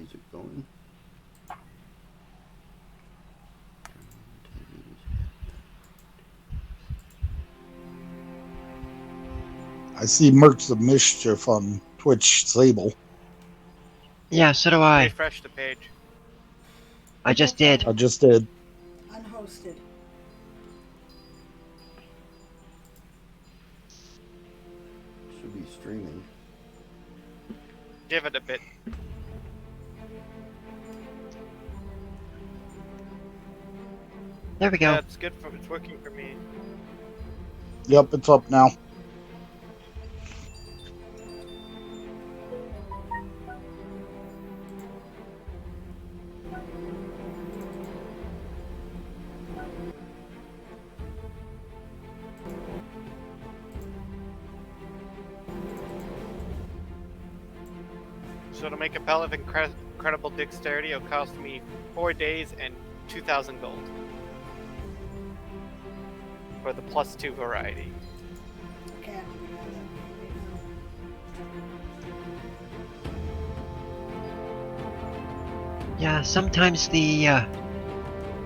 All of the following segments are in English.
music going. I see Mercs of Mischief on Twitch Sable. Yeah, so do I. Refresh the page. I just did. I just did. Unhosted. Should be streaming. Give it a bit. There we go. Yeah, it's good. It's working for me. Yep, it's up now. So to make a pellet of incredible dexterity, it'll cost me 4 days and 2,000 gold. For the +2 variety. Okay. Yeah, sometimes the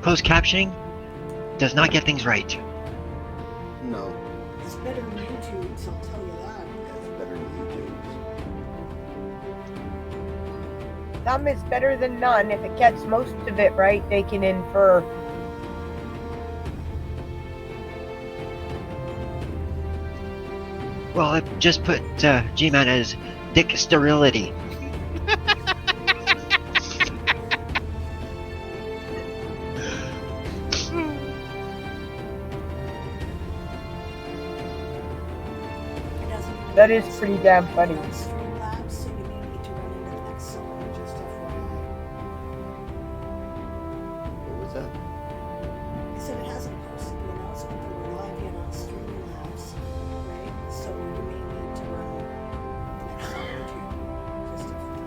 closed captioning does not get things right. No, It's better than YouTube's, I'll tell you that. it's better than YouTube's. Some is better than none. If it gets most of it right, they can infer. Well, I just put G-Man as Dick Sterility. It doesn't even That is pretty damn funny. Streamlabs, so you may need to run into the next song, just FYI. What was that? I said it hasn't posted the announcement that we're live yet on Streamlabs, right? So you may need to run the next song or two, just FYI.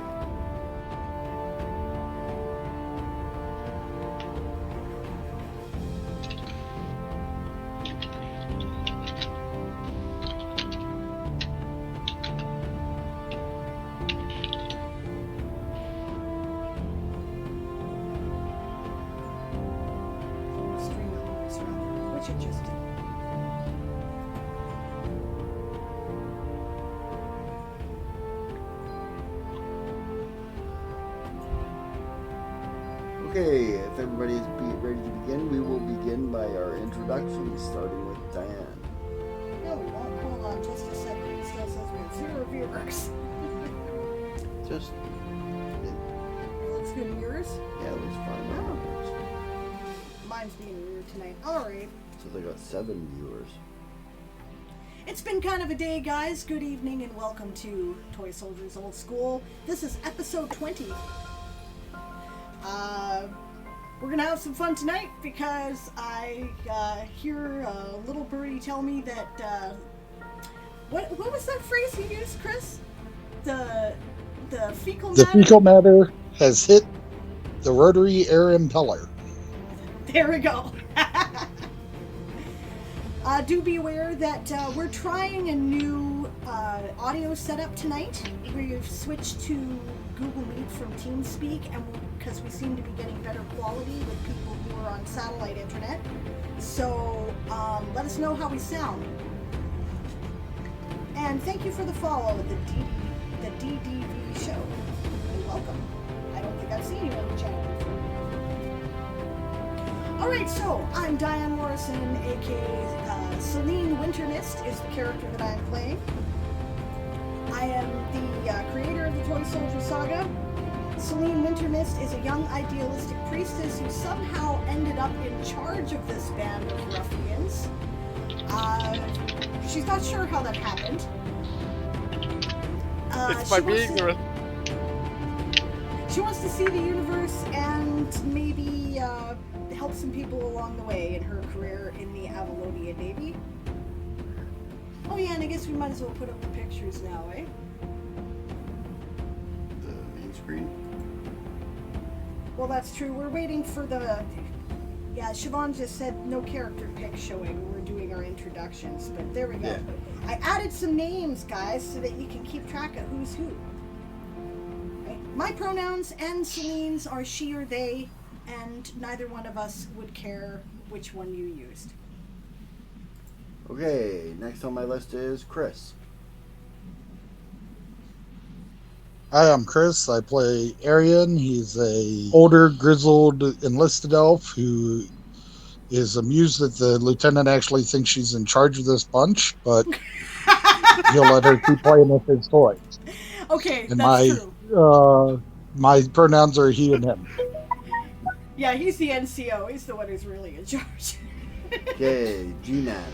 Streamlabs, rather, which it just did. Okay, if everybody is ready to begin, we will begin by our introductions, starting with Diane. No, we won't. Hold on just a second. It still says we have 0 viewers. Just, It looks good in yours. yeah, it was fine. Mine's being weird tonight. Alright. So they got 7 viewers. It's been kind of a day, guys. Good evening and welcome to Toy Soldiers Old School. This is episode 20. We're gonna have some fun tonight because I hear a little birdie tell me that what was that phrase you used, Chris? The fecal The matter. fecal matter has hit the rotary air impeller. There we go. Do be aware that we're trying a new audio setup tonight. We've switched to Google Meet from TeamSpeak, and because we seem to be getting better quality with people who are on satellite internet. So let us know how we sound. And thank you for the follow, the DDV show. And welcome. I don't think I've seen you on the channel before. Alright, so I'm Diane Morrison, aka Celine Wintermist is the character that I am playing. I am the creator of the Toy Soldier Saga. Celine Wintermist is a young idealistic priestess who somehow ended up in charge of this band of ruffians. She's not sure how that happened. It's by being the... She wants to see the universe and maybe help some people along the way in her career in the Avalonian Navy. Oh yeah, and I guess we might as well put up the pictures now, eh? The main screen. Well, that's true. We're waiting for the... Yeah, Siobhan just said no character pics showing. We're doing our introductions, but there we go. Yeah. I added some names, guys, so that you can keep track of who's who. Okay? My pronouns and Celine's are she or they, and neither one of us would care which one you used. Okay, next on my list is Chris. Hi, I'm Chris. I play Arian. He's a older, grizzled enlisted elf who is amused that the lieutenant actually thinks she's in charge of this bunch, but he'll let her keep playing with his toys. Okay, And that's true. my pronouns are he and him. Yeah, he's the NCO. He's the one who's really in charge. Okay, G-Man.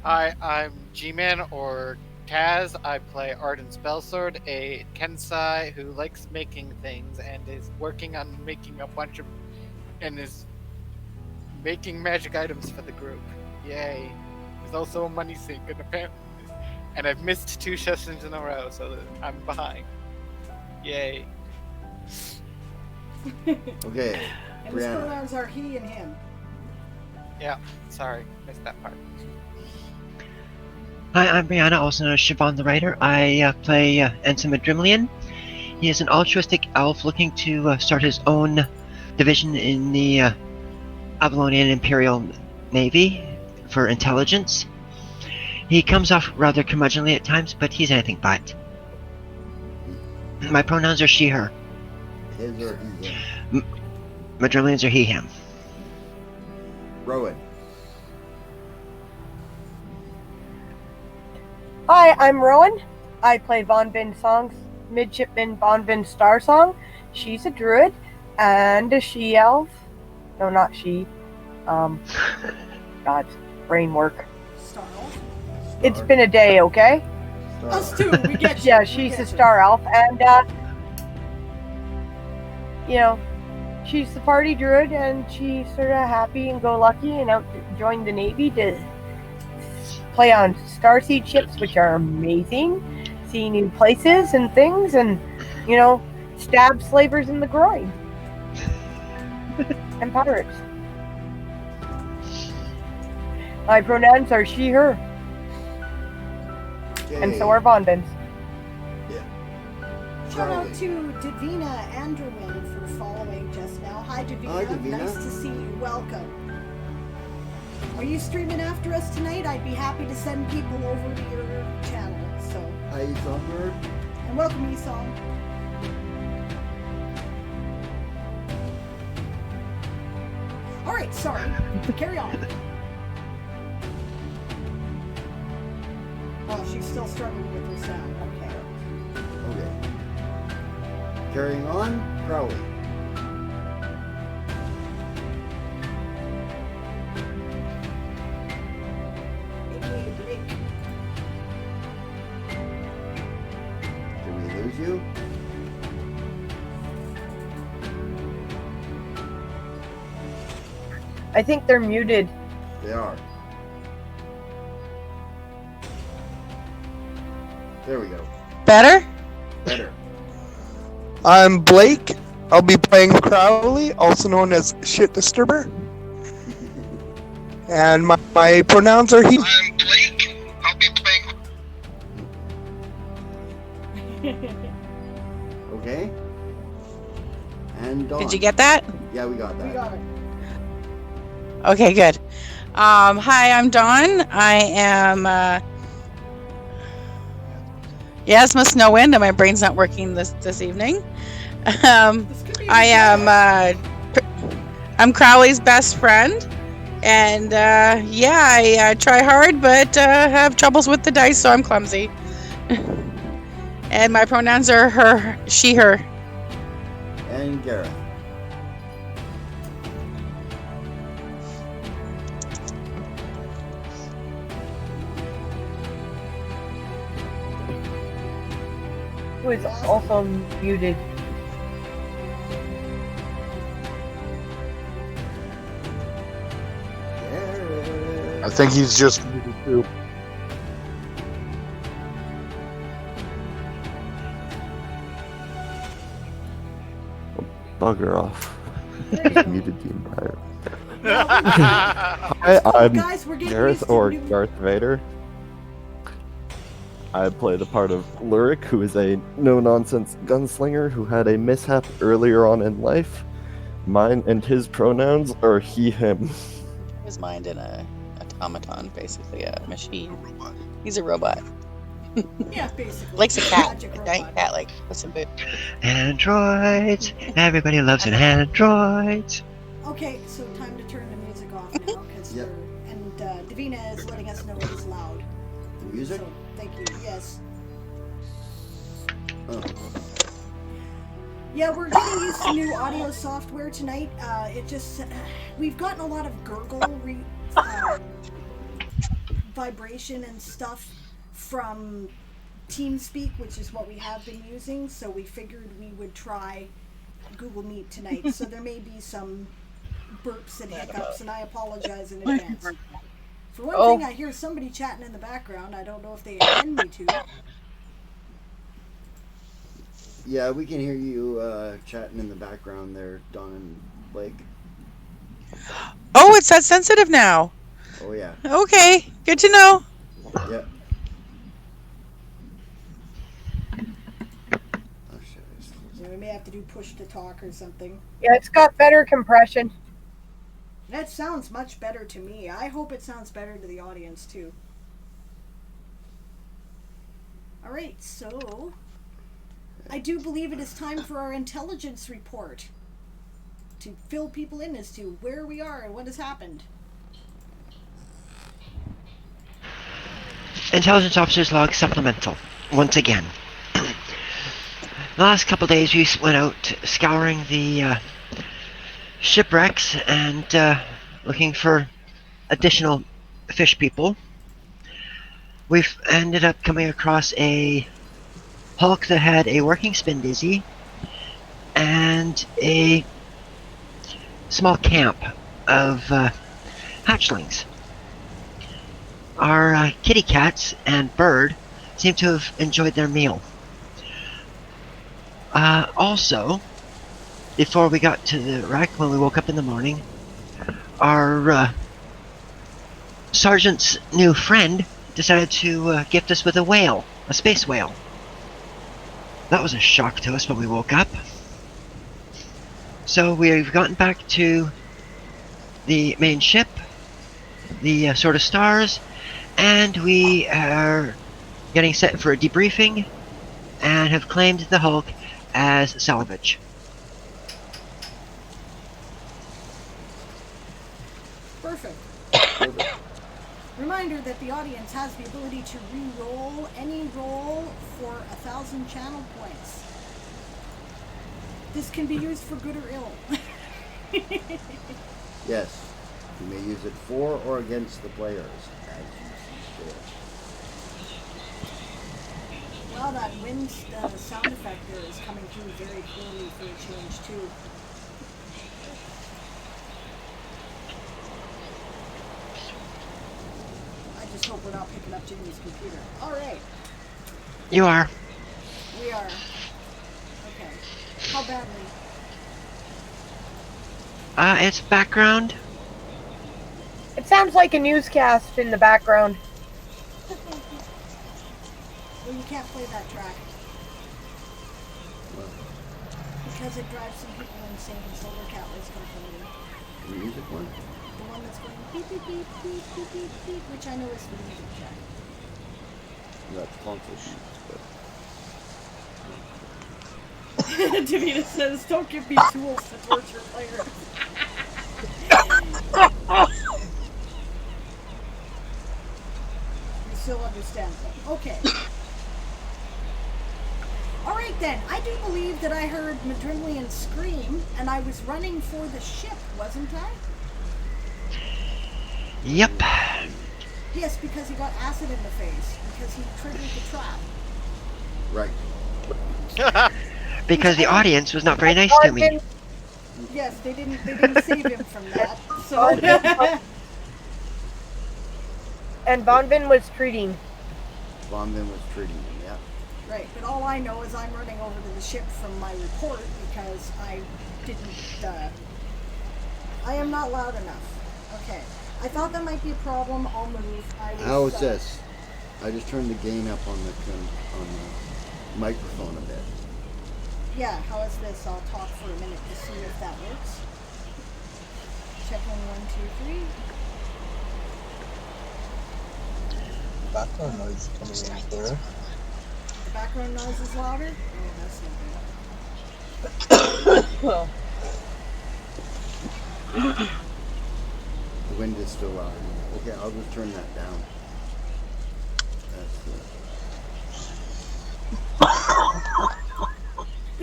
Hi, I'm G-Man or Taz. I play Arden Spellsword, a Kensai who likes making things and is working on making a bunch of... and is making magic items for the group. Yay. There's also a money sink and apparently... and I've missed 2 sessions in a row, so I'm behind. Yay. Okay, And his Brianna. pronouns are he and him. Yeah, sorry, missed that part. Hi, I'm Brianna, also known as Siobhan the Writer. I play Ensign Madrimlian. He is an altruistic elf looking to start his own division in the Avalonian Imperial Navy for intelligence. He comes off rather curmudgeonly at times, but he's anything but. My pronouns are she, her. His or his him. Madrimlians are he, him. Rowan. Hi, I'm Rowan. I play Von Bin Song's Midshipman Von Bin Starsong. She's a druid and a she-elf. No, not she. God's brain work. Star. It's been a day, okay? Us too, we get you. Yeah, we she's get a you. star elf, and you know, she's the party druid, and she's sort of happy and go lucky, and out to join the Navy to play on starseed ships, which are amazing, see new places and things, and you know, stab slavers in the groin and pirates. My pronouns are she, her, Okay. and so are Bonbins. Shout out Charlie. to Davina Anderwin for following just now. Hi, Davina. Hi, Davina. Nice to see you. Welcome. Are you streaming after us tonight? I'd be happy to send people over to your channel. So, Hi, Songbird. and welcome, Esong. All right, sorry. Carry on. Oh, she's still struggling with her sound. Okay. Okay. Carrying on, Crowley. AKA Blake. Did we lose you? I think they're muted. They are. There we go. Better? Better. I'm Blake. I'll be playing Crowley, also known as Shit Disturber. And my pronouns are he. I'm Blake. I'll be playing. Okay. And Dawn. Did you get that? Yeah, we got that. We got it. Okay, good. Hi, I'm Dawn. I am yes, must know wind, and my brain's not working this evening. This could be I am I'm Crowley's best friend, and I try hard, but have troubles with the dice, so I'm clumsy. And my pronouns are her, she, her. And Gareth. Who is also muted. Gareth. I think he's just muted too. Bugger off. There you go. Muted the entire. Hi, Hi, I'm guys, we're getting Gareth used to or new- Darth Vader. I play the part of Lurik, who is a no-nonsense gunslinger who had a mishap earlier on in life. Mine and his pronouns are he, him. His mind in a automaton, basically a machine. He's a robot. Yeah, basically. Likes a cat, Magic a robot. giant cat like Puss in Boots. Androids. Everybody loves an android. Okay, so time to turn the music off now, because Yep. Davina is letting us know it is loud. The music? So, thank you. Yes. Oh. Yeah, we're getting used to new audio software tonight. We've gotten a lot of gurgle vibration and stuff from TeamSpeak, which is what we have been using, so we figured we would try Google Meet tonight. So there may be some burps and hiccups, and I apologize in advance. For one thing, I hear somebody chatting in the background. I don't know if they intend me to. Yeah, we can hear you chatting in the background there, Don and Blake. Oh, it's that sensitive now. Oh, yeah. Okay, good to know. Yeah. Oh, shit. Yeah, we may have to do push to talk or something. Yeah, it's got better compression. That sounds much better to me. I hope it sounds better to the audience, too. Alright, so I do believe it is time for our intelligence report to fill people in as to where we are and what has happened. Intelligence Officer's Log Supplemental. Once again. The last couple days we went out scouring the shipwrecks and looking for additional fish people. We've ended up coming across a hulk that had a working spin dizzy and a small camp of hatchlings. Our kitty cats and bird seem to have enjoyed their meal. Also, before we got to the wreck, when we woke up in the morning, our sergeant's new friend decided to gift us with a whale, a space whale. That was a shock to us when we woke up. So we've gotten back to the main ship, the Sword of Stars, and we are getting set for a debriefing and have claimed the Hulk as salvage. Perfect. Reminder that the audience has the ability to re-roll any roll for 1,000 channel points. This can be used for good or ill. Yes. You may use it for or against the players, as you see fit. Well, that wind sound effect there is coming through very clearly for a change, too. I just hope we're not picking up Jimmy's computer. All right. You are. We are. Okay. How badly? It's background. It sounds like a newscast in the background. Well, you can't play that track. Because it drives some people insane, and Solar Cat was complaining. The music one? The one that's going beep, beep, beep, beep, beep, beep, beep, which I know is the music track. That's console beats, Davina says, don't give me tools to torture players. You still understand them. Okay. Alright then, I do believe that I heard Madrimlian scream, and I was running for the ship, wasn't I? Yep. Yes, because he got acid in the face, because he triggered the trap. Right. Because the audience was not very nice to me. Yes, they didn't save him from that. So And Bonvin was treating. Bonvin was treating him, yeah. right, but all I know is I'm running over to the ship from my report because I didn't I am not loud enough. Okay. I thought that might be a problem. I'll move. How is this? I just turned the gain up on the microphone a bit. Yeah, how is this? I'll talk for a minute to see if that works. Checking 1, 2, 3. Background noise coming in there. The background noise is louder? Oh, that's not good. The wind is still loud. Okay, I'll just turn that down.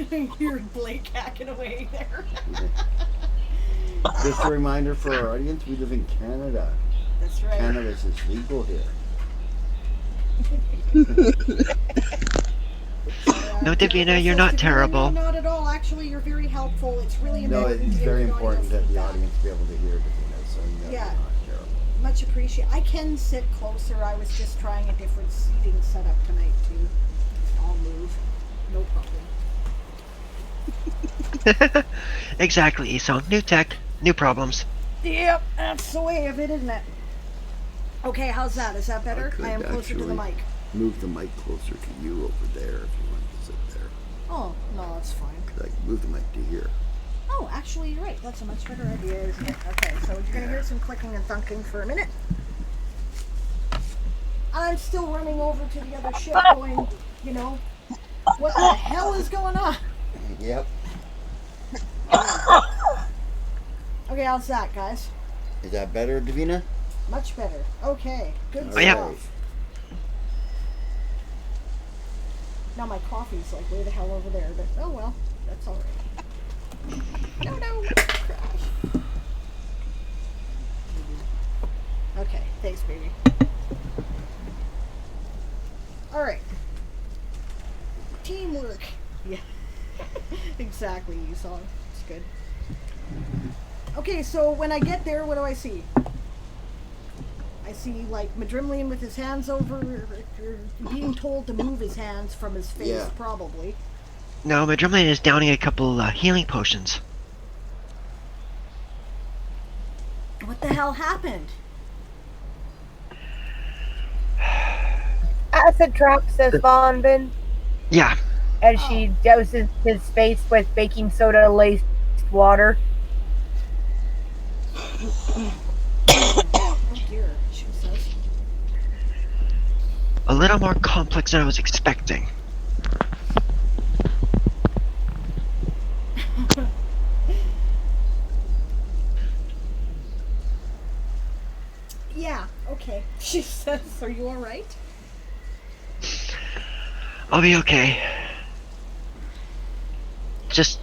That's You're Blake hacking away there. Just a reminder for our audience, we live in Canada. That's right. Cannabis is legal here. No, Davina, you're not terrible. No, not at all. Actually, you're very helpful. It's really important. No, it's very important that the feedback. audience be able to hear Davina, so you know Yeah. you're not terrible. Much appreciated. I can sit closer. I was just trying a different seating setup tonight, too. I'll move. No problem. Exactly, Esong. New tech, new problems. Yep, that's the way of it, isn't it? Okay, how's that? Is that better? could I am closer to the actually mic. Move the mic closer to you over there if you want to sit there. Oh, no, that's fine. Like, move the mic to here. Oh, actually, you're right. That's a much better idea, isn't it? Okay, so you're going to hear some clicking and thunking for a minute. I'm still running over to the other ship going, you know, what the hell is going on? Yep. Okay, how's that, guys? Is that better, Davina? Much better. Okay, good Oh, yeah. stuff. Now my coffee's like way the hell over there, but oh well, that's all right. No, crash. Okay, thanks, baby. All right. Teamwork. Yeah. Exactly, you saw. It's good. Okay, so when I get there, what do I see? I see, like, Madrimlian with his hands over, or being told to move his hands from his face, Yeah. probably. No, Madrimlian is downing a couple healing potions. What the hell happened? Acid trap, says Vonbin, Yeah, as she douses his face with baking soda laced water. Oh dear, she says. a little more complex than I was expecting. Yeah, okay. She says, are you alright? I'll be okay. Just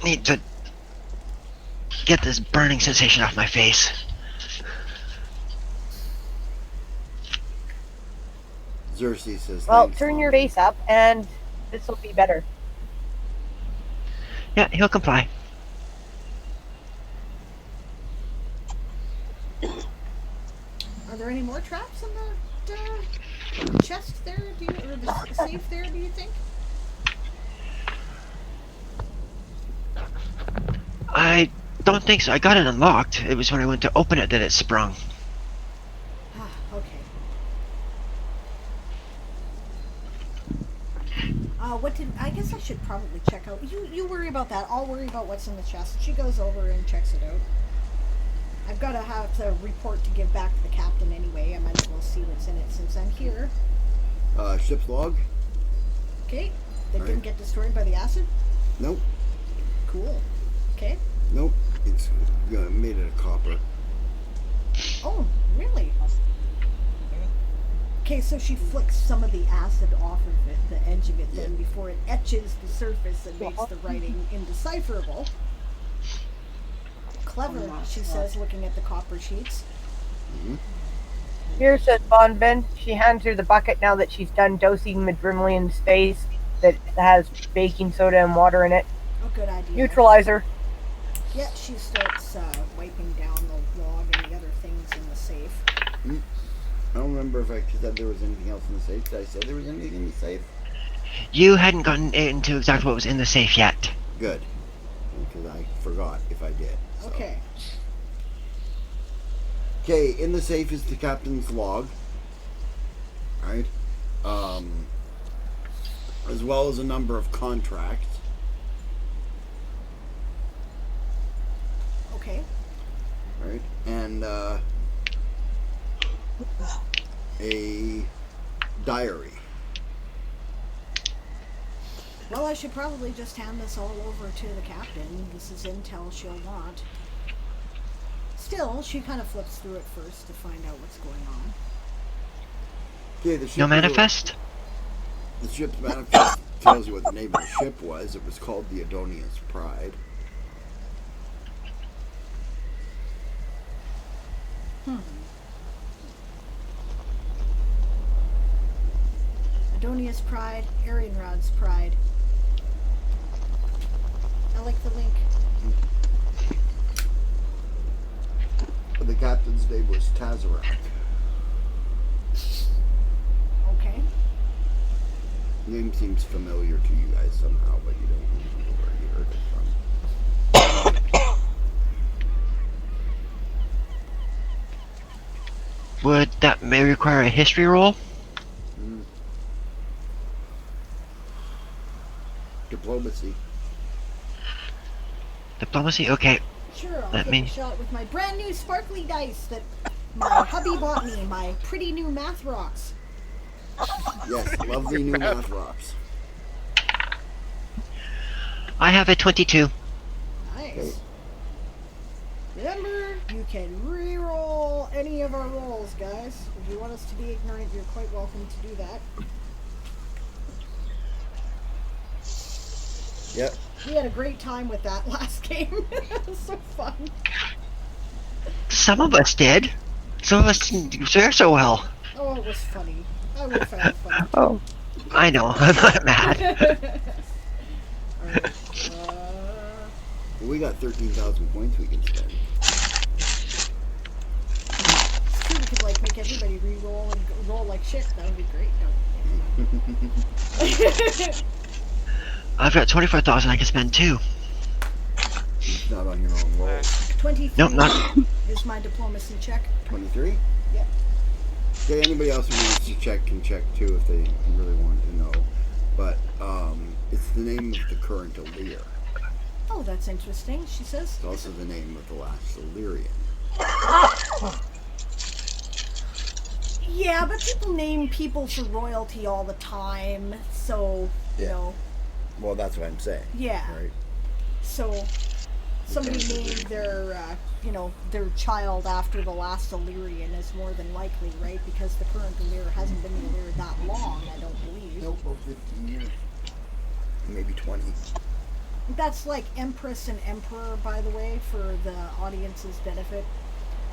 need to get this burning sensation off my face. Xerxes says, Well, thanks, turn your Mom. face up, and this will be better. Yeah, he'll comply. Are there any more traps in the chest there, or the safe there, do you think? I don't think so. I got it unlocked. It was when I went to open it that it sprung. Ah, okay. I guess I should probably check out. You worry about that. I'll worry about what's in the chest. She goes over and checks it out. I've got to have the report to give back to the captain anyway. I might as well see what's in it since I'm here. Ship's log? Okay. They Right. didn't get destroyed by the acid? Nope. Cool. Okay. Nope. It's made out of copper. Oh, really? Okay, so she flicks some of the acid off of it, the edge of it, then Yeah. before it etches the surface and makes the writing indecipherable. Clever, she says, looking at the copper sheets. Mm-hmm. Here, says Vonbin. She hands her the bucket now that she's done dosing Madrimlian's face that has baking soda and water in it. Oh, good idea. Neutralizer. Yeah, she starts wiping down the log and the other things in the safe. I don't remember if I said there was anything else in the safe. Did I say there was anything in the safe? You hadn't gotten into exactly what was in the safe yet. Good. Because I forgot if I did. So. Okay. Okay, in the safe is the captain's log. right? As well as a number of contracts. Okay. Right? And a diary. Well, I should probably just hand this all over to the captain. This is intel she'll want. Still, she kind of flips through it first to find out what's going on. Okay, the ship No is manifest? The ship's manifest tells you what the name of the ship was. It was called the Adonia's Pride. Adonia's Pride, Arianrod's Pride. I like the link. The captain's name was Tazarak. Okay. Name seems familiar to you guys somehow, but you don't remember where you heard it from. Would that may require a history roll? Diplomacy. Diplomacy? Okay. Sure, I'll Let take me- a shot with my brand new sparkly dice that my hubby bought me, my pretty new math rocks. Yes, lovely new math rocks. I have a 22. Nice. Remember, you can re-roll any of our rolls, guys. If you want us to be ignorant, you're quite welcome to do that. Yep. We had a great time with that last game. It was so fun. Some of us did. Some of us didn't fare so well. Oh, it was funny. I would have found it funny. Oh, I know. I'm not mad. Alright, Well, we got 13,000 points we can spend. see, we could like make everybody re-roll and roll like shit. That would be great. No. I've got 24,000 I can spend too. It's not on your own roll. 23 Nope, not. is my diplomacy check. 23? Yep. Okay, anybody else who wants to check can check too if they really want to know. But it's the name of the current Illyr. Oh, that's interesting, she says. It's also the name of the last Illyrian. Yeah, but people name people for royalty all the time, so, you Yeah. know, Well, that's what I'm saying. yeah. Right? So, somebody named their, their child after the last Illyrian is more than likely, right? Because the current Illyr hasn't been the Illyr that long, I don't believe. Nope, about 15 years. Maybe 20. That's like Empress and Emperor, by the way, for the audience's benefit.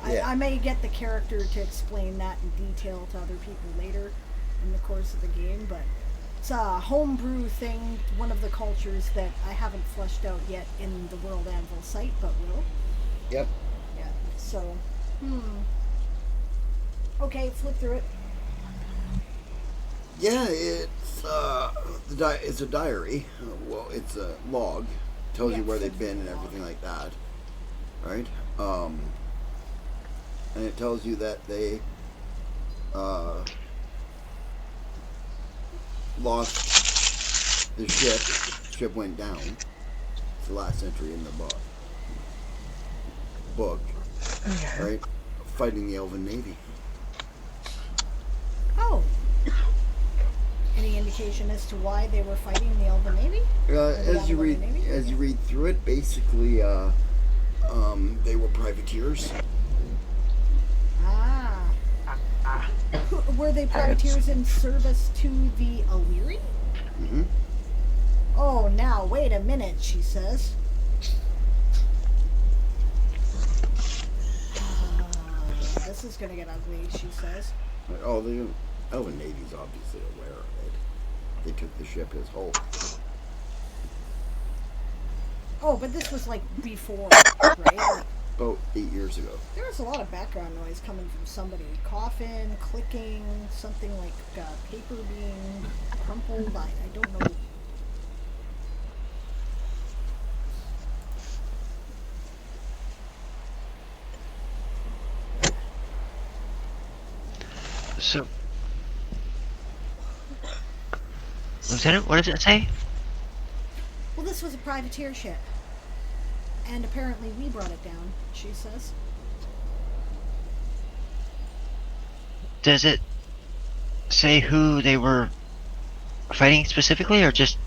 Yeah. I may get the character to explain that in detail to other people later in the course of the game, but it's a homebrew thing, one of the cultures that I haven't fleshed out yet in the World Anvil site, but will. Yep. Yeah, so, Okay, flip through it. Yeah, it's it's a diary. Well, it's a log. Tells you where they've been and everything like that. Right? And it tells you that they lost the ship. Ship went down. It's the last entry in the book. Right? Fighting the Elven Navy. Oh. Any indication as to why they were fighting the Elven Navy? As you read through it, basically, they were privateers. Ah. Were they privateers in service to the Illyri? Mm-hmm. Oh, now, wait a minute, she says. This is gonna get ugly, she says. Oh, the Elven Navy's obviously aware of it. They took the ship as whole. Oh, but this was like before, right? Like, About 8 years ago. there was a lot of background noise coming from somebody. Coughing, clicking, something like paper being crumpled. I don't know. So, Lieutenant, what does it say? Well, this was a privateer ship. And apparently we brought it down, she says. Does it say who they were fighting specifically, or just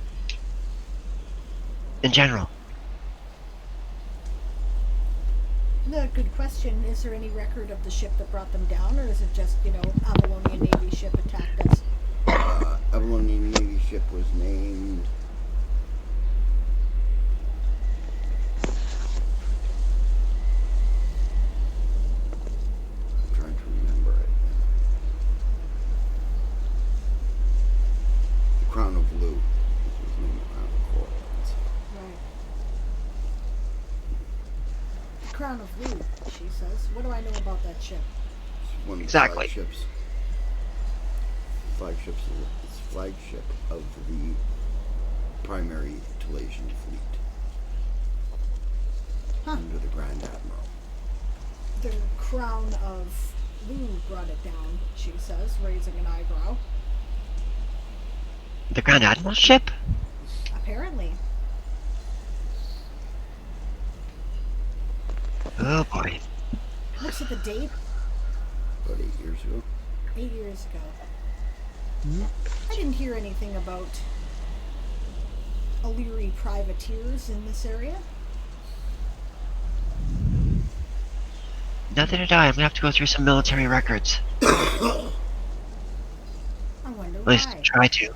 in general? No, good question. Is there any record of the ship that brought them down, or is it just, Avalonian Navy ship attacked us? Avalonian Navy ship was named. I'm trying to remember it. The Crown of Lu. This was named the Crown of Corals. Right. The Crown of Lu, she says. What do I know about that ship? It's one of the Exactly. flagships. It's flagship of the primary Talasian fleet. Huh. Under the Grand Admiral. The Crown of Lu brought it down, she says, raising an eyebrow. The Grand Admiral's ship? Apparently. Oh boy. Looks at the date. About 8 years ago. 8 years ago. I didn't hear anything about Illyri privateers in this area. Neither did I. I'm gonna have to go through some military records. I wonder At least why. try to.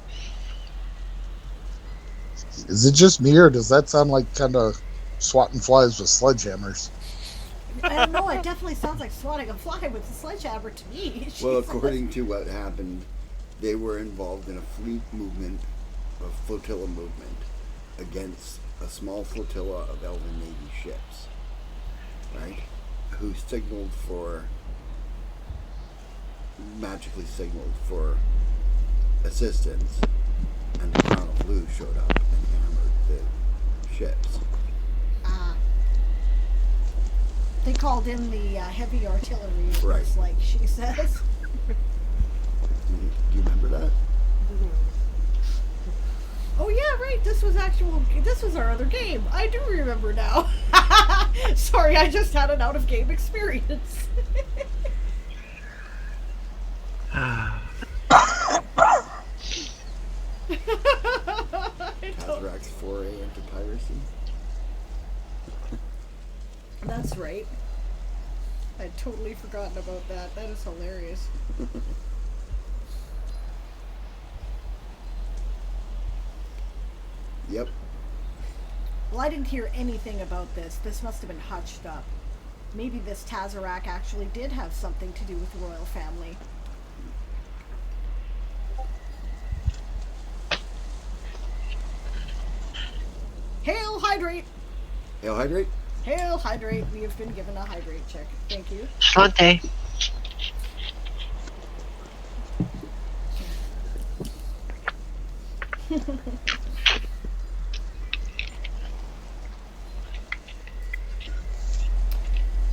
Is it just me, or does that sound like kind of swatting flies with sledgehammers? I don't know, it definitely sounds like swatting a fly with a sledgehammer to me. She Well, says. according to what happened, they were involved in a fleet movement, a flotilla movement, against a small flotilla of Elven Navy ships, right? Who magically signaled for assistance, and the Crown of Lu showed up and hammered the ships. They called in the heavy artillery, it Right. looks like, she says. Do you remember that? Oh yeah, right, this was our other game. I do remember now. Sorry, I just had an out-of-game experience. Tazarak's foray into piracy? That's right. I'd totally forgotten about that. That is hilarious. Yep. Well, I didn't hear anything about this. This must have been hutched up. Maybe this Tazarak actually did have something to do with the royal family. Hail, hydrate! Hail Hydrate? Hail, hydrate! We have been given a hydrate check. Thank you. Slante.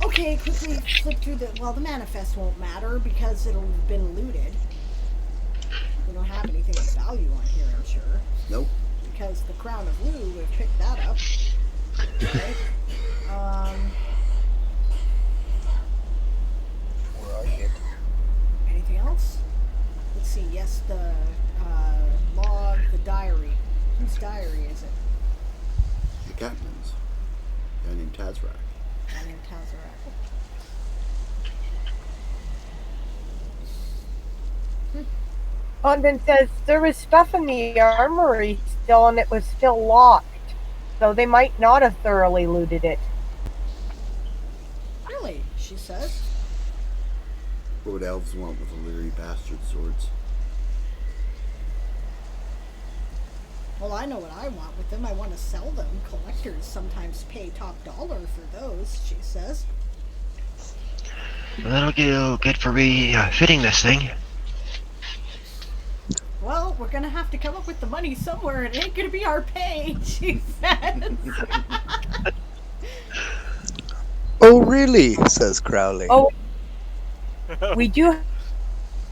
Okay, quickly flip through the manifest won't matter because it'll have been looted. We don't have anything of value on here, I'm sure. Nope. Because the Crown of Lu, we've picked that up. Right? Where are you? Anything else? Let's see, yes, the log, the diary. Whose diary is it? The captain's. A guy named Tazarak. I named Tazarak. Condon says there was stuff in the armory still, and it was still locked. So they might not have thoroughly looted it. Really? She says. What would elves want with Illyri bastard swords? Well, I know what I want with them. I want to sell them. Collectors sometimes pay top dollar for those, she says. Well, that'll do good for refitting this thing. Well, we're gonna have to come up with the money somewhere. It ain't gonna be our pay, she says. Oh, really? Says Crowley. Oh, we do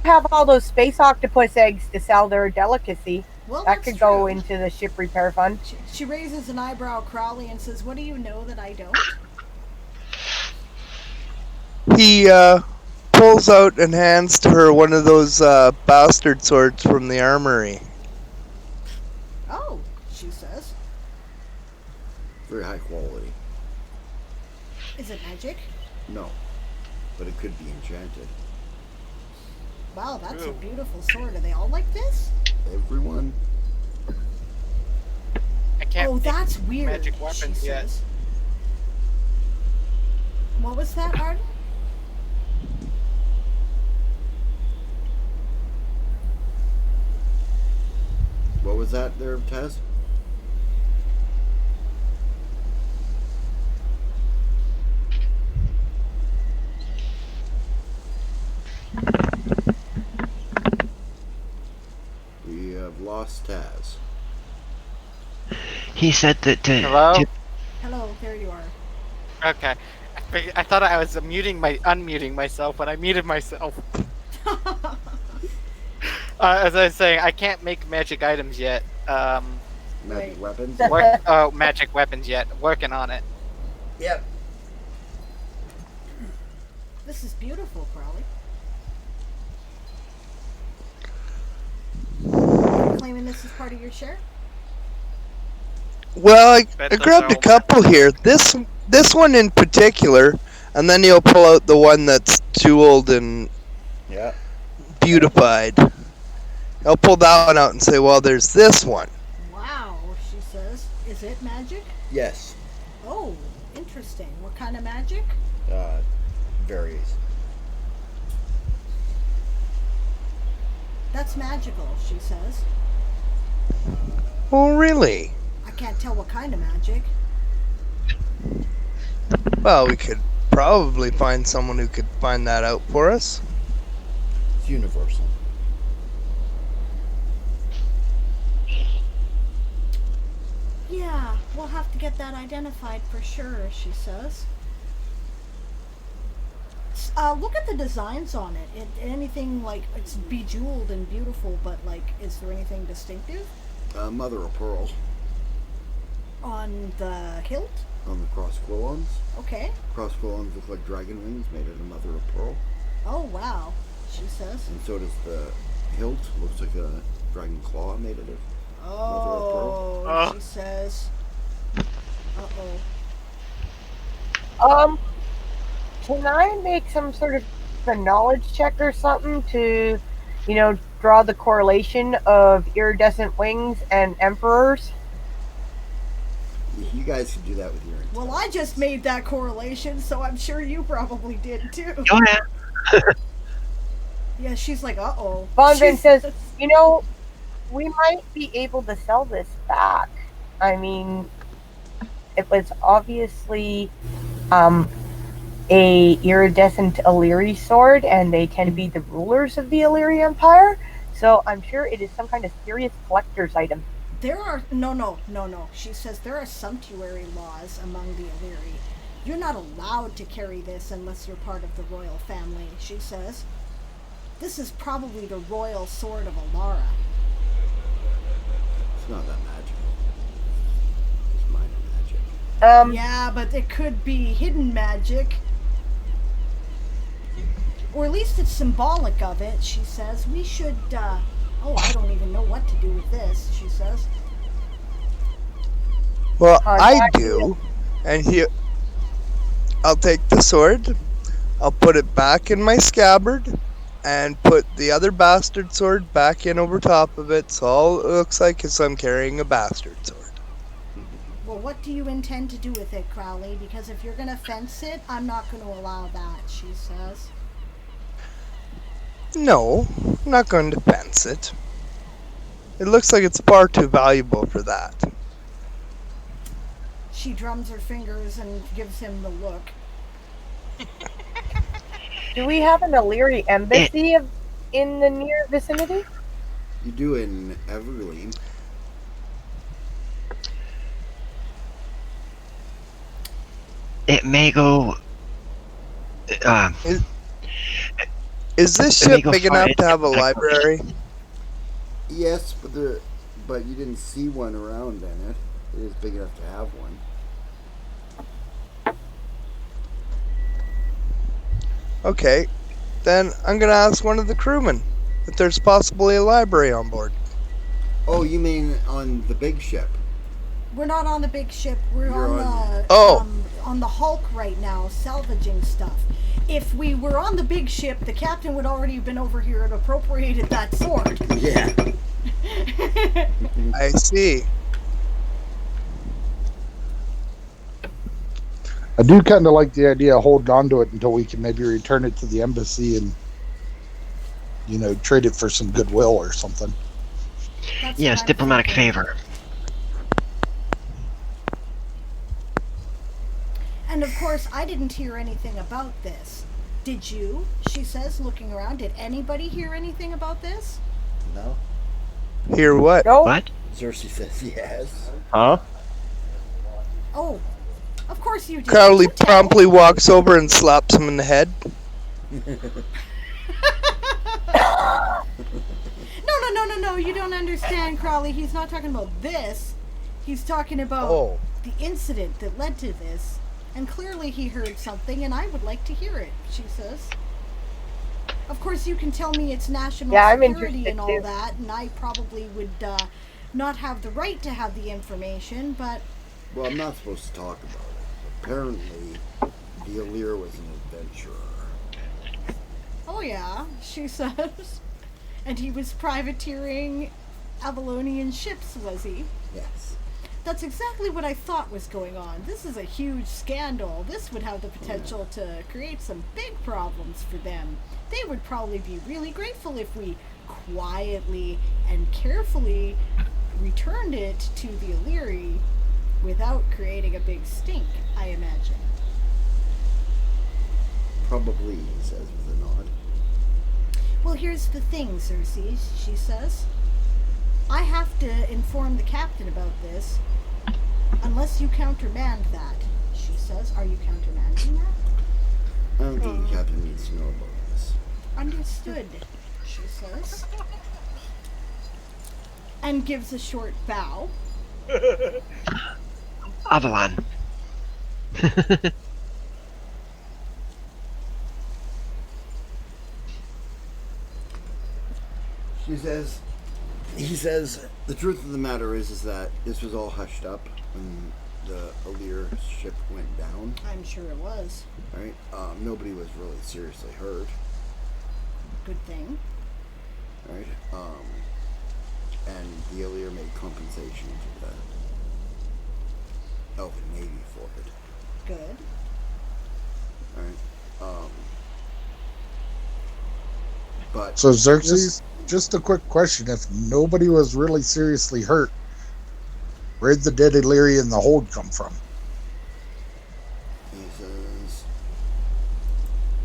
have all those space octopus eggs to sell their delicacy. Well, That that's could true. go into the ship repair fund. She raises an eyebrow, Crowley, and says, "What do you know that I don't?" He pulls out and hands to her one of those bastard swords from the armory. Oh, she says. Very high quality. Is it magic? No, but it could be enchanted. Wow, that's a Ooh. beautiful sword. Are they all like this? Everyone. I can't Oh, make that's weird, magic she weapons yet. says. What was that, Arden? What was that there, Taz? We have lost Taz. He said that Hello? Hello, there you are. Okay. I thought I was unmuting myself when I muted myself. As I was saying, I can't make magic items yet. Magic Right. weapons? Magic weapons yet. Working on it. Yep. This is beautiful, Crowley. Are you claiming this is part of your share? Well, I Bet grabbed a those are couple here. This one in particular, and then he'll pull out the one that's jeweled and Yeah. beautified. He'll pull that one out and say, well, there's this one. Wow, she says. Is it magic? Yes. Oh, interesting. What kind of magic? Varies. That's magical, she says. Oh, really? I can't tell what kind of magic. Well, we could probably find someone who could find that out for us. It's universal. Yeah, we'll have to get that identified for sure, she says. Look at the designs on it. Anything like, it's bejeweled and beautiful, but like, is there anything distinctive? Mother of pearl On the hilt? on the cross quillons. Okay. Cross quillons look like dragon wings made out of mother of pearl. Oh, wow, she says. And so does the hilt. Looks like a dragon claw made out of Oh, Oh. she says. Uh-oh. Can I make some sort of a knowledge check or something to, draw the correlation of iridescent wings and emperors? You guys can do that with your Well, I just made that correlation, so I'm sure you probably did too. Oh yeah. Yeah, she's like, uh-oh. Von Vin She's- says, we might be able to sell this back. I mean, it was obviously a iridescent Illyri sword, and they tend to be the rulers of the Illyri Empire, so I'm sure it is some kind of serious collector's item. There are no. She says there are sumptuary laws among the Illyri. You're not allowed to carry this unless you're part of the royal family, she says. This is probably the royal sword of Alara. It's not that magical. It's minor magic. Yeah, but it could be hidden magic. Or at least it's symbolic of it, she says. We should, I don't even know what to do with this, she says. Well, I Contact do. And I'll take the sword, I'll put it back in my scabbard, and put the other bastard sword back in over top of it, so all it looks like is I'm carrying a bastard sword. Well, what do you intend to do with it, Crowley? Because if you're gonna fence it, I'm not gonna allow that, she says. No, I'm not going to fence it. It looks like it's far too valuable for that. She drums her fingers and gives him the look. Do we have an Illyri embassy in the near vicinity? You do in Evergreen. It may go. Is this Let me ship go big find enough to have a that library? Yes, but you didn't see one around in it. It is big enough to have one. Okay, then I'm gonna ask one of the crewmen if there's possibly a library on board. Oh, you mean on the big ship? We're not on the big ship. We're You're on on- the Oh. on the Hulk right now, salvaging stuff. If we were on the big ship, the captain would already have been over here and appropriated that sword. Yeah. I see. I do kind of like the idea of holding on to it until we can maybe return it to the embassy and, trade it for some goodwill or something. That's Yes, what I'm diplomatic thinking. favor. And of course, I didn't hear anything about this. Did you? She says, looking around. Did anybody hear anything about this? No. Hear what? No. What? Cersei says yes. Huh? Oh, of course you did. Crowley So tell. promptly walks over and slaps him in the head. No, you don't understand, Crowley. He's not talking about this. He's talking about Oh. the incident that led to this. And clearly he heard something, and I would like to hear it, she says. Of course, you can tell me it's national Yeah, I'm security interested and all too. that, and I probably would not have the right to have the information, but Well, I'm not supposed to talk about it. Apparently, the Allure was an adventurer. oh yeah, she says. And he was privateering Avalonian ships, was he? Yes. That's exactly what I thought was going on. This is a huge scandal. This would have the potential to create some big problems for them. They would probably be really grateful if we quietly and carefully returned it to the Illyri without creating a big stink, I imagine. Probably, he says with a nod. Well, here's the thing, Cersei, she says. I have to inform the captain about this, unless you countermand that, she says. Are you countermanding that? I don't think the captain needs to know about this. Understood, she says. And gives a short bow. Avalon. He says, the truth of the matter is that this was all hushed up when the Allure ship went down, I'm sure it was. right? Nobody was really seriously hurt, Good thing. right? And the Allure made compensation to the Elven Navy for it, Good. right? But So Xerxes, just a quick question: if nobody was really seriously hurt, where'd the dead Illyri in the hold come from? he says,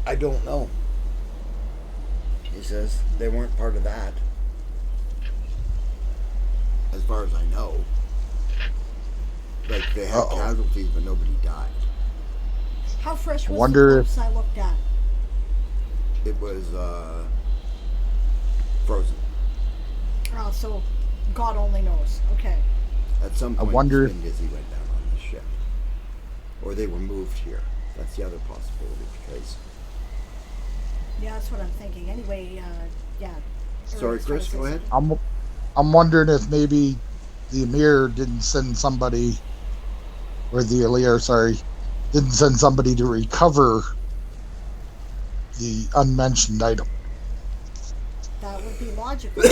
I don't know. He says, they weren't part of that. As far as I know. Like, they had casualties, but nobody died. How fresh was wonder the if- corpse I looked at? It was, frozen. Oh, so God only knows. Okay. At some I point, wonder- the Spindizzy went down on the ship. Or they were moved here. That's the other possibility, because... Yeah, that's what I'm thinking. Anyway, yeah. Sorry, Eric's trying Chris, to say go ahead. I'm wondering if maybe the Emir didn't send somebody, or the Elir, sorry, didn't send somebody to recover the unmentioned item. That would be logical.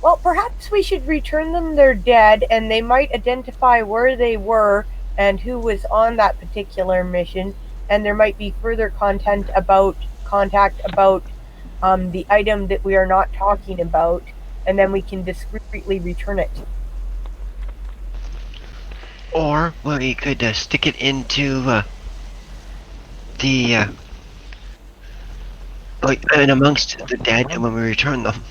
Well, perhaps we should return them their dead, and they might identify where they were and who was on that particular mission, and there might be further contact about the item that we are not talking about, and then we can discreetly return it. Or we could stick it into the like and amongst the dead when we return them.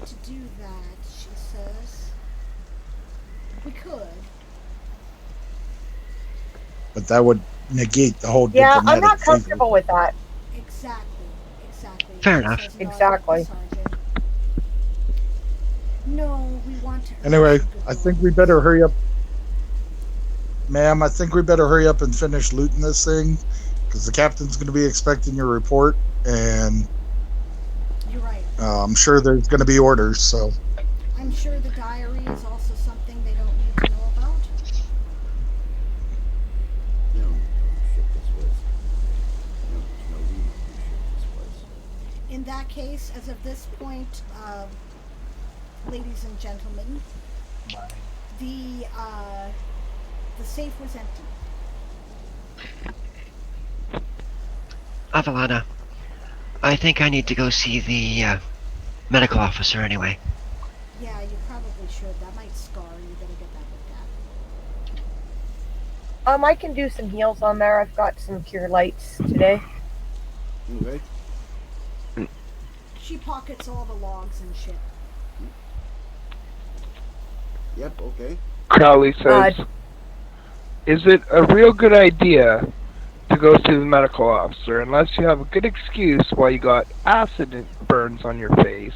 want to do that, she says. We could. But that would negate the whole Yeah, diplomatic I'm not favor. comfortable with that. Exactly. Fair she enough. Says, nodding at the Exactly. sergeant. No, we want to. Anyway, urge you to I go think we with better us. hurry up. Ma'am, I think we better hurry up and finish looting this thing, because the captain's going to be expecting your report, and You're right. I'm sure there's going to be orders, so. I'm sure the diary is also something they don't need to know about. No, who ship this was. No, there's no reason who ship this was. In that case, as of this point, ladies and gentlemen, the safe was empty. Avalana, I think I need to go see the medical officer anyway. Yeah, you probably should. That might scar. You better get that looked at. I can do some heals on there. I've got some cure lights today. Okay. She pockets all the logs and shit. Yep, okay. Crowley says, is it a real good idea to go see the medical officer unless you have a good excuse why you got acid burns on your face?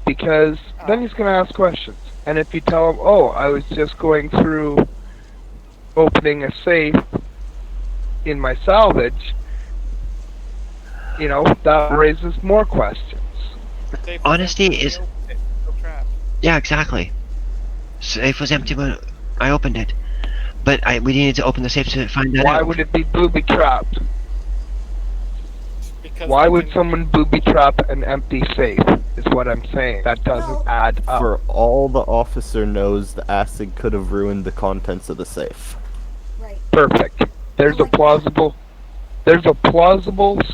Because then he's going to ask questions. And if you tell him, oh, I was just going through opening a safe in my salvage, you know, that raises more questions. Safe was Honesty empty when is- you opened it. Still trapped. Yeah, exactly. Safe was empty when I opened it, but we needed to open the safe to find that Why out. would it be booby-trapped? Because Why they would can- someone booby-trap an empty safe, is what I'm saying. That doesn't Well, add up. For all the officer knows, the acid could have ruined the contents of the safe. Right. Perfect. There's a plausible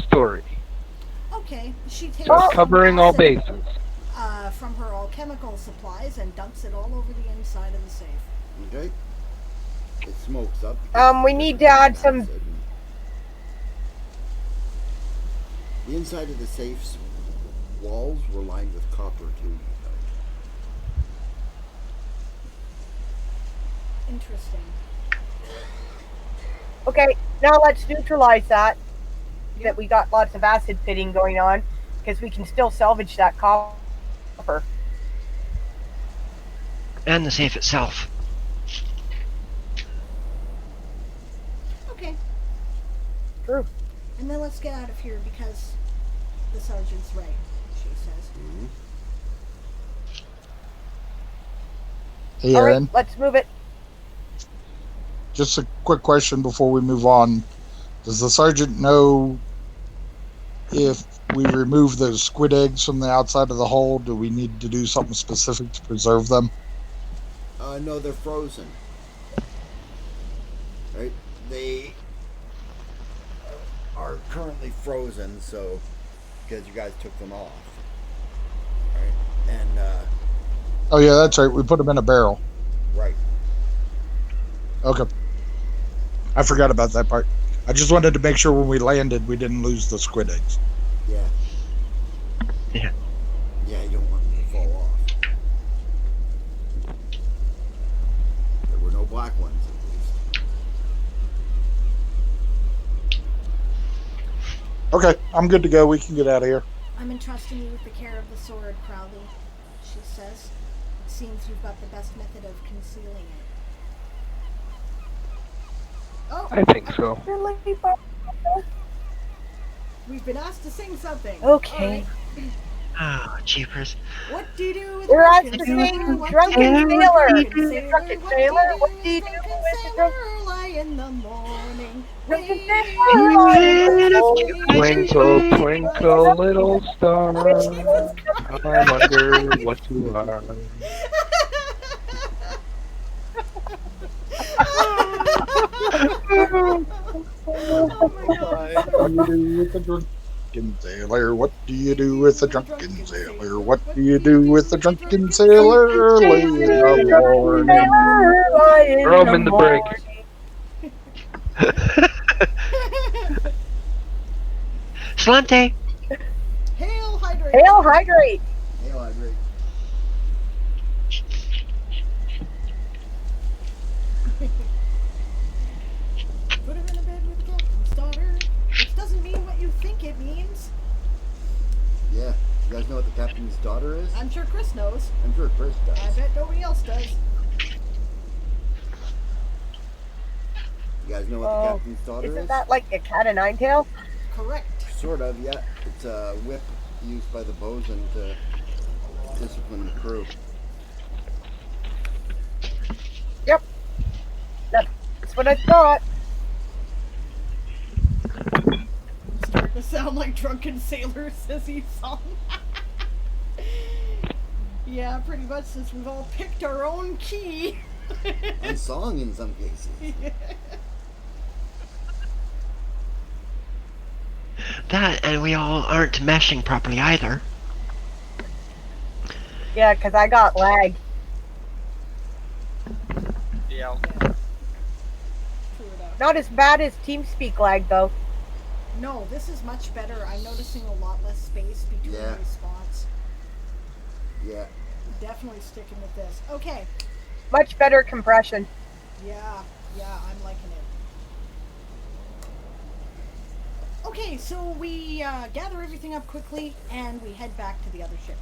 story. Okay. She takes Just some covering all acid, bases. from her alchemical supplies and dumps it all over the inside of the safe. Okay. It smokes up. We need to add some. Acid. The inside of the safe's walls were lined with copper too. Interesting. Okay, now let's neutralize that. That we got lots of acid pitting going on, because we can still salvage that copper. And the safe itself. Okay. True. And then let's get out of here because the sergeant's right, she says. Mm-hmm. Hey, All Aaron, right, let's move it. just a quick question before we move on. Does the sergeant know if we remove those squid eggs from the outside of the hull, do we need to do something specific to preserve them? No, they're frozen. Right? They are currently frozen, so because you guys took them off. Right? And Oh yeah, that's right. We put them in a barrel. right. Okay. I forgot about that part. I just wanted to make sure when we landed we didn't lose the squid eggs. Yeah. Yeah. Yeah, you don't want them to fall off. There were no black ones, at least. Okay, I'm good to go. We can get out of here. I'm entrusting you with the care of the sword, Crowley, she says. It seems you've got the best method of concealing it. Oh, I think so. we've been asked to sing something. Okay. Oh, jeepers. What do you do with We're asked drunken to sailor? sing What Drunken do you do with Sailor. drunken sailor? Drunken What Sailor, do what you do you do do with with drunken the sailor? Lie in the morning. Drunken Wait, Sailor. Twinkle, twinkle, little star, I wonder what you are. Oh my What do you do with the drunken sailor? What do you do with the drunken sailor? What do you do with the drunken sailor early in the morning? Throw 'em in the brig. Slante! Hail, hydrate! Hail, hydrate. Hail, hydrate. I'm sure Chris knows. I'm sure Chris does. I bet nobody else does. You guys know what the Oh, captain's daughter isn't is? that like a cat o' nine tails? Correct. Sort of, yeah. It's a whip used by the bosun to discipline the crew. Yep. That's what I thought. Starting to sound like Drunken Sailor Sissy song. Yeah, pretty much, since we've all picked our own key. And song in some cases. Yeah. That, and we all aren't meshing properly either. Yeah, because I got lag. Yeah. True enough. Not as bad as TeamSpeak lag, though. No, this is much better. I'm noticing a lot less space between Yeah. response. Yeah. Definitely sticking with this. Okay. Much better compression. Yeah, I'm liking it. Okay, so we gather everything up quickly and we head back to the other ship.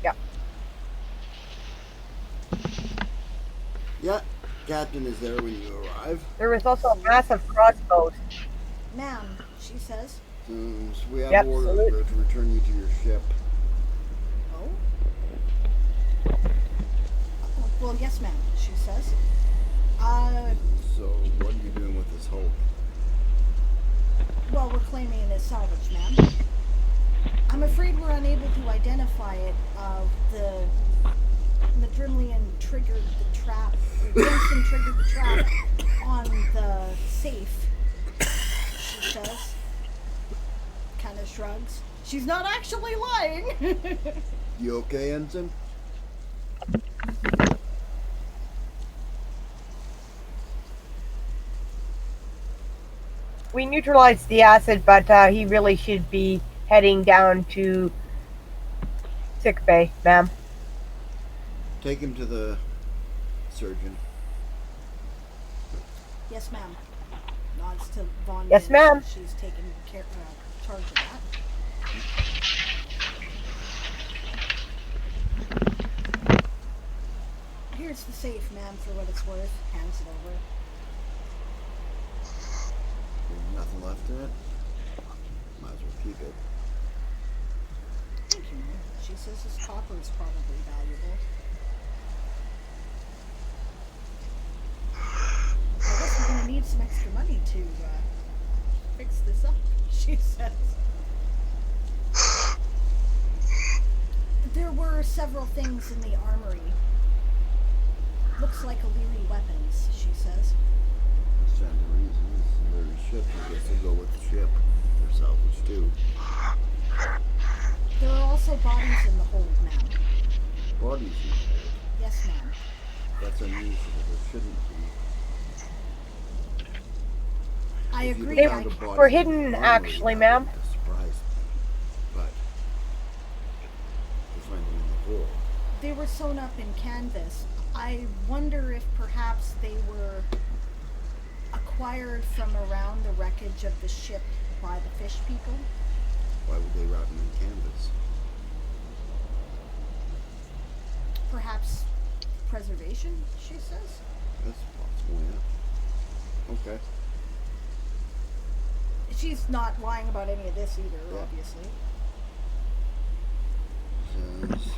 Yep. Yeah. Captain is there when you arrive. There was also massive crossbows. Ma'am, she says. So we have Yep, orders salute. to return you to your ship. Oh? Well, yes, ma'am, she says. So what are you doing with this hope? Well, we're claiming it as salvage, ma'am. I'm afraid we're unable to identify it. The Madrimlian triggered the trap. Jensen triggered the trap on the safe. She says. Kind of shrugs. She's not actually lying. You okay, Ensign? We neutralized the acid, but he really should be heading down to sick bay, ma'am. Take him to the surgeon. Yes, ma'am. Nods to Von. Yes, Vin. ma'am. She's taking charge of that. Here's the safe, ma'am, for what it's worth. Hands it over. There's nothing left in it. Might as well keep it. Thank you, ma'am. She says this copper is probably valuable. I guess we're gonna need some extra money to fix this up, she says. There were several things in the armory. Looks like Illyri weapons, she says. That's the reasons. There's a ship. I guess they'll go with the ship. They're salvage too. There are also bodies in the hold, ma'am. Bodies in the hold. Yes, ma'am. That's unusual. There shouldn't be. I If you'd agree. They found a body were in the hidden, armory, actually, that ma'am. wouldn't have surprised me. But to find them in the hold. They were sewn up in canvas. I wonder if perhaps they were acquired from around the wreckage of the ship by the fish people. Why would they wrap them in canvas? Perhaps preservation, she says. That's possible, yeah. Okay. She's not lying about any of this either, Yeah. obviously. Says,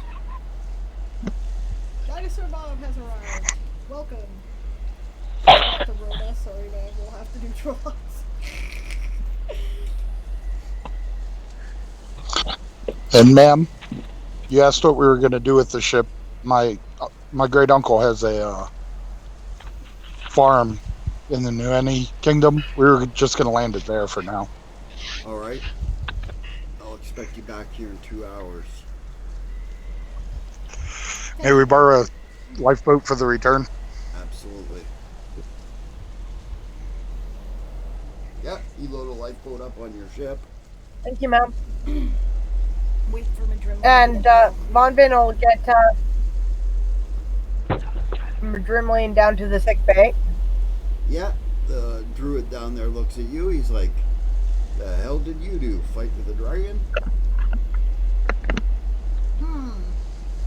Dinosaur Bob has arrived. Welcome. Not the Rhoda, sorry man, we'll have to neutralize. And ma'am, you asked what we were going to do with the ship. My great uncle has a farm in the Nueni Kingdom. We were just going to land it there for now. alright. I'll expect you back here in 2 hours. May we borrow a lifeboat for the return? Absolutely. Yeah, you load a lifeboat up on your ship. Thank you, ma'am. Wait for Madrimlian. And Von Vin will get Madrimlian down to the sick bay. Yeah, the druid down there looks at you. He's like, The hell did you do? Fight with a dragon?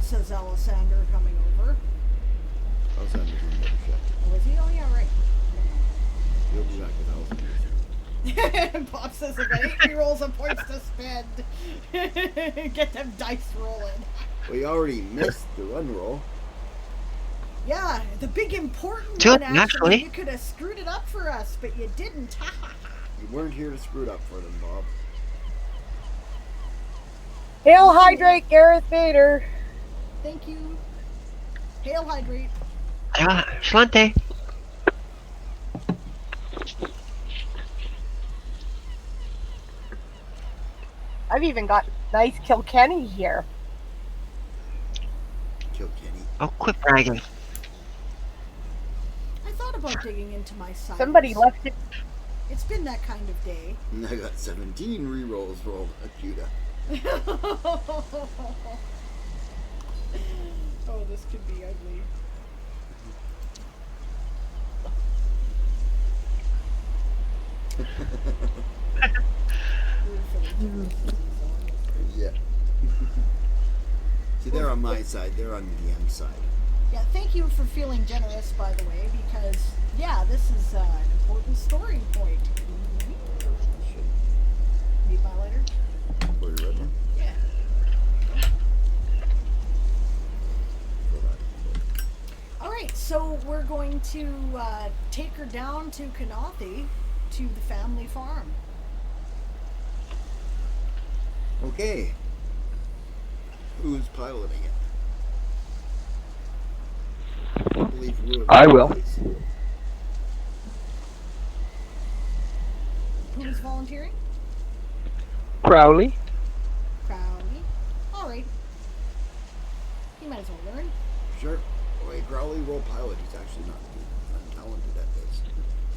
Says Alessander coming over. Alessander's on the other ship. Oh, is he? Oh, yeah, right. He'll be back with Alessander. Bob says I got 8 rerolls of points to spend. Get them dice rolling. Well, you already missed the run roll. Yeah, the big important Two, one, actually. actually. You could have screwed it up for us, but you didn't. You weren't here to screw it up for them, Bob. Hail Hydrate, Gareth Vader. Thank you. Hail Hydrate. Schlante. I've even got nice Kilkenny here. Kill Kenny. Oh, quit bragging. I thought about digging into my sides. Somebody left it. It's been that kind of day. And I got 17 rerolls rolled at Judah. Oh, this could be ugly. Yeah. See, they're on my side. They're on the DM side. Yeah, thank you for feeling generous, by the way, because, yeah, this is an important story point. Need my lighter? For your red one? Yeah. Alright, so we're going to take her down to Kanathi, to the family farm. Okay. Who's piloting it? I believe Ruin I will. Place. Who's volunteering? Crowley. Crowley. Alright. You might as well learn. Sure. Wait, Crowley, roll pilot. He's actually not untalented at this.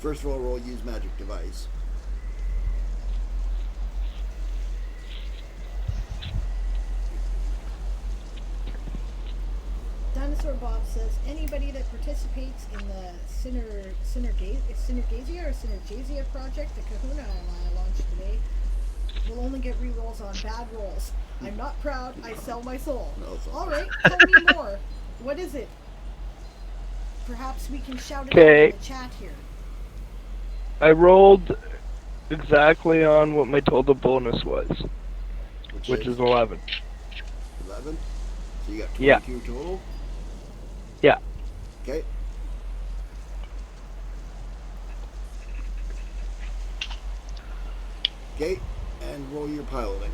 First of all, roll use magic device. Dinosaur Bob says anybody that participates in the Synergasia or Synergasia project, the Kahuna I launched today, will only get rerolls on bad rolls. I'm not proud. I sell my soul. No, it's all All right, tell me more. What is it? Perhaps we can shout it out Okay. in the chat here. I rolled exactly on what my total bonus was, which is 11. 11? So you got 22 Yeah. total? Yeah. Okay. Okay, and roll your piloting.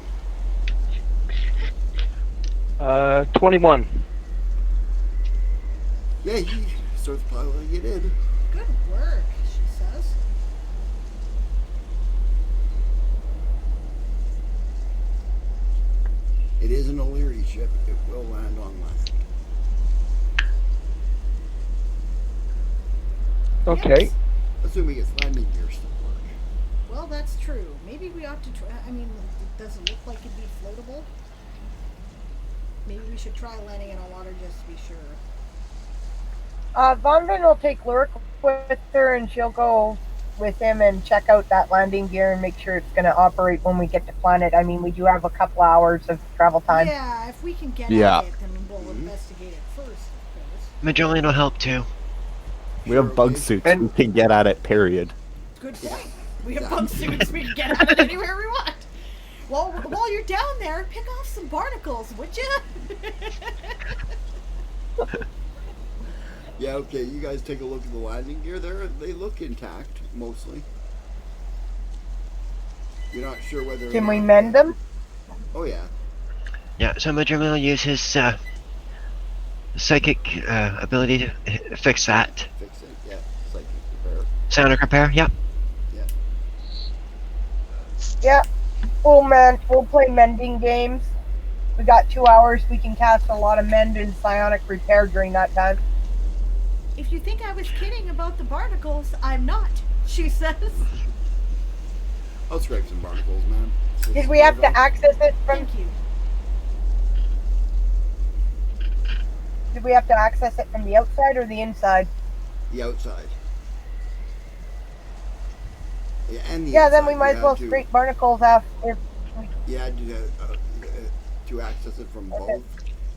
21. Yeah, he starts piloting it in. Good work, she says. It is an O'Leary ship. It will land on land. Okay. Yes. Assuming its landing gear still work. Well, that's true. Maybe we ought to try. I mean, does it look like it'd be floatable? Maybe we should try landing it on water just to be sure. Vonvin will take Lurk with her, and she'll go with him and check out that landing gear and make sure it's going to operate when we get to planet. I mean, we do have a couple hours of travel time. Yeah, if we can get Yeah. at it, then we'll investigate it first, of course. Majolian will help too. We have bug okay. suits. And- We can get at it, period. Good point. We have bug suits. We can get at it anywhere we want. Well, while you're down there, pick off some barnacles, would you? Yeah, okay, you guys take a look at the landing gear there. They look intact, mostly. You're not sure whether... Can we mend them? Oh, yeah. Yeah, so Majolian will use his psychic ability to fix that. Fix it, yeah. Psychic repair. Sonic repair, yep. Yeah. We'll play mending games. We got 2 hours. We can cast a lot of mend and psionic repair during that time. If you think I was kidding about the barnacles, I'm not, she says. I'll scrape some barnacles, man. Did we have to access it from? Thank you. Did we have to access it from the outside or the inside? The outside. Yeah, and the Yeah, then inside. we might as well scrape barnacles off if we. Yeah, to access it from both,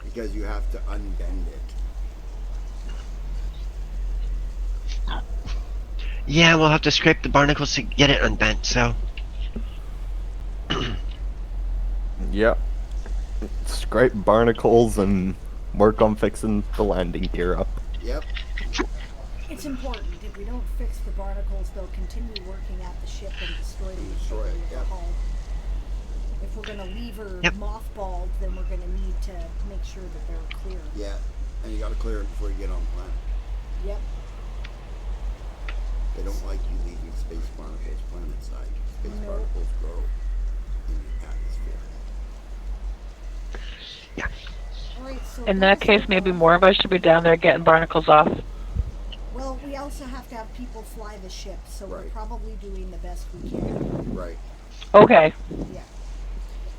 because you have to unbend it. Yeah, we'll have to scrape the barnacles to get it unbent, so. Yep. Scrape barnacles and work on fixing the landing gear up. Yep. It's important. If we don't fix the barnacles, they'll continue working at the ship and destroy the machinery of the hull. If we're going to leave her mothballed, then we're going to need to make sure that they're clear. Yeah, and you got to clear it before you get on planet. Yep. They don't like you leaving space barnacles planet side. Space barnacles grow in the atmosphere. Yeah. All right, so in that case, maybe more of us should be down there getting barnacles off. Well, we also have to have people fly the ship, so we're probably doing the best we can. Right. Okay. Yeah.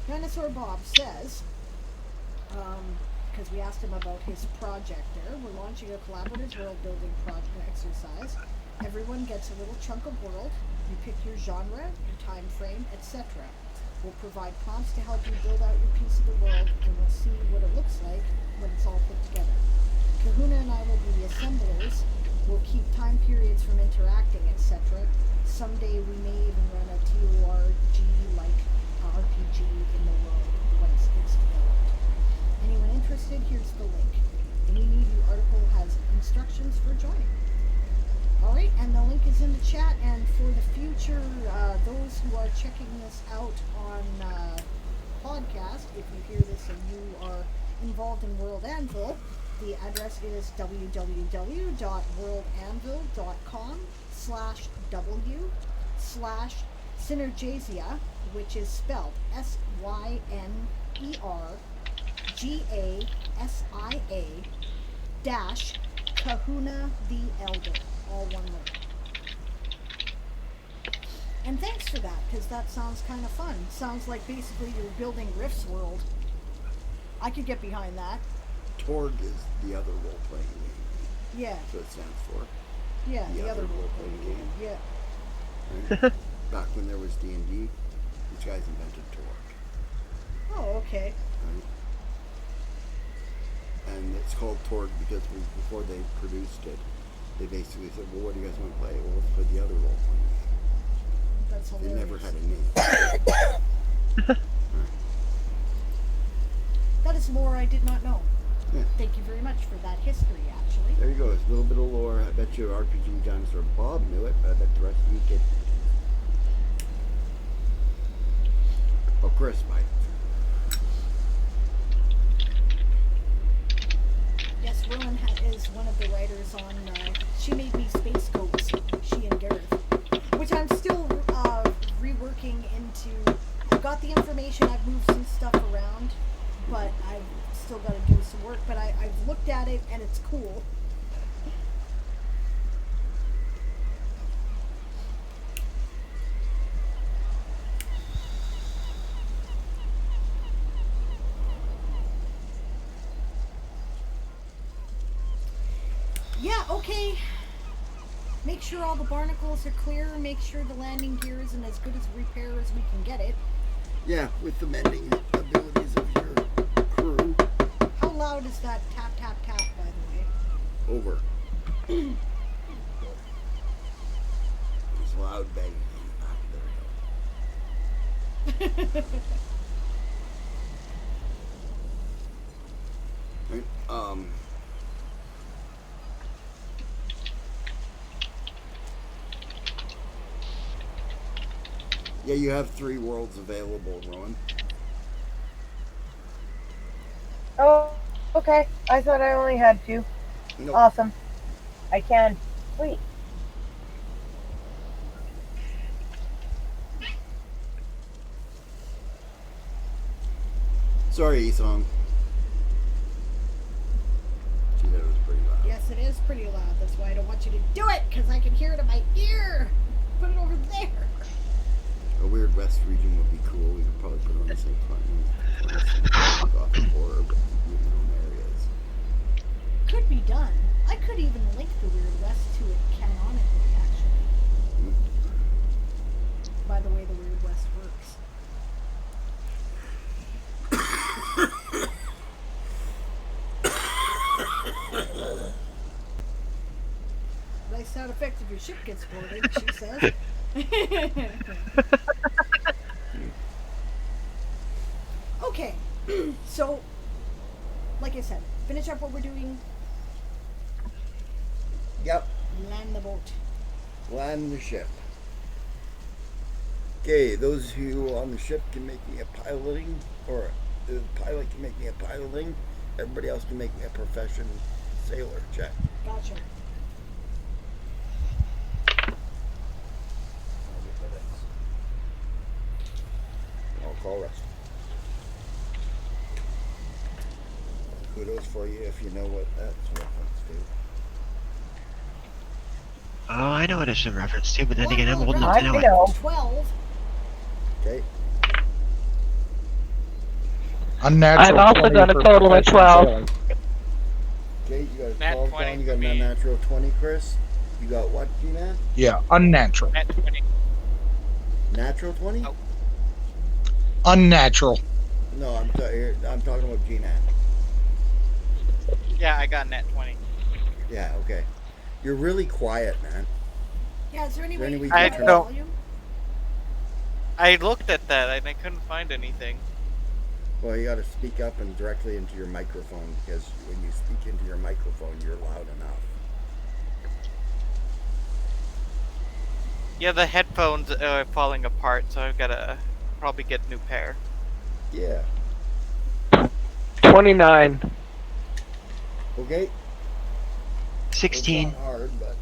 Dinosaur Bob says, because we asked him about his project there, we're launching a collaborative world building project exercise. Everyone gets a little chunk of world. You pick your genre, your time frame, etc. We'll provide prompts to help you build out your piece of the world, and we'll see what it looks like when it's all put together. Kahuna and I will be the assemblers. We'll keep time periods from interacting, etc. Someday we may even run a TORG-like RPG in the world once it's developed. Anyone interested? Here's the link. Any Need article has instructions for joining. Alright, and the link is in the chat, and for the future, those who are checking this out on podcast, if you hear this and you are involved in World Anvil, the address is www.worldanvil.com/w/Synergasia, which is spelled SYNERGASIA Kahuna the Elder, all one word. And thanks for that, because that sounds kind of fun. Sounds like basically you're building Rift's world. I could get behind that. Torg is the other role-playing game. Yeah. That's what it stands for. Yeah, the other role-playing game. Yeah. Right? Back when there was D&D, these guys invented Torg. Oh, okay. Right? And it's called Torg because before they produced it, they basically said, well, what do you guys want to play? Well, let's play the other role-playing game. That's hilarious. They never had a name. That is lore I did not know. Yeah. Thank you very much for that history, actually. There you go. It's a little bit of lore. I bet you RPG Dinosaur Bob knew it, but I bet the rest of you didn't. Oh, Chris might. Yes, Rowan is one of the writers on She Made Me Space Scopes, she and Gareth, which I'm still reworking into. I've got the information, I've moved some stuff around, but I've still got to do some work, but I've looked at it and it's cool. Yeah, okay. Make sure all the barnacles are clear, make sure the landing gear is in as good as repair as we can get it. Yeah, with the mending abilities of your crew. How loud is that tap, tap, tap, by the way? Over. It's loud banging in the back. There we go. Right, yeah, you have 3 worlds available, Rowan. Oh, okay. I thought I only had 2. Nope. Awesome. I can. Sweet. Sorry, Esong. Gee, that was pretty loud. Yes, it is pretty loud. That's why I don't want you to do it, because I can hear it in my ear. Put it over there. A Weird West region would be cool. We could probably put it on the same continent. Gothic horror, but in your own areas. Could be done. I could even link the Weird West to it canonically, actually. if your ship gets boarded, she says. Okay, so, like I said, finish up what we're doing. Yep. Land the boat. Land the ship. Okay, those of you on the ship can make me a piloting, or the pilot can make me a piloting. Everybody else can make me a profession sailor check. Gotcha. I'll call rest. Kudos for you if you know what that's reference to. Oh, I know what it's in reference to, but then Well, again, I'm well, old enough to I know it. know. 12. Okay. Unnatural. I've also 20 got a for total of professional 12. sailing. Okay, you got a Nat 12 20 down, you for got a me. natural 20, Chris. You got what, G-Man? Yeah, unnatural. Nat 20. Natural 20? Oh. Unnatural. No, I'm talking about G-Man. Yeah, I got nat 20. Yeah, okay. You're really quiet, man. Yeah, is there any Is there way any you way can you I can turn don't- the volume? I looked at that and I couldn't find anything. Well, you got to speak up and directly into your microphone, because when you speak into your microphone, you're loud enough. Yeah, the headphones are falling apart, so I've gotta probably get a new pair. Yeah. 29. Okay. 16. It's not hard, but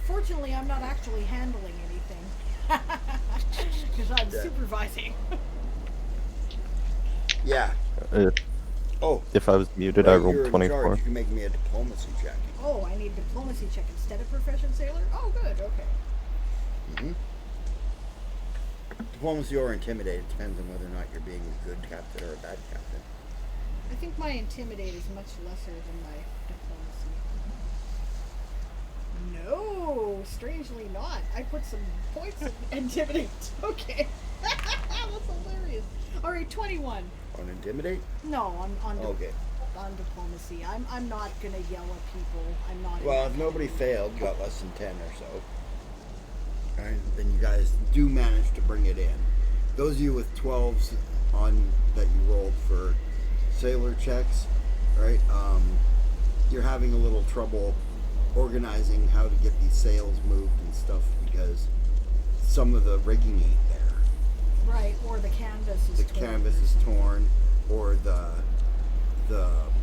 Fortunately, I'm not actually handling anything. Because I'm Yeah. supervising. yeah. Uh, Oh, If I was muted, right, I you're rolled in charge. 24. You can make me a diplomacy check. Oh, I need diplomacy check instead of profession sailor? Oh, good, okay. Mm-hmm. Diplomacy or intimidate. It depends on whether or not you're being a good captain or a bad captain. I think my intimidate is much lesser than my diplomacy. No, strangely not. I put some points in intimidate. Okay. That's hilarious. Alright, 21. On intimidate? No, on Okay. on diplomacy. I'm not gonna yell at people. I'm not. Well, if nobody failed, you got less than 10 or so. Alright, then you guys do manage to bring it in. Those of you with 12s on that you rolled for sailor checks, right? You're having a little trouble organizing how to get these sails moved and stuff because some of the rigging ain't there. Right, or the canvas is The torn. canvas or is something. torn, or the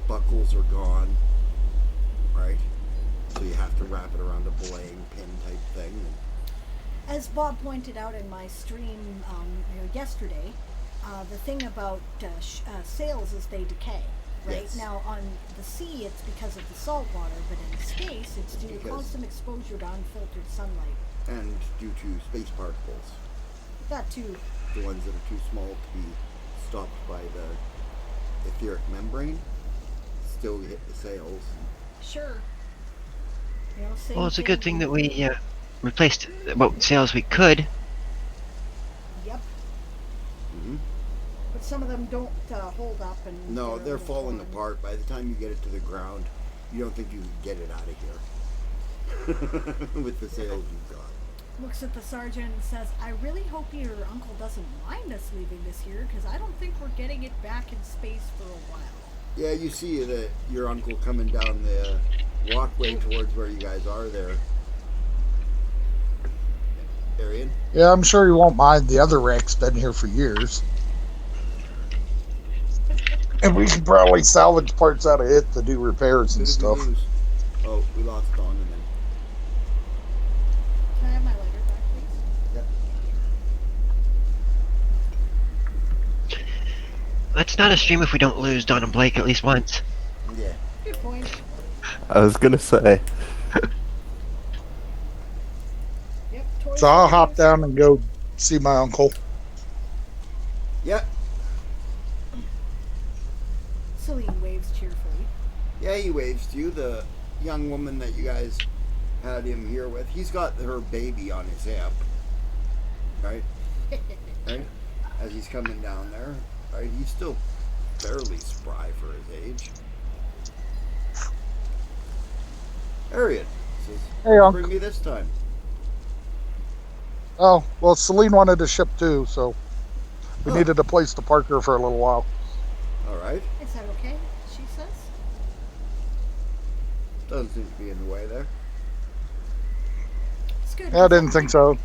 buckles are gone, right? So you have to wrap it around a belaying pin type thing. As Bob pointed out in my stream yesterday, the thing about sails is they decay. Right Yes. now on the sea, it's because of the salt water, but in space, it's due to Because- constant exposure to unfiltered sunlight. And due to space particles, That too. the ones that are too small to be stopped by the etheric membrane, still hit the sails. Sure. You know, same Well, it's a good thing that with- we replaced what sails we could. Yep. Mm-hmm. But some of them don't hold up, and No, a they're little falling torn. apart. By the time you get it to the ground, you don't think you can get it out of here with the sails you've got. Looks at the sergeant and says, "I really hope your uncle doesn't mind us leaving this here, because I don't think we're getting it back in space for a while." Yeah, you see that your uncle coming down the walkway towards where you guys are there. Arian? Yeah, I'm sure you won't mind. The other wreck's been here for years. And we can probably salvage parts out of it to do repairs Who and did we stuff. lose? Oh, we lost Dawn and then. Can I have my lighter back, please? Yep. Let's not a stream if we don't lose Don and Blake at least once. Yeah. Good point. I was gonna say. Yep. Toy So I'll hop soldiers. down and go see my uncle. Yep. Celine waves cheerfully. Yeah, he waves to you. The young woman that you guys had him here with, he's got her baby on his hip. Right? Right? As he's coming down there. Right? He's still fairly spry for his age. Arian says, Hey, "What'd you Unc. bring me this time?" Oh, well, Celine wanted to ship too, so we Huh. needed a place to park her for a little while. All right. Is that okay? She says. Doesn't seem to be in the way there. It's good. I 'cause didn't think so.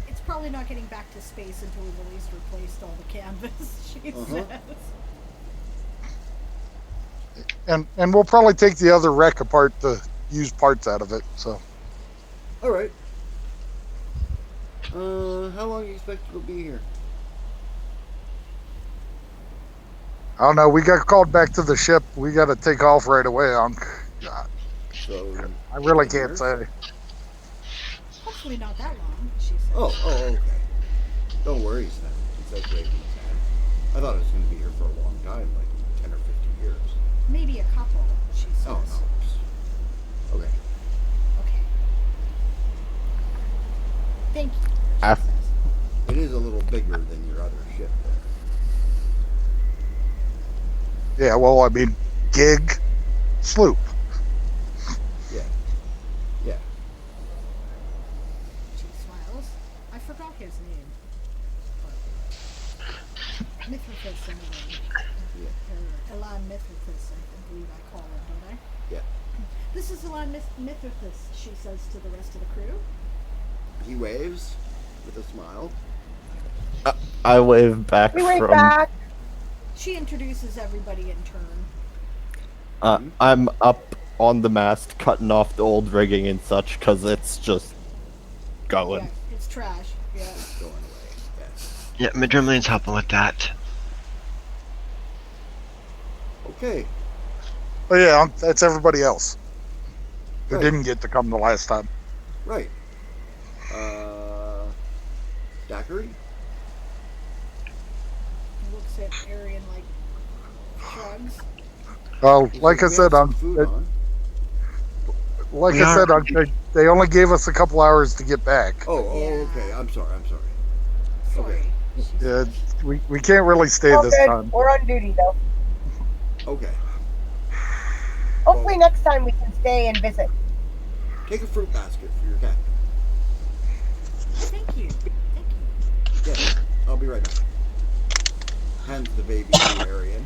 It's probably not getting back to space until we've at least replaced all the canvas. She says. And we'll probably take the other wreck apart to use parts out of it. So All right. How long do you expect you'll be here? I don't know. We got called back to the ship. We got to take off right away, Unc. So I really 10 can't years? say. Hopefully not that long. She says. Oh, okay. Don't worry, Stan. It's like waving his hand. I thought it was going to be here for a long time, like 10 or 50 years. Maybe a couple. She says. Oh, no. Okay. Okay. Thank you. Ah. She says. It is a little bigger than your other ship there. Yeah, well, I mean, gig, sloop. Yeah. Yeah. She smiles. I forgot his name. Mithridates anyway. Yeah. Elan Mithridates, I believe I call him, don't I? Yeah. This is Elan Mithridates, she says to the rest of the crew. He waves with a smile. I wave back We wave from. back. She introduces everybody in turn. I'm up on the mast, cutting off the old rigging and such, because it's just going. Yeah, it's trash. Yeah. Going away. Yes. Yeah, Madrimlian's helping with that. Okay. Oh yeah, Unc, that's everybody else who Right. didn't get to come the last time. Right. Daiquiri? He looks at Arian like shrugs. Well, He like I says, "We said, have some Unc, food on." like We I said, are- Unc, they only gave us a couple hours to get back. Oh, Yeah. okay. I'm sorry. Sorry. Okay. She Yeah, says. we can't really stay All this good. time. We're on duty though. Okay. Hopefully next time we can stay and visit. Take a fruit basket for your captain. Thank you. Thank you. Yeah. I'll be right back. Hands the baby to Arian.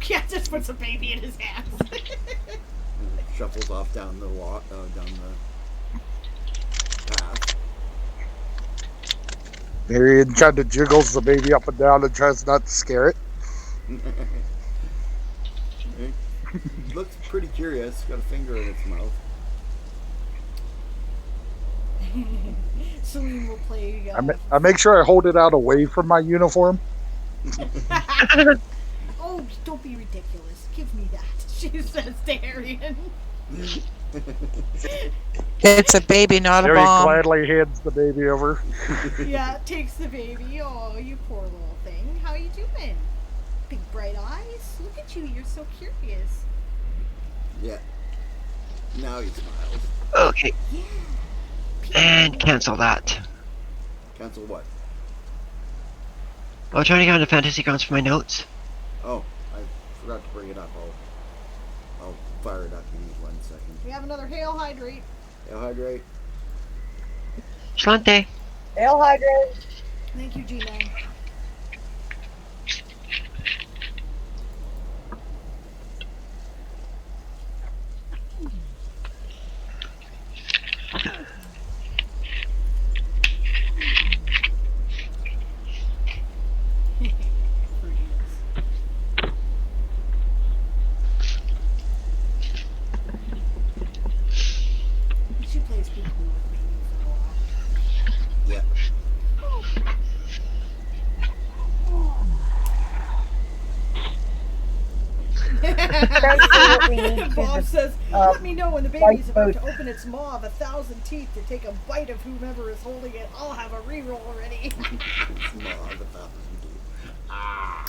Yeah, just puts a baby in his hands. And shuffles off down the down the path. Marion kind of jiggles the baby up and down and tries not to scare it. It looks pretty curious. Got a finger in its mouth. Celine will play. I make sure I hold it out away from my uniform. Oh, don't be ridiculous. Give me that. She says to Arian. It's a baby, not a Very bomb. gladly hands the baby over. Yeah, takes the baby. Oh, you poor little thing. How you doing? Big bright eyes. Look at you. You're so curious. Yeah. Now he smiles. Okay, Yeah. and cancel that. Cancel what? While trying to get onto Fantasy Grounds for my notes. Oh, I forgot to bring it up. I'll fire it up in 1 second. We have another hail hydrate. I'll hydrate. Shlante. Hail hydrant. Thank you, G-Man. She plays Be Cool with me for a while. Yeah. What we need Bob is says, um, let me know when the baby's about to lifeboat. open its maw of 1,000 teeth to take a bite of whomever is holding it. I'll have a reroll ready. It's more of 1,000 teeth. Ah.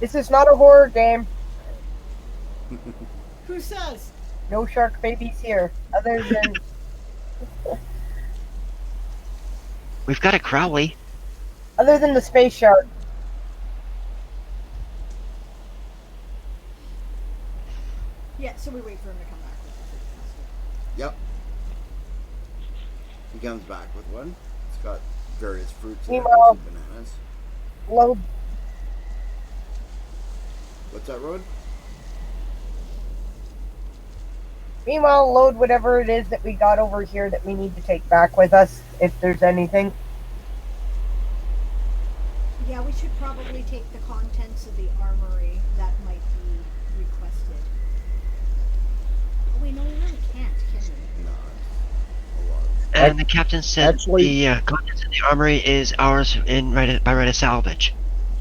This is not a horror game. Who says? No shark babies here. Other than We've got a Crowley. Other than the space shark. Yeah, so we wait for him to come back with the Yep. He comes back with one. It's got various fruits and Meanwhile- apples and bananas. Load. What's that, Road? Meanwhile, load whatever it is that we got over here that we need to take back with us, if there's anything. Yeah, we should probably take the contents of the armory that might be requested. Oh, wait, no, we really can't, can we? No, it's a lot. And the captain said Actually- the contents of the armory is ours by right of salvage.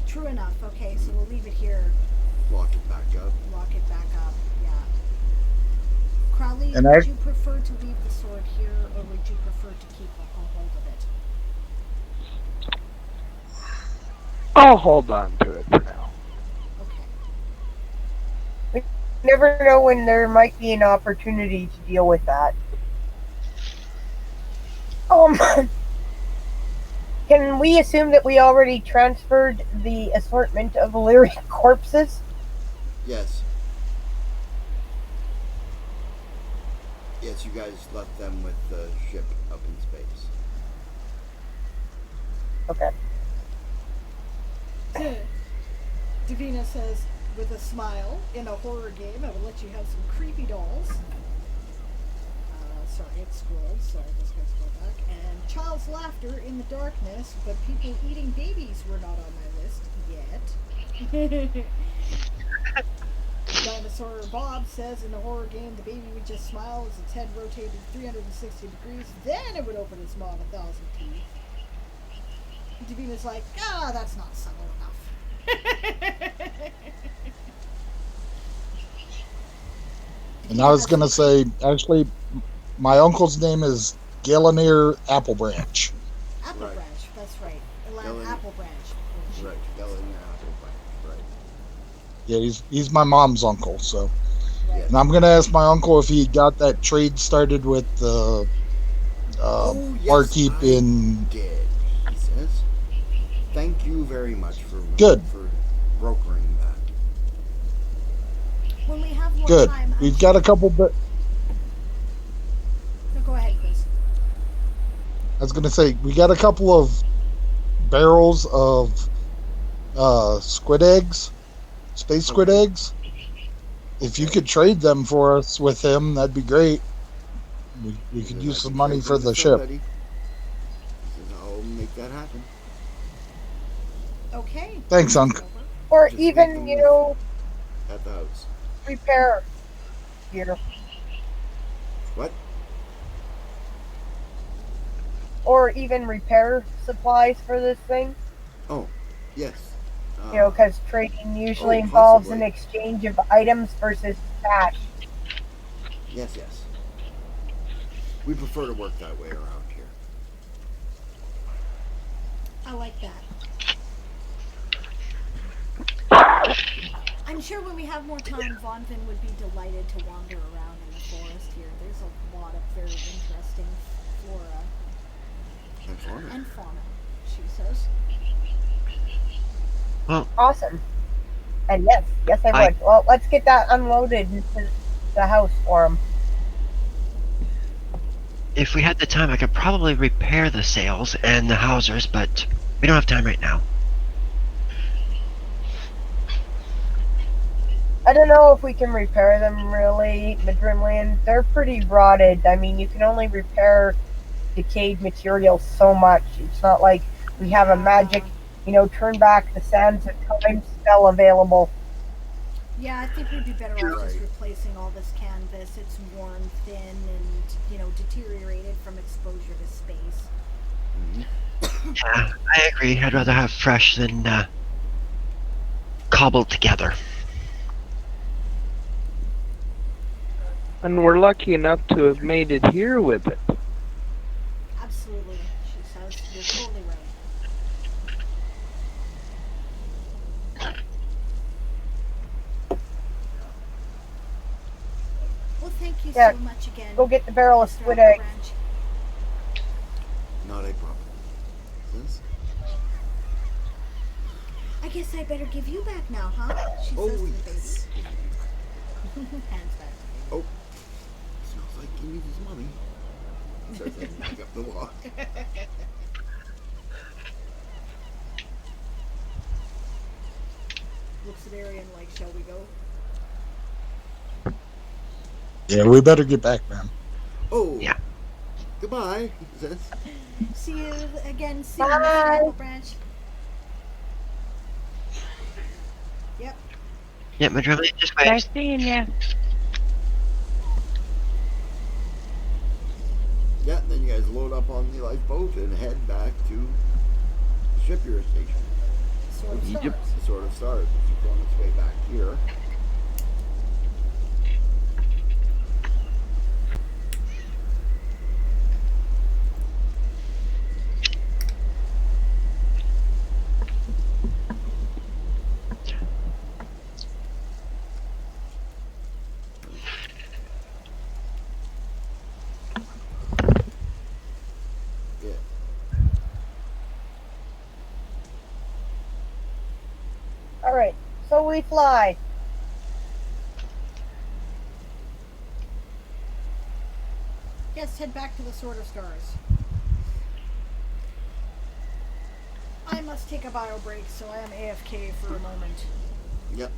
True enough. Okay, so we'll leave it here. Lock it back up. Lock it back up. Yeah. Crowley, And would you prefer to leave the sword here, or would you prefer to keep a hold of it? I'll hold on to it for now. Okay. Never know when there might be an opportunity to deal with that. Can we assume that we already transferred the assortment of Illyrian corpses? Yes. Yes, you guys left them with the ship up in space. Okay. Davina says, with a smile, in a horror game, I will let you have some creepy dolls. Sorry, it scrolled, so I just got to go back. And child's laughter in the darkness, but people eating babies were not on my list yet. Dinosaur Bob says, in a horror game, the baby would just smile as its head rotated 360 degrees, then it would open its maw 1,000 teeth. Davina's like, that's not subtle enough. And I was going to say, actually, my uncle's name is Galenir Applebranch. Apple Right. branch, that's right. Ellen- Apple branch. Right. Yelling apple branch. Right. Yeah, he's my mom's uncle. So, Right. and I'm going to ask my uncle if he got that trade started with the barkeep I in. did, he says. Thank you very much for brokering that. When we have more Good. time, We've got a couple bit. No, go ahead, Chris. I was going to say, we got a couple of barrels of squid eggs, space squid eggs. If you could trade them for us with him, that'd be great. We could Says, use "I some can money trade for them the to ship. somebody." He says, I'll make that happen. Okay. Thanks, Unc. Or Just even, make you them know, At the house. repair gear. What? Or even repair supplies for this thing. Oh, yes. You know, because trading usually oh, involves possibly. an exchange of items versus cash. Yes, yes. We prefer to work that way around here. I like that. I'm sure when we have more time, Vonvin would be delighted to wander around in the forest here. There's a lot of very interesting flora And fauna. and fauna, she says. Awesome. And yes, I would. Well, let's get that unloaded into the house for him. If we had the time, I could probably repair the sails and the hawsers, but we don't have time right now. I don't know if we can repair them really, Madrimlian. They're pretty rotted. I mean, you can only repair decayed material so much. It's not like we have a magic, turn back the sands of time spell available. Yeah, I think we'd be better off just Right. replacing all this canvas. It's worn thin and, deteriorated from exposure to space. Mm-hmm. Yeah, I agree. I'd rather have fresh than cobbled together. And we're lucky enough to have made it here with it. Absolutely, she says. You're totally right. Well, thank you Yeah, so much again. Go get the barrel of Mr. squid eggs. Branch. Not a problem. Yes? I guess I better give you back now, huh? She Oh, says to the yes. baby. Hands back to the Oh, smells like he needs his mommy. Starts heading back up the walk. baby. Looks at Arian like, shall we go? Yeah, we better get back, man. Oh, Yeah. goodbye, he says. See you again soon, Mr. Bye. Apple Branch. Yep. Yeah, Madrumlian, just wait. Nice seeing you. Yeah, then you guys load up on the lifeboat and head back to shipyard station. Sword of Yep. Stars. The Sword of Stars, which is on its way back here. Yeah. All right, so we fly. Yes, head back to the Sword of Stars. I must take a bio break, so I am AFK for a moment. Yep.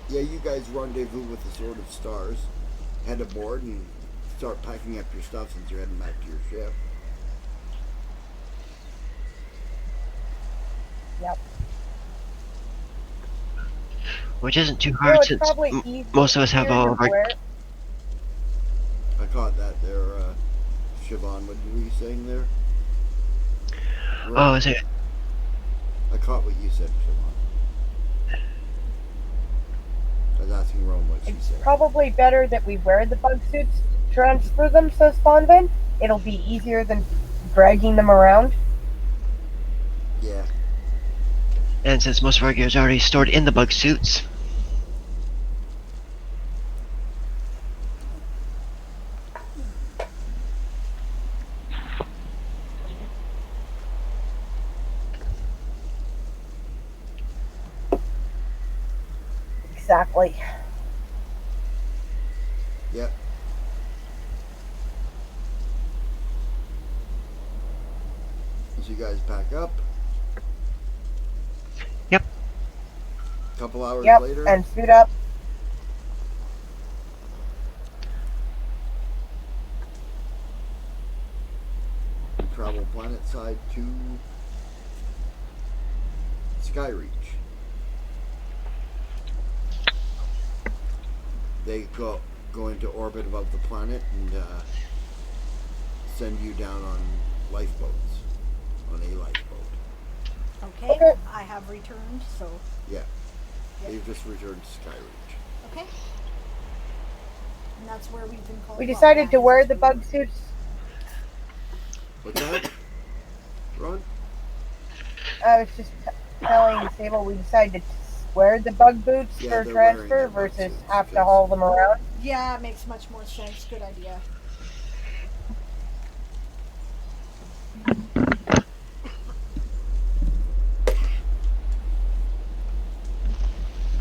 Yeah, you guys rendezvous with the Sword of Stars. Head aboard and start packing up your stuff since you're heading back to your ship. Yep. Which isn't too You know, hard it's since probably easier most of us have all of to our. wear. I caught that there, Siobhan. What were you saying there? Oh, is it? I caught what you said, Siobhan. I was asking Rome what she It's said. probably better that we wear the bug suits to transfer them, says Fonvin. It'll be easier than dragging them around. Yeah. And since most of our gear is already stored in the bug suits, Exactly. Yep. So you guys pack up. Yep. Couple hours Yep, later. and suit up. You travel planet side to Skyreach. They go into orbit above the planet and send you down on lifeboats. On a lifeboat. Okay, Okay. I have returned, so. Yeah. Yep. They've just returned to Skyreach. Okay. And that's where we've been called. We decided to wear the bug suits. suits. What's that? Ron? I was just telling Sable we decided to wear the bug boots Yeah, for they're wearing transfer their bug versus suits have to because- haul them around. Yeah, it makes much more sense. Good idea.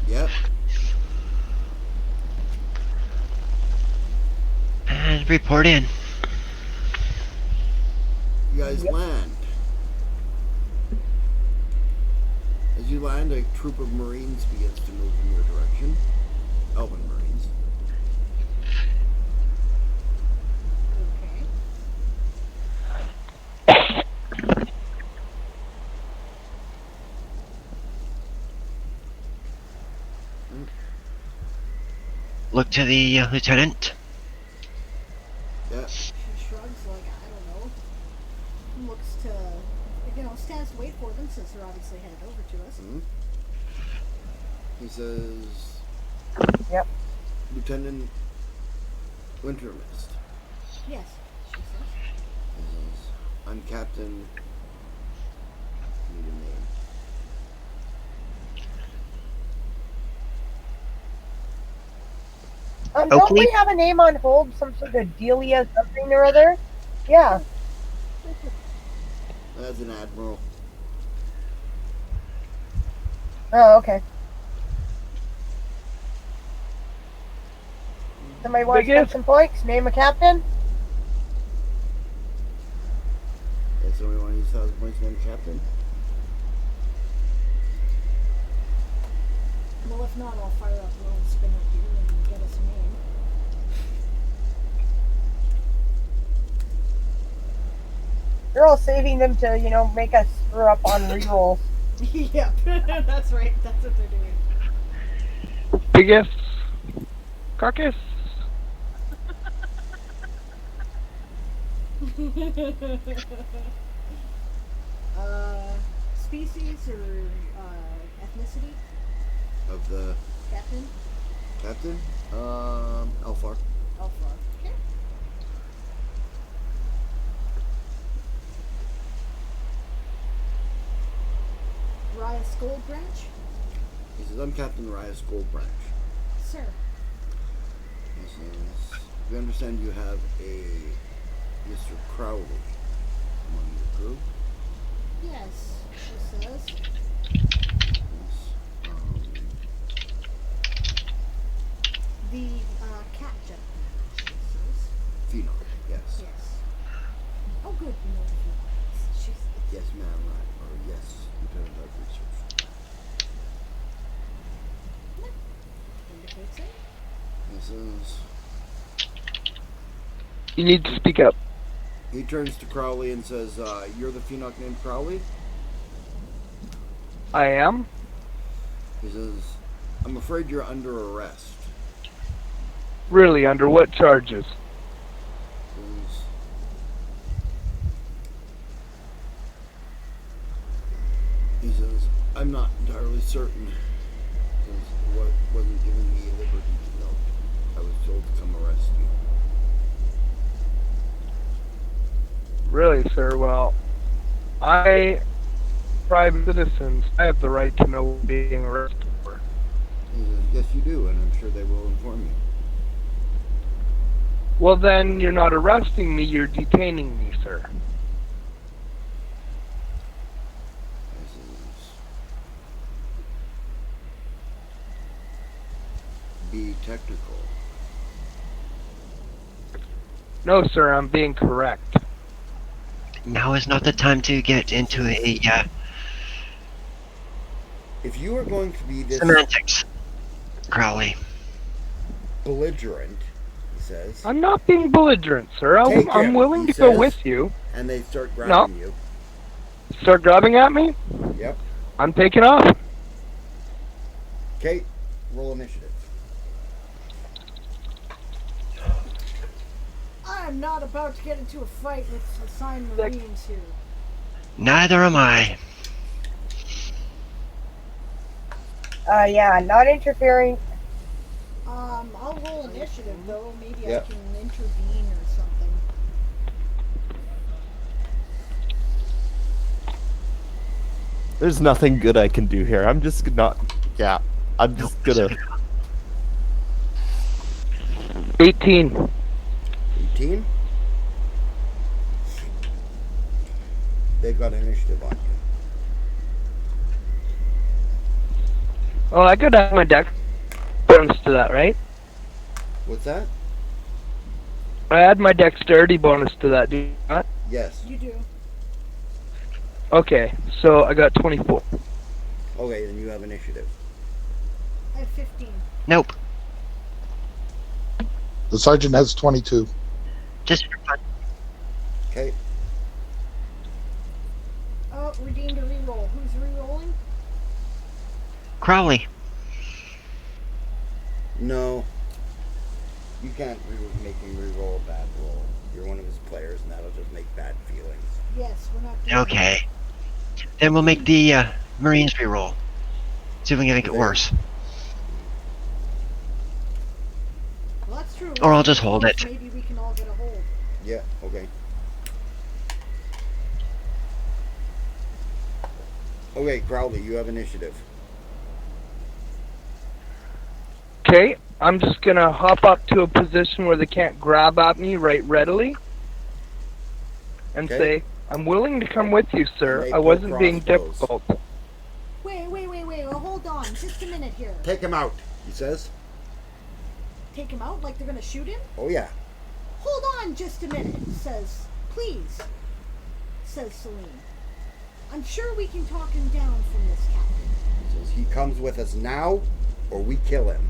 Yep. and report in. You guys land. As you land, a troop of Marines begins to move in your direction. Elven Marines. Okay. Look to the lieutenant. Yeah. She shrugs like, I don't know. Looks to, stands to wait for them since they're obviously headed over to us. Mhm. He says, Yep. Lieutenant Wintermist. Yes, she says. He says, I'm Captain. Need a name. Don't Oakley? we have a name on hold? Some sort of Delia something or other? Yeah. As an admiral. Oh, okay. Somebody want to spend Biggest? some points? Name a captain? Yeah, somebody want to use 1,000 points to name a captain? Well, if not, I'll fire up Roll Spinner here and get us a name. They're all saving them to, make us screw up on rerolls. Yep, that's right. That's what they're doing. Biggest? Carcass? Species or ethnicity? Of the Captain? captain? Elfar. Alpha. Okay. Rias Gold Branch? He says, I'm Captain Rias Goldbranch. Sir. He says, we understand you have a Mr. Crowley among your crew. Yes, she says. Yes. The cat gentleman, she says. Phenom, yes. Yes. Oh, good. You know the She's. Yes, ma'am, right. Or yes, Lieutenant of Research. Indicates it. He says, You need to speak up. he turns to Crowley and says, you're the Phenom named Crowley? I am? He says, I'm afraid you're under arrest. Really, under what charges? Says, he says, I'm not entirely certain. Says, what wasn't given me liberty to know. I was told to come arrest you. Really, sir? Well, private citizens, I have the right to know what I'm being arrested for. He says, yes, you do, and I'm sure they will inform you. Well, then you're not arresting me, you're detaining me, sir. He says, be technical. No, sir, I'm being correct. Now is not the time to get into a If you are going to be this semantics, Crowley. belligerent, he says, I'm not being belligerent, sir. Take I'm him, willing he to go says. with you. and they start grabbing you. Start grabbing at me? Yep. I'm taking off. Kate, roll initiative. I'm not about to get into a fight with assigned Marines here. Neither am I. Yeah, not interfering. I'll roll initiative though. Maybe Yep. I can intervene or something. There's nothing good I can do here. I'm just not. Yeah, I'm just gonna. 18. 18. They've got initiative on you. Oh, I could add my dex bonus to that, right? What's that? I add my dexterity bonus to that, do you not? Yes. You do. Okay, so I got 24. Okay, then you have initiative. I have 15. Nope. The sergeant has 22. Just for fun. Okay. Oh, redeemed a reroll. Who's rerolling? Crowley. No. You can't make him re-roll a bad roll. You're one of his players, and that'll just make bad feelings. Yes, we're not doing Okay. Then we'll make the Marines reroll. See if we can make it Okay. worse. that. Well, that's true. Or I'll just hold Close, it. Maybe we can all get a hold. Yeah, okay. Okay, Crowley, you have initiative. Okay, I'm just gonna hop up to a position where they can't grab at me right readily. And Okay. say, I'm willing to come with you, And sir. they I pull wasn't being crossbows. difficult. Wait. Well, hold on. Just a minute here. Take him out, he says. Take him out like they're going to shoot him? Oh, yeah. Hold on just a minute, says, please, says Celine. I'm sure we can talk him down from this captain. He says, he comes with us now, or we kill him.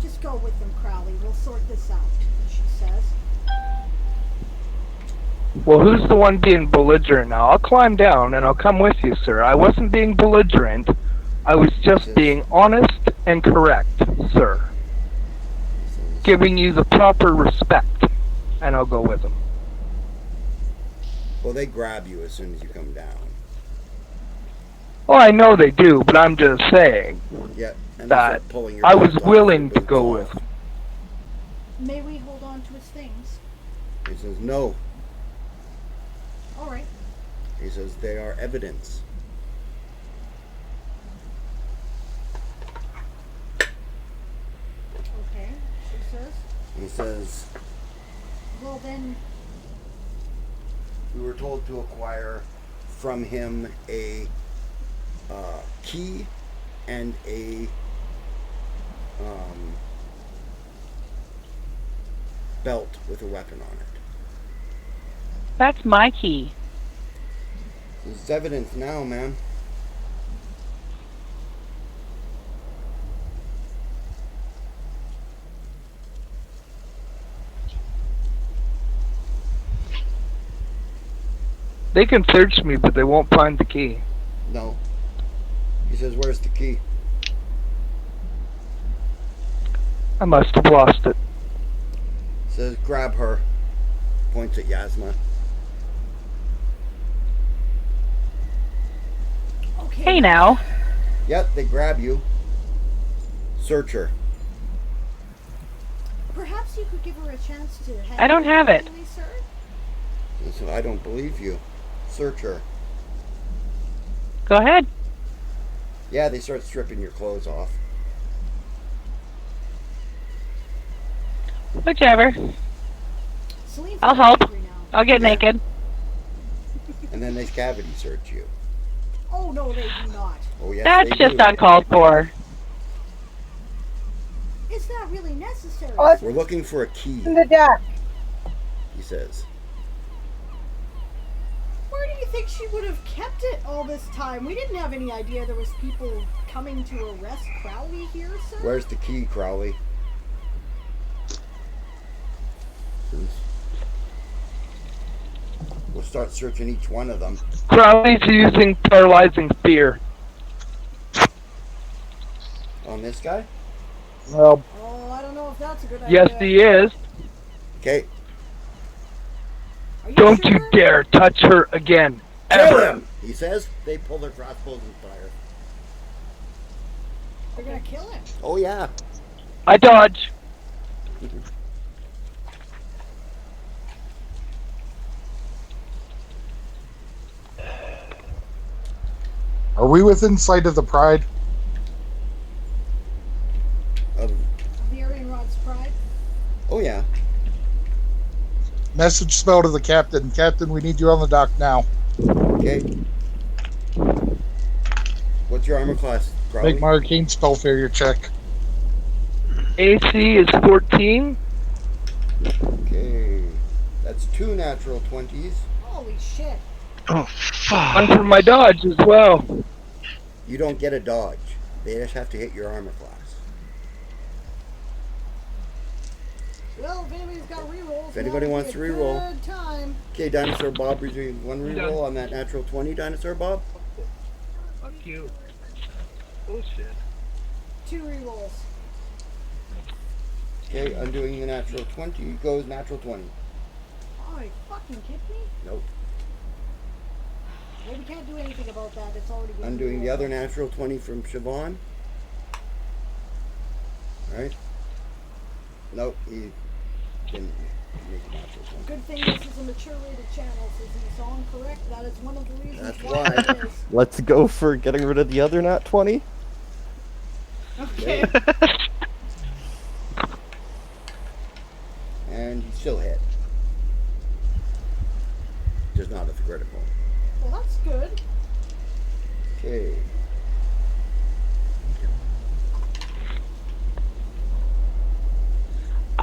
Just go with them, Crowley. We'll sort this out, she says. Well, who's the one being belligerent now? I'll climb down and I'll come with you, sir. I wasn't being belligerent. I was just being honest and correct, sir. Giving you the proper respect. And I'll go with them. Well, they grab you as soon as you come down. Well, I know they do, but I'm just saying Yeah, and that start pulling your I was boots off, willing your to go boots with off. them. May we hold on to his things? He says, no. All right. He says, they are evidence. Okay, she says. He says, Well, then, we were told to acquire from him a key and a belt with a weapon on it. That's my key. This is evidence now, man. They can search me, but they won't find the key. No. He says, where's the key? I must have lost it. Says, grab her. Points at Yasma. okay. Hey now. Yep, they grab you. Search her. Perhaps you could give her a chance to have I don't have it. Sir? He said, I don't believe you. Search her. Go ahead. Yeah, they start stripping your clothes off. Whichever. Celine's I'll help. hungry now. I'll get Yeah. naked. And then they cavity search you. Oh, no, they do not. Oh, yes, That's they just do. uncalled for. Is that really necessary? Oh, We're looking for a key, in the deck. he says. Where do you think she would have kept it all this time? We didn't have any idea there was people coming to arrest Crowley here, sir. Where's the key, Crowley? We'll start searching each one of them. Crowley's using paralyzing fear. On this guy? Well, Oh, I don't know if that's a good idea. Yes, he is. Okay. Are you Don't sure? you dare touch her again. Kill Ever. him! He says. They pull their crossbows and fire. They're gonna kill him. Oh, yeah. I dodge. are we within sight of the Pride? Of The Aryan Rod's pride. Oh, yeah. Message spell to the captain. Captain, we need you on the dock now. Okay. What's your armor class, Crowley? Make my arcane spell failure check. AC is 14. Okay. That's 2 natural 20s. Holy shit. Oh, One fuck. for my dodge as well. You don't get a dodge. They just have to hit your armor class. Well, if anybody's got rerolls, If anybody now would wants be to a reroll. good time. Okay, Dinosaur Bob, we're doing 1 reroll on that natural 20, Dinosaur Bob. Fuck you. Bullshit. 2 rerolls. Okay, undoing the natural 20 goes natural 20. Oh, you fucking kidding me? Nope. Well, we can't do anything about that. It's already been Undoing the rerolled. other natural 20 from Siobhan. Alright. Nope, he didn't make a natural 20. Good thing this is a mature rated channel, says he's on correct. That is one of the reasons That's why why. it is. Let's go for getting rid of the other nat 20. Okay.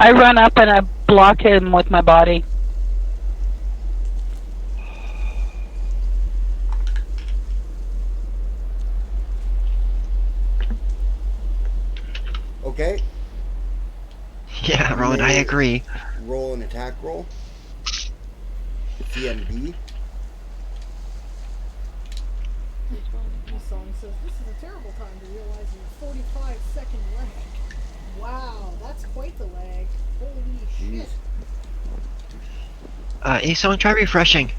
I run up and I block him with my body. Okay. Yeah, Roland, I agree. Roll an attack roll. CMB. Song says this is a terrible time to realize your 45-second lag. Wow, that's quite the lag. Holy shit. Esong, try refreshing.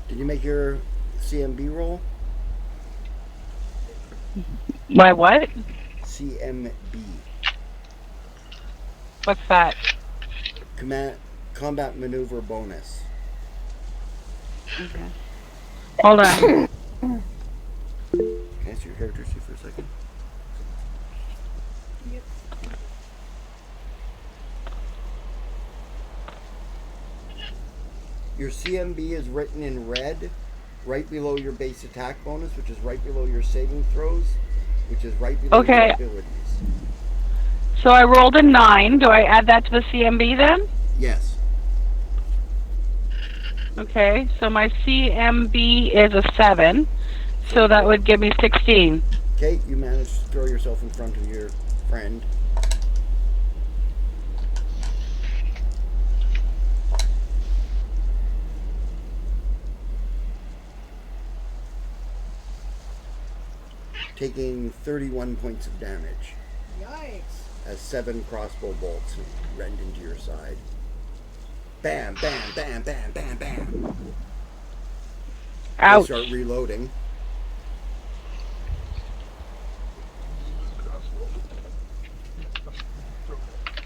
Did you make your CMB roll? My what? CMB. What's that? Combat maneuver bonus. Okay. Hold on. Can I see your character sheet for a second? Yep. Your CMB is written in red, right below your base attack bonus, which is right below your saving throws, which is right below your abilities. So I rolled a 9. Do I add that to the CMB then? Yes. Okay, so my CMB is a 7. So that would give me 16. Okay, you managed to throw yourself in front of your friend. Taking 31 points of damage. Yikes. As 7 crossbow bolts rend into your side. Bam, bam, bam, bam, bam, bam. Ouch. They start reloading.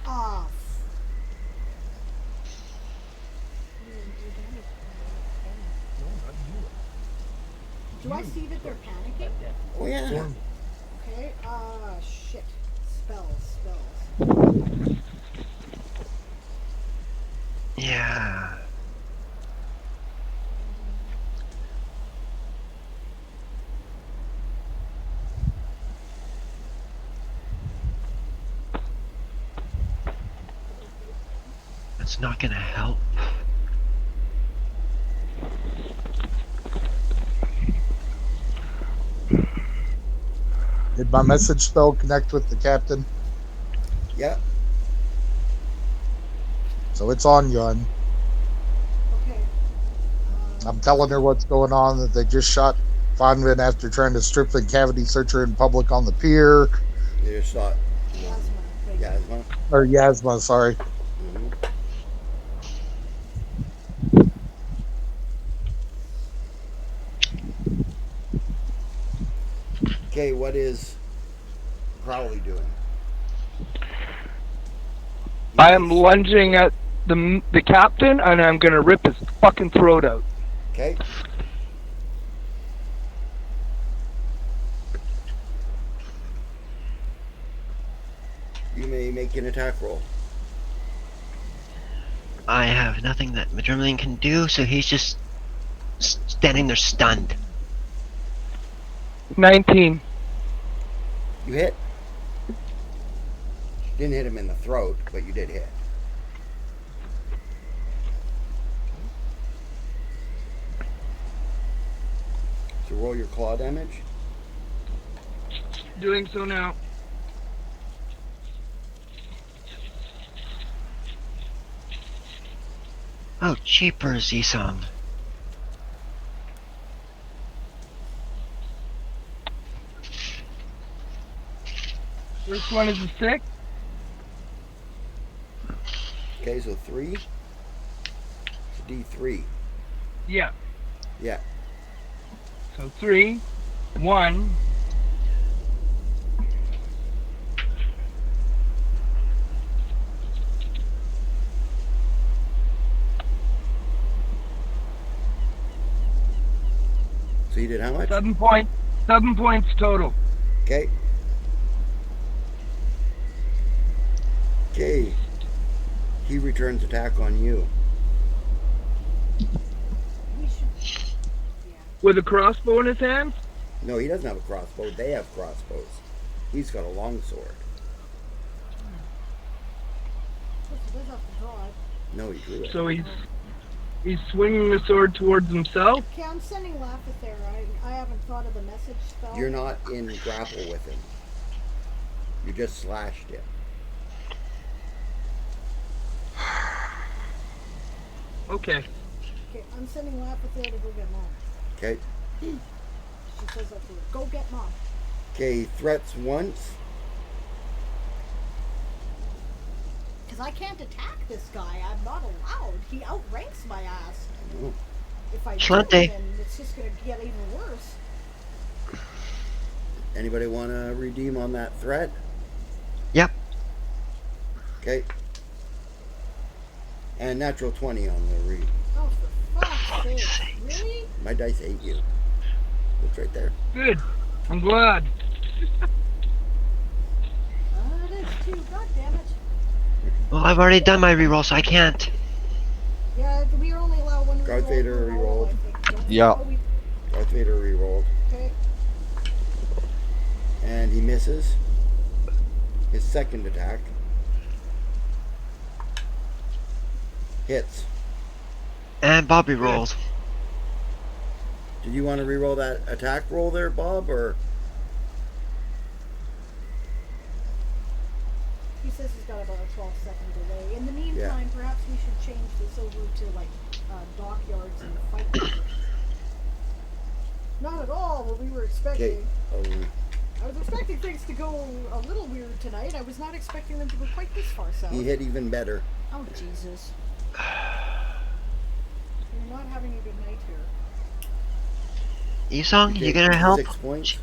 Off. Do I see that they're panicking? Oh yeah. Okay, shit. Spells. Yeah. That's not gonna help. Did my message spell connect with the captain? Yep. So it's on gun. Okay. I'm telling her what's going on, that they just shot Fonvin after trying to strip the cavity searcher in public on the pier. They just shot Yasma. Or Yasma, sorry. Okay, what is Crowley doing? I am lunging at the captain, and I'm gonna rip his fucking throat out. Okay. You may make an attack roll. I have nothing that Madrimlian can do, so he's just standing there stunned. 19. You hit. Didn't hit him in the throat, but you did hit. So roll your claw damage. Doing so now. Oh, cheapers, Esong. First one is a 6. Okay, so 3. It's D3. Yeah. Yeah. So 3, 1. He did how much? 7 points. 7 points total. Okay. Okay. He returns attack on you. We should. Yeah. With a crossbow in his hand? No, he doesn't have a crossbow. They have crossbows. He's got a long sword. Plus, he does have to draw it. No, he drew it. So he's swinging the sword towards himself? Okay, I'm sending Laphith there. I haven't thought of the message spell. You're not in grapple with him. You just slashed him. Okay. Okay, I'm sending Laphith there to go get Mom. Okay. She says that to her. Go get Mom. Okay, he threats once. Because I can't attack this guy. I'm not allowed. He outranks my ass. Oh. If I do, Shlante. then it's just going to get even worse. Anybody want to redeem on that threat? Yep. Okay. And natural 20 on the read. Oh, for fuck's sake. Really? My dice hate you. It's right there. Good. I'm glad. It is too. God damn it. Well, I've already done my reroll, so I can't. Yeah, we are only allowed one Darth reroll Vader per roll, rerolled. I think. Don't we? Yeah. Oh, we- Darth Vader rerolled. Okay. And he misses. His second attack. Hits. And Bob rerolls. Did you want to reroll that attack roll there, Bob, or? He says he's got about a 12-second delay. In the meantime, perhaps we should change this over to, like, dockyards and fight. Not at all what we were expecting. Okay. I was expecting things to go a little weird tonight. I was not expecting them to go quite this far south. He hit even better. Oh, Jesus. You're not having a good night here. Yisong, you gonna help? 6 points.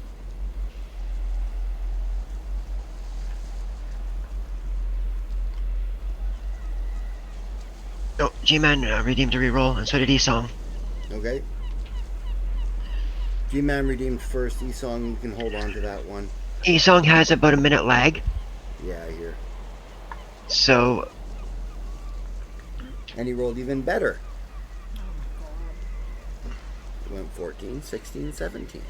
Oh, G-Man redeemed a reroll, and so did Yisong. Okay. G-Man redeemed first. Esong, you can hold on to that one. Yisong has about a minute lag, Yeah, I hear. so And he rolled even better. Oh, my God. He went 14, 16, 17.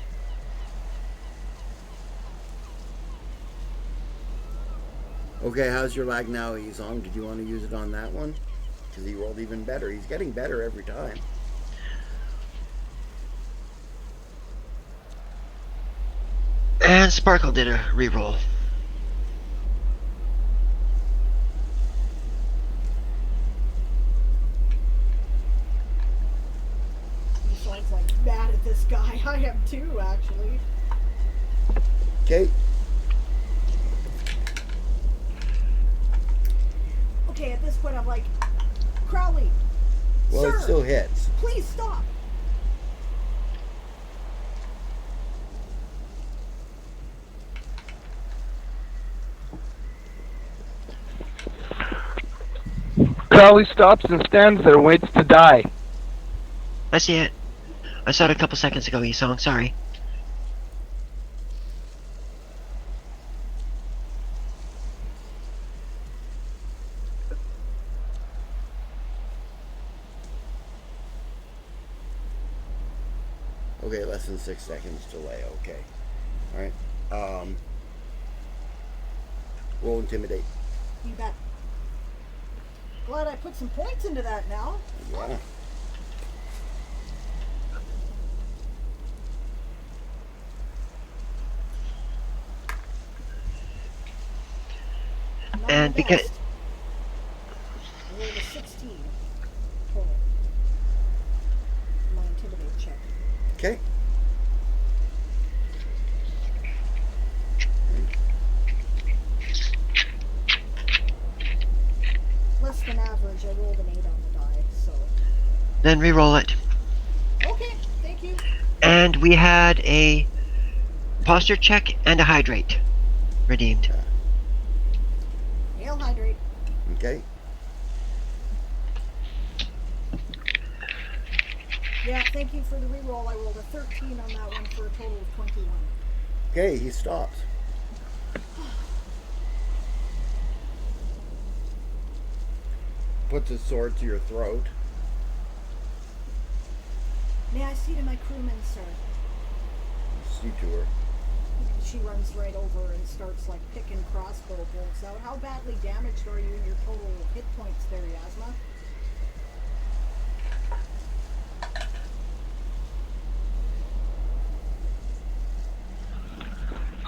Okay, how's your lag now, Esong? Did you want to use it on that one? Because he rolled even better. He's getting better every time. and Sparkle did a reroll. He sounds like mad at this guy. I am too, actually. Okay. Okay, at this point I'm like, Crowley, Well, sir, it still hits. please stop. Crowley stops and stands there and waits to die. I see it. I saw it a couple seconds ago, Yisong, sorry. Okay, less than 6 seconds delay. Okay. Alright. Roll Intimidate. You bet. Glad I put some points into that now. Yeah. Not And my because best. I rolled a 16 total. My intimidate check. Okay. Less than average. I rolled an 8 on the die, so. then reroll it. Okay, thank you. And we had a posture check and a hydrate redeemed. Hail hydrate. Okay. Yeah, thank you for the reroll. I rolled a 13 on that one for a total of 21. Okay, he stops. Puts his sword to your throat. May I see to my crewman, sir? You see to her. She runs right over and starts like picking crossbow bolts out. How badly damaged are you in your total hit points there, Yasma?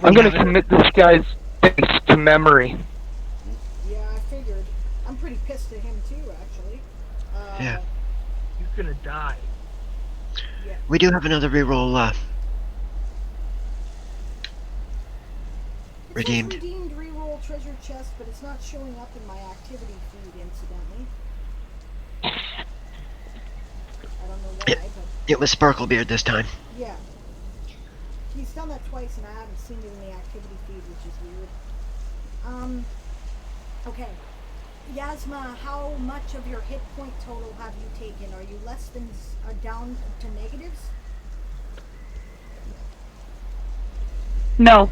I'm going to commit this guy's face to memory. Yeah, I figured. I'm pretty pissed at him too, actually. Yeah. He's going to die. Yeah. We do have another reroll It redeemed. says redeemed reroll treasure chest, but it's not showing up in my activity feed, incidentally. I don't know why, but It was Sparklebeard this time. yeah. He's done that twice and I haven't seen it in the activity feed, which is weird. Okay. Yasma, how much of your hit point total have you taken? Are you less than down to negatives? No.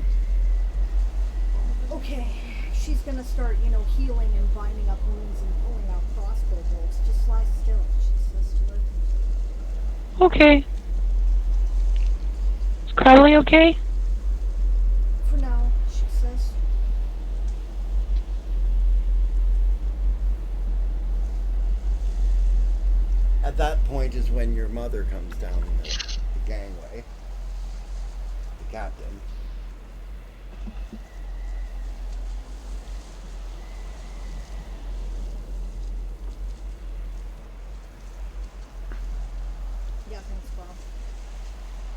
Okay. She's gonna start, healing and binding up wounds and pulling out crossbow bolts. Just lie still, she says to her. Okay. Is Crowley okay? For now, she says. At that point is when your mother comes down the gangway. The captain. Yeah, thanks, Bob.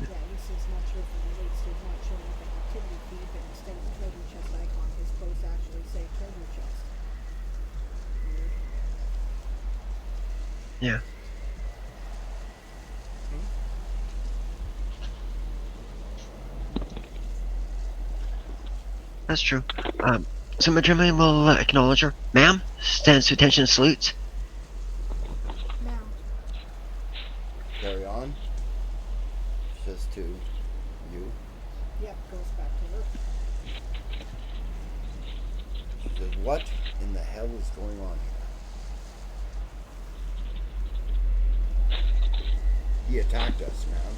Yeah, this is not sure if it relates to not showing up an activity feed, but instead of the treasure chest icon, his posts actually say treasure chest. Weird. Yeah. That's true. So Madrimley will acknowledge her. Ma'am, stands to attention and salutes. Now, Carry on. Says to you. yep, goes back to her. She says, what in the hell is going on here? He attacked us, ma'am.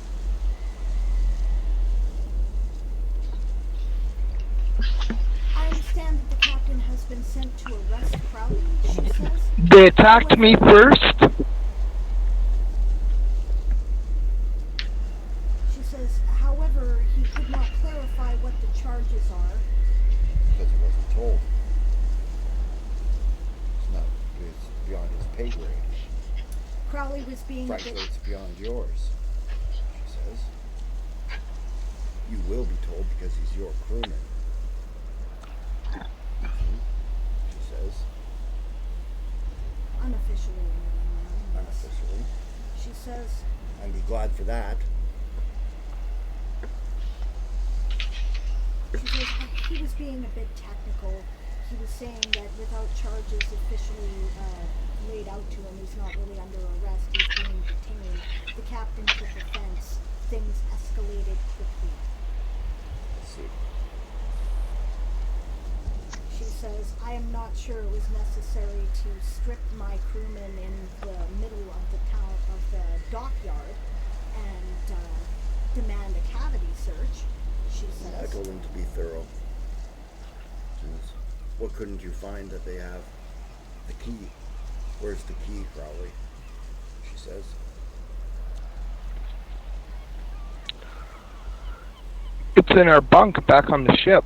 I understand that the captain has been sent to arrest Crowley, she says. They attacked me first. She says, however, he could not clarify what the charges are. Because he wasn't told. It's beyond his pay grade. Crowley was being a Frankly, bit... it's beyond yours, she says. You will be told because he's your crewman. She says. Unofficially, yes. Unofficially. She says, And be glad for that. she says he was being a bit technical. He was saying that without charges officially laid out to him, he's not really under arrest, he's being detained. The captain took offense. Things escalated quickly. Let's see. She says, I am not sure it was necessary to strip my crewmen in the middle of the town, of the dockyard, and demand a cavity search. She I says, told him to be thorough. Says, what couldn't you find that they have? The key. Where's the key, Crowley? She says. It's in our bunk back on the ship.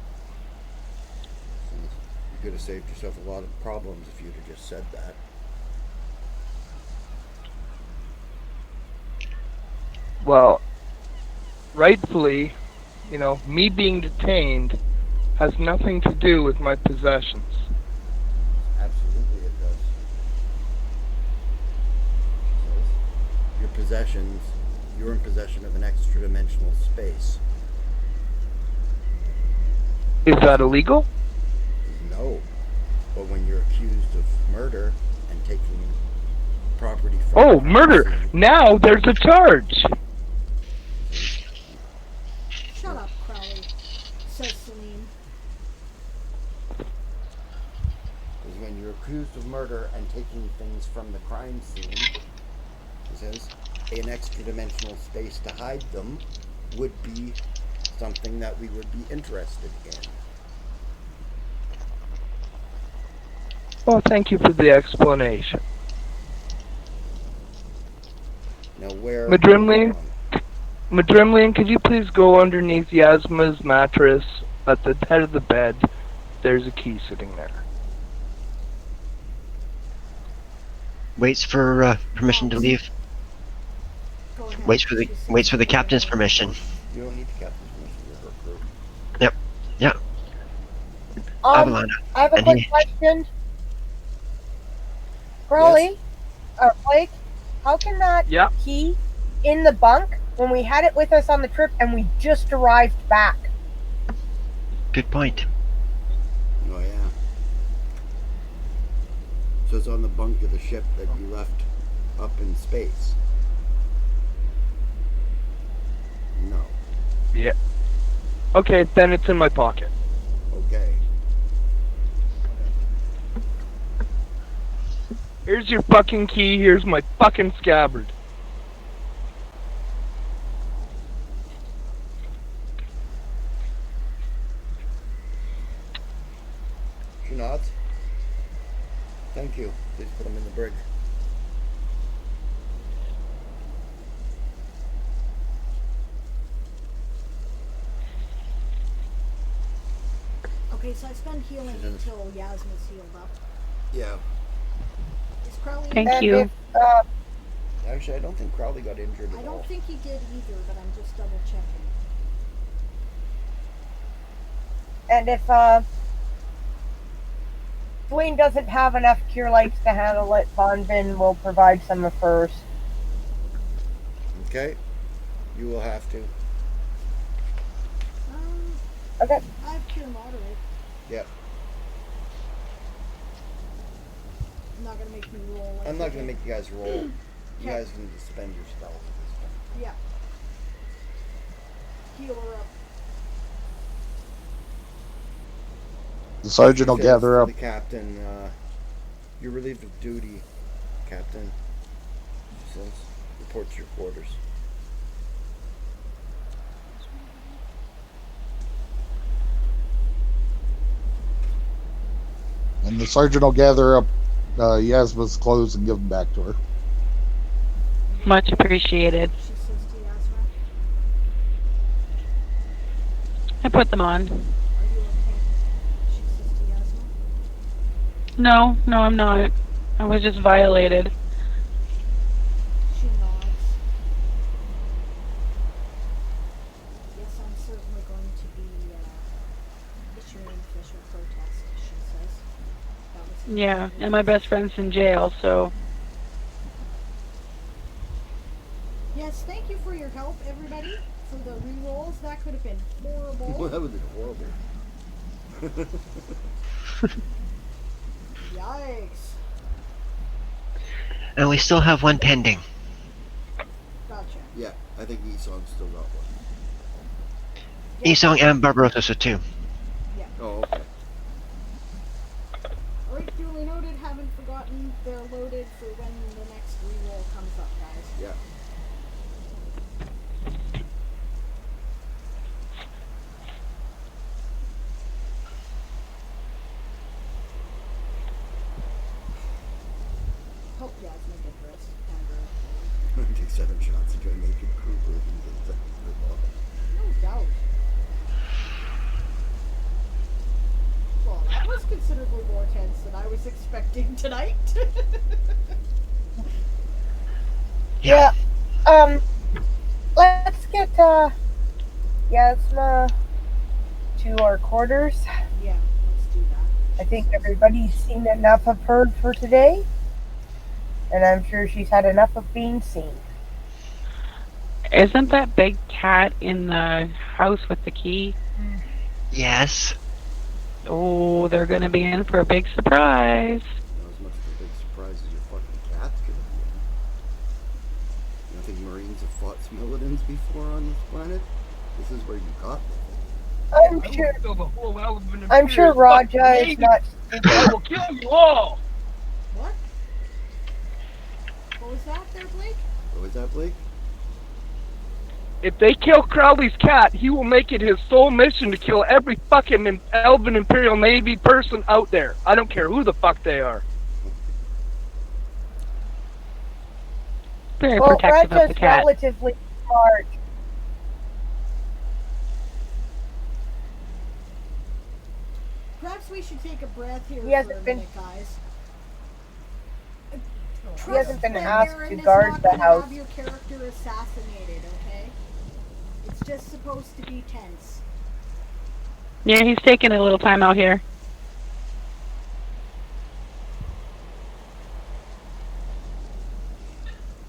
Says, you could have saved yourself a lot of problems if you'd have just said that. Well, rightfully, me being detained has nothing to do with my possessions. Absolutely it does. She says, your possessions, you're in possession of an extra-dimensional space. Is that illegal? No. But when you're accused of murder and property from Oh, the crime murder! scene. Now there's a charge! Shut up, Crowley, says Celine. Because when you're accused of murder and taking things from the crime scene, he says, an extra dimensional space to hide them would be something that we would be interested in. Well, thank you for the explanation. Now where... Madrimlian, could you please go underneath Yasma's mattress at the head of the bed? There's a key sitting there. Waits for permission to leave. Go ahead. Waits for the captain's permission. You don't need the captain's permission, you're her crew. Yep. Yeah. Avalon. I have a And quick he- question. Crowley, or Blake, how can that key in the bunk when we had it with us on the trip and we just arrived back? Good point. Oh, yeah. So it's on the bunk of the ship that you left up in space. No. Yeah. Okay, then it's in my pocket. Okay. Here's your fucking key, here's my fucking scabbard. She nods. Thank you. Please put them in the brig. Okay, so I spend healing until Yasma's healed up. Yeah. Is Crowley... Thank you. Actually, I don't think Crowley got injured at all. I don't think he did either, but I'm just double checking. And if Dwayne doesn't have enough cure lights to handle it, Bonvin will provide some of hers. Okay. You will have to. Okay. I have cure moderate. Yep. I'm not gonna make me roll. Like I'm not you going to did. make you guys roll. You guys can just spend your spells at this point. Yeah. Heal her up. The sergeant will Says gather to up. the captain, you're relieved of duty, Captain. She says, report to your quarters. And the sergeant will gather up Yasma's clothes and give them back to her. Much appreciated. She says to Yasma, I put them on. are you okay? She says to Yasma. No, I'm not. I was just violated. She nods. Yes, I'm certainly going to be issuing official protest, she says. That was Yeah, and my best friend's in jail, so Yes, thank you for your help, everybody, for the re-rolls. That could have been horrible. Well, that would have been horrible. Yikes. And we still have one pending. Gotcha. Yeah, I think Esong's still got one. Esong and Barbarossa too. Oh, okay. Alright, duly noted. Haven't forgotten. They're loaded for when the next re-roll comes up, guys. Yeah. Hope Yasma get dressed. And Take 7 shots into a naked crew and get the ball. no doubt. Well, that was considerably more tense than I was expecting tonight. Yeah. Let's get Yasma to our quarters. Yeah, let's do that. I think everybody's seen enough of her for today. And I'm sure she's had enough of being seen. isn't that big cat in the house with the key? Yes. Oh, they're gonna be in for a big surprise. Not as much of a big surprise as your fucking cat's gonna militants before on this planet? This is where you got them. I'm I will sure. kill the whole Elven I'm sure Imperial Raja is Navy. not. I will kill you all. What? What was that there, Blake? What was that, Blake? If they kill Crowley's cat, he will make it his sole mission to kill every fucking Elven Imperial Navy person out there. I don't care who the fuck they are. Very Well, protective of Raja's the cat. relatively smart. Perhaps we should take a breath here He for hasn't a been- minute, guys. He hasn't been Trust asked Aaron to is guard not the gonna house. Have your character assassinated, okay? It's just supposed to be tense. Yeah, he's taking a little time out here.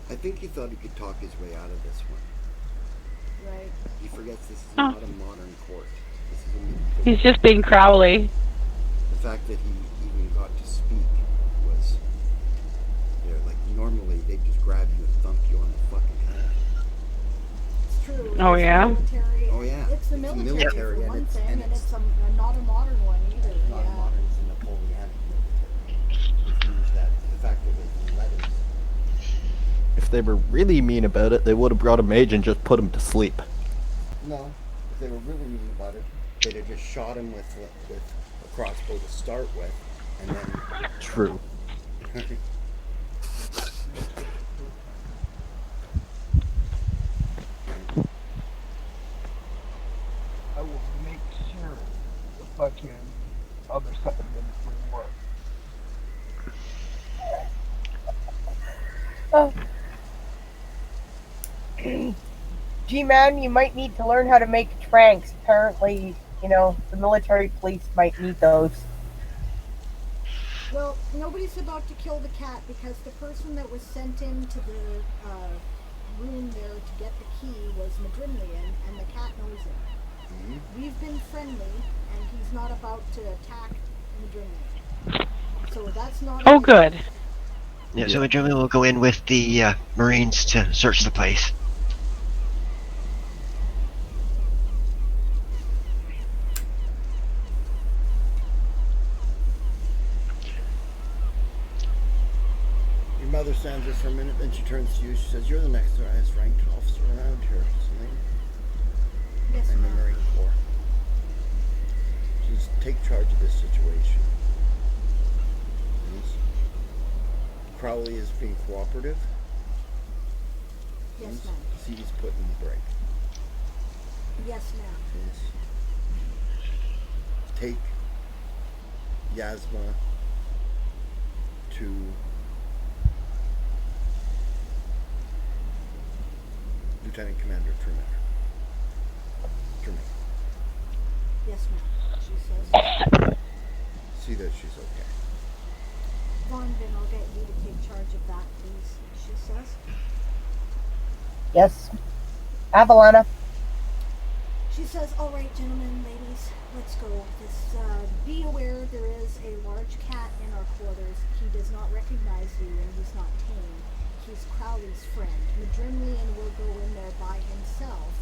I think he thought he could talk his way out of this one. Right. He forgets this is Oh. not a modern court. This is a medieval. He's just being Crowley. The fact that he even got to speak was, like normally they just grab you and thump you on the fucking head. It's true. Oh, It's the yeah? military. Oh, yeah. It's the It's military, military, for and one it's- thing, and and it's- it's not a modern one either. It's not yeah. modern, it's a Napoleonic military. Which means that the fact that they letters. If they were really mean about it, they would have brought a mage and just put him to sleep. No, if they were really mean about it, they'd have just shot him with a crossbow to start with, and then. True. I will make sure the fucking other side of them will work. Oh. G-Man, you might need to learn how to make tranks. Apparently, the military police might need those. Well, nobody's about to kill the cat because the person that was sent into the room there to get the key was Madrimlian, and the cat knows him. Mm-hmm. We've been friendly, and he's not about to attack Madrimlian. So that's not. Oh, good. Yeah, so Adrenaline will go in with the Marines to search the place. Your mother stands there for a minute, then she turns to you. She says, "You're the next highest ranked officer around here, Celine, Yes, in the ma'am. Marine Corps. Just take charge of this situation." Yes. Crowley is being cooperative. Yes, Yes. ma'am. C's putting the brake. Yes, ma'am. Yes. Take Yasma to Lieutenant Commander Truman. Yes, ma'am. She says. See that she's okay. Von Vin, I'll get you to take charge of that, please. She says. Yes. Avalana. She says, "All right, gentlemen, ladies, let's go. Be aware there is a large cat in our quarters. He does not recognize you, and he's not tame. He's Crowley's friend. Madrimlian will go in there by himself."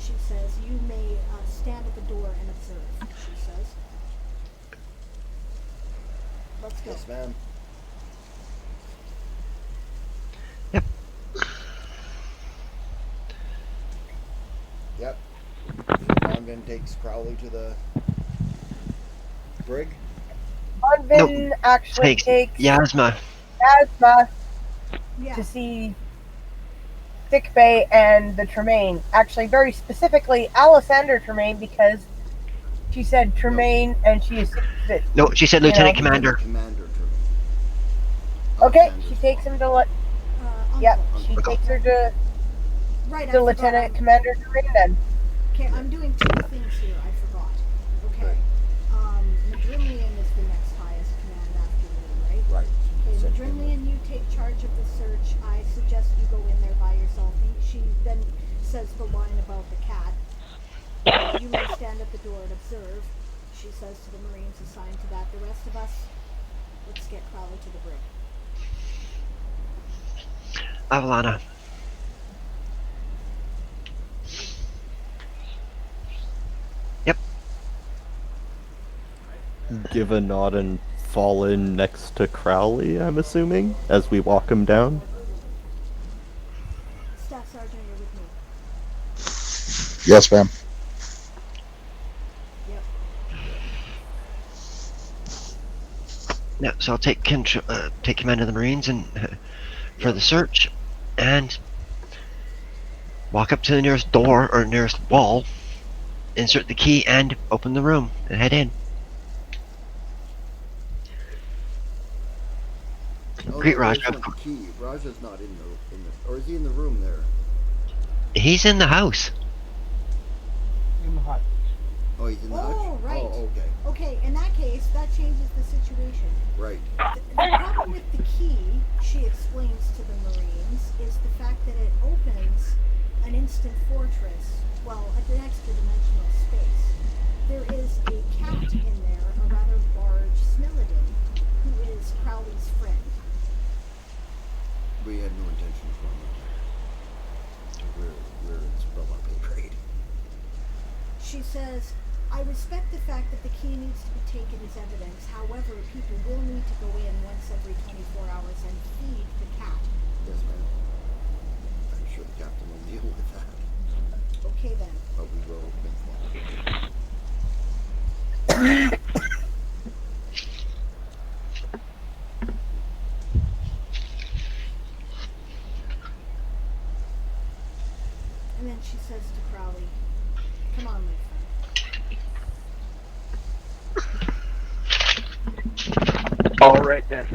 She says, "You may stand at the door and observe." She says, "Let's go." Yes, ma'am. Yep. Yep. Von Vin takes Crowley to the brig. Von Vin actually takes Yasma. Asma Yeah. to see Sickbay and the Tremaine. Actually, very specifically, Alessander Tremaine, because she said Tremaine and she assumes that. No, she said Lieutenant Commander. Commander Truman. Okay, Alexander's she takes father. him to. Uncle. Yep, she Uncle. takes her to Right, I to forgot. Lieutenant Commander Tremaine then. Okay, I'm doing two things here. I forgot. Okay. Madrimlian is the next highest command after me, right? Right. Okay, Said Madrimlian, you take charge of the search. I suggest you go in there by yourself. She then says the line about the cat. You may stand at the door and observe. She says to the Marines assigned to that. The rest of us, let's get Crowley to the brig. Avalana. give a nod and fall in next to Crowley, I'm assuming, as we walk him down. Staff Sergeant, you're with me. Yes, ma'am. Yep. Yeah, so I'll take command of the Marines and for the search, and walk up to the nearest door or nearest wall, insert the key, and open the room and head in. Oh, Greet no, Raj. there's no key. Raja's not in the, or is he in the room there? He's in the house. In the hut. Oh, he's in the hutch? Oh, right. Oh, okay. Okay, in that case, that changes the situation. Right. The problem with the key, she explains to the Marines, is the fact that it opens an instant fortress, well, an extra dimensional space. There is a cat in there, a rather large Smilodon, who is Crowley's friend. We had no intention of going there. We're it's above our pay grade. She says, I respect the fact that the key needs to be taken as evidence. However, people will need to go in once every 24 hours and feed the cat. Yes, ma'am. I'm sure the captain will deal with that. Okay then. But we will inform. And then she says to Crowley, come on, my friend. All right then.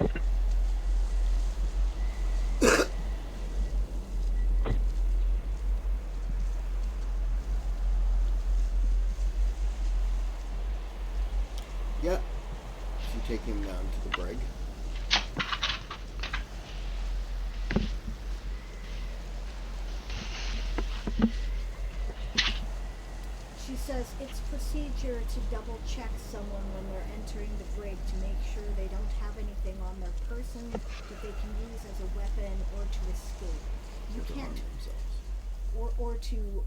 Yeah. She take him down to the brig. She says it's procedure to double check someone when they're entering the brig to make sure they don't have anything on their person that they can use as a weapon or to escape. You can't, or to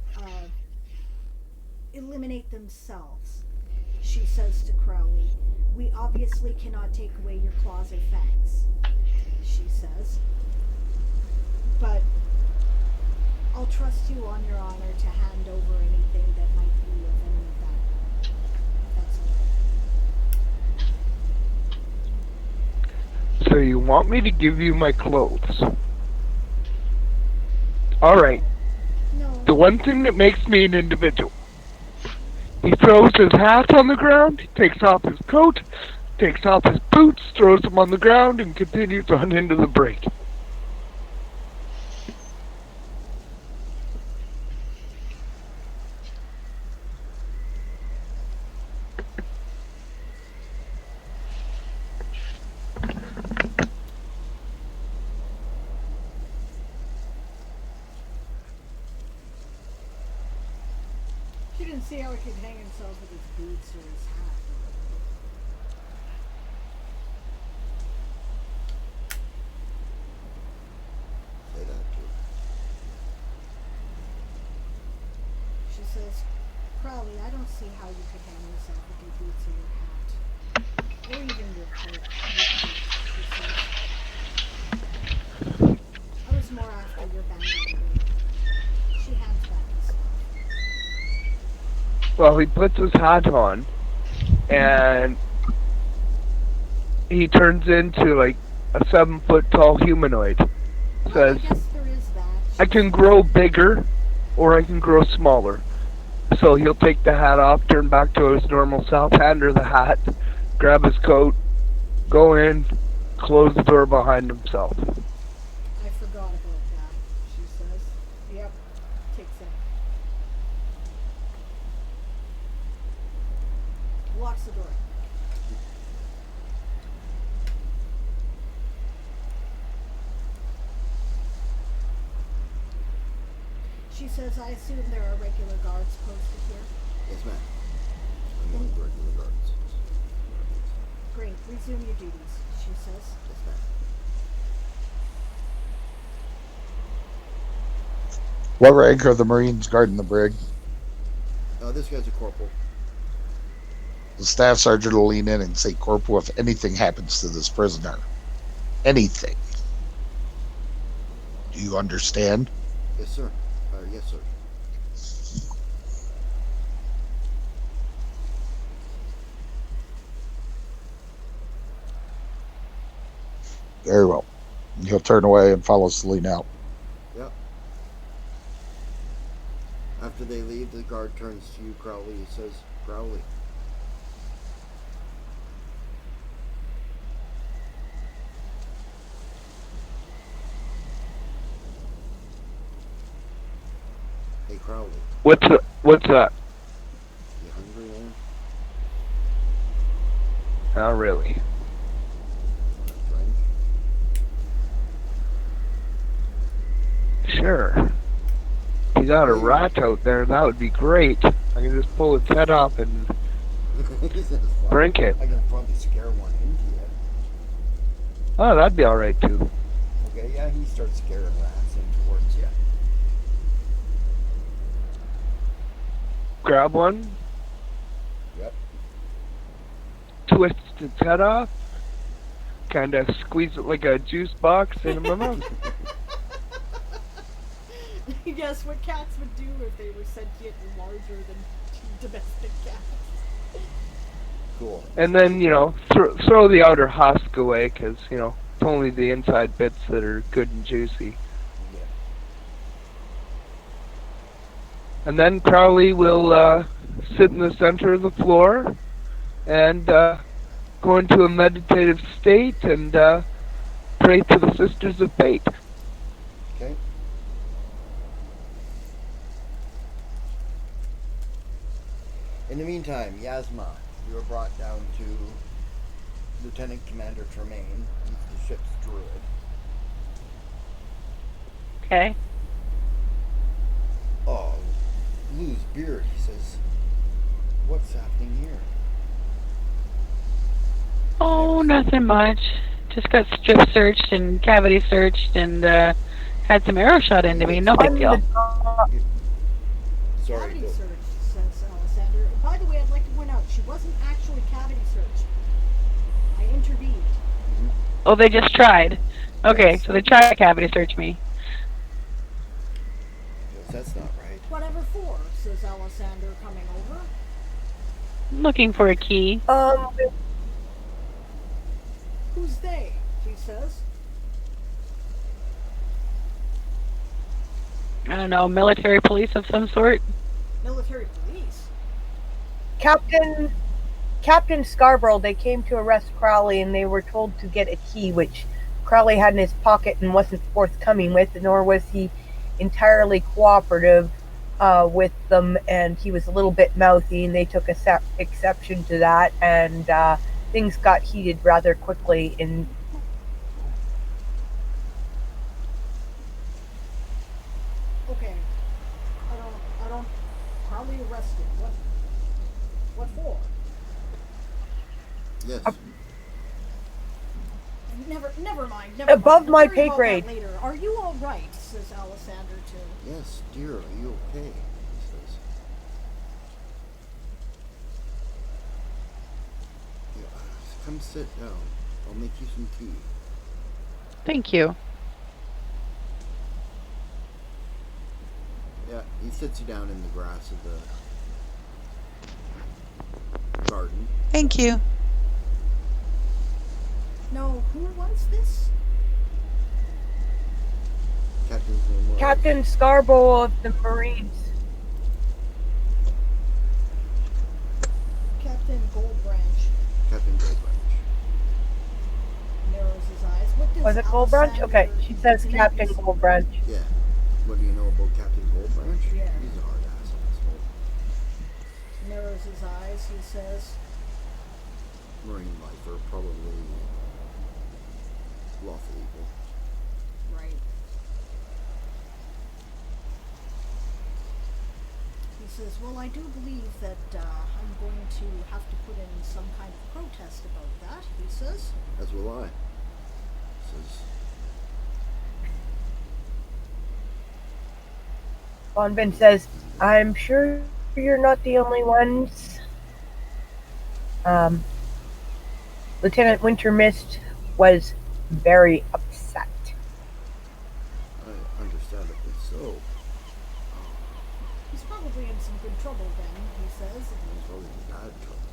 eliminate themselves. She says to Crowley, we obviously cannot take away your claws or fangs, she says. But I'll trust you on your honor to hand over anything that might be of any of that. If that's all right. So you want me to give you my clothes? All right. No. The one thing that makes me an individual. He throws his hat on the ground, he takes off his coat, takes off his boots, throws them on the ground, and continues on into the brig. She didn't see how he could hang himself with his boots or his hat. Say that too. She says, Crowley, I don't see how you could hang yourself with your boots or your hat. Or even your coat. She says. I was more after your bandana. She hands back his stuff. Well, he puts his hat on, and he turns into like a 7-foot-tall humanoid. Says, I guess there is that. I can grow bigger, or I can grow smaller. So he'll take the hat off, turn back to his normal self, hand her the hat, grab his coat, go in, close the door behind himself. I forgot about that, she says. Yep, takes it. Locks the door. She says, I assume there are regular guards posted here. Yes, ma'am. I'm one of the regular guards. Great, resume your duties, she says. Yes, ma'am. What rank are the Marines guarding the brig? This guy's a corporal. The staff sergeant will lean in and say, Corporal, if anything happens to this prisoner, anything, do you understand? Yes, sir. Yes, sir. Very well. He'll turn away and follow Celine out. Yep. After they leave, the guard turns to you, Crowley. He says, Crowley. Hey, Crowley. What's that? You hungry, man? Not really. Drink? Sure. If you got a rat out there, that would be great. I can just pull its head off and He says, well, drink it. I can probably scare one into you. Oh, that'd be alright too. Okay, yeah, he starts scaring rats in towards you. Grab one, Yep. twist its head off, kind of squeeze it like a juice box in my mouth. Yes, what cats would do if they were sentient and larger than domestic cats. Cool. And then, throw the outer husk away, because, it's only the inside bits that are good and juicy. Yeah. And then Crowley will sit in the center of the floor and go into a meditative state and pray to the Sisters of Fate. Okay. In the meantime, Yasma, you are brought down to Lieutenant Commander Tremaine. He's the ship's druid. Okay. Oh, Lou's beard, he says. What's happening here? Oh, nothing much. Just got strip searched and cavity searched and had some arrow shot into me. No big deal. Sorry. Cavity search, says Alexander. By the way, I'd like to point out, she wasn't actually cavity searched. I intervened. Oh, they just tried. Okay, so they tried to cavity search me. Yes, that's not right. Whatever for, says Alexander, coming over. Looking for a key. Who's they? He says. I don't know, military police of some sort. Military police. Captain Scarborough, they came to arrest Crowley and they were told to get a key, which Crowley had in his pocket and wasn't forthcoming with, nor was he entirely cooperative with them, and he was a little bit mouthy, and they took exception to that, and things got heated rather quickly in. Okay. I don't Crowley arrested. What for? Yes. Never mind. Above mind. my We'll worry pay about grade. that later. Are you all right? Says Alexander too. Yes, dear, are you okay? He says. Yeah, come sit down. I'll make you some tea. Thank you. Yeah, he sits you down in the grass of the garden. Thank you. No, who wants this? Captain's name was Captain Scarborough of the Marines. Captain Goldbranch Captain Goldbranch. narrows his eyes. What does Was it Goldbranch? Alexander- Okay, she says It's Captain English. Goldbranch. Yeah. What do you know about Captain Goldbranch? Yeah. He's a hard ass asshole. Narrows his eyes. He says, Marine lifer, probably lawful evil. "Right." He says, "Well, I do believe that I'm going to have to put in some kind of protest about that." He says. As will I. Says, Bonvin says, I'm sure you're not the only ones. Um, Lieutenant Wintermist was very upset. Understandably so. He's probably in some good trouble then, he says. He's probably in bad trouble.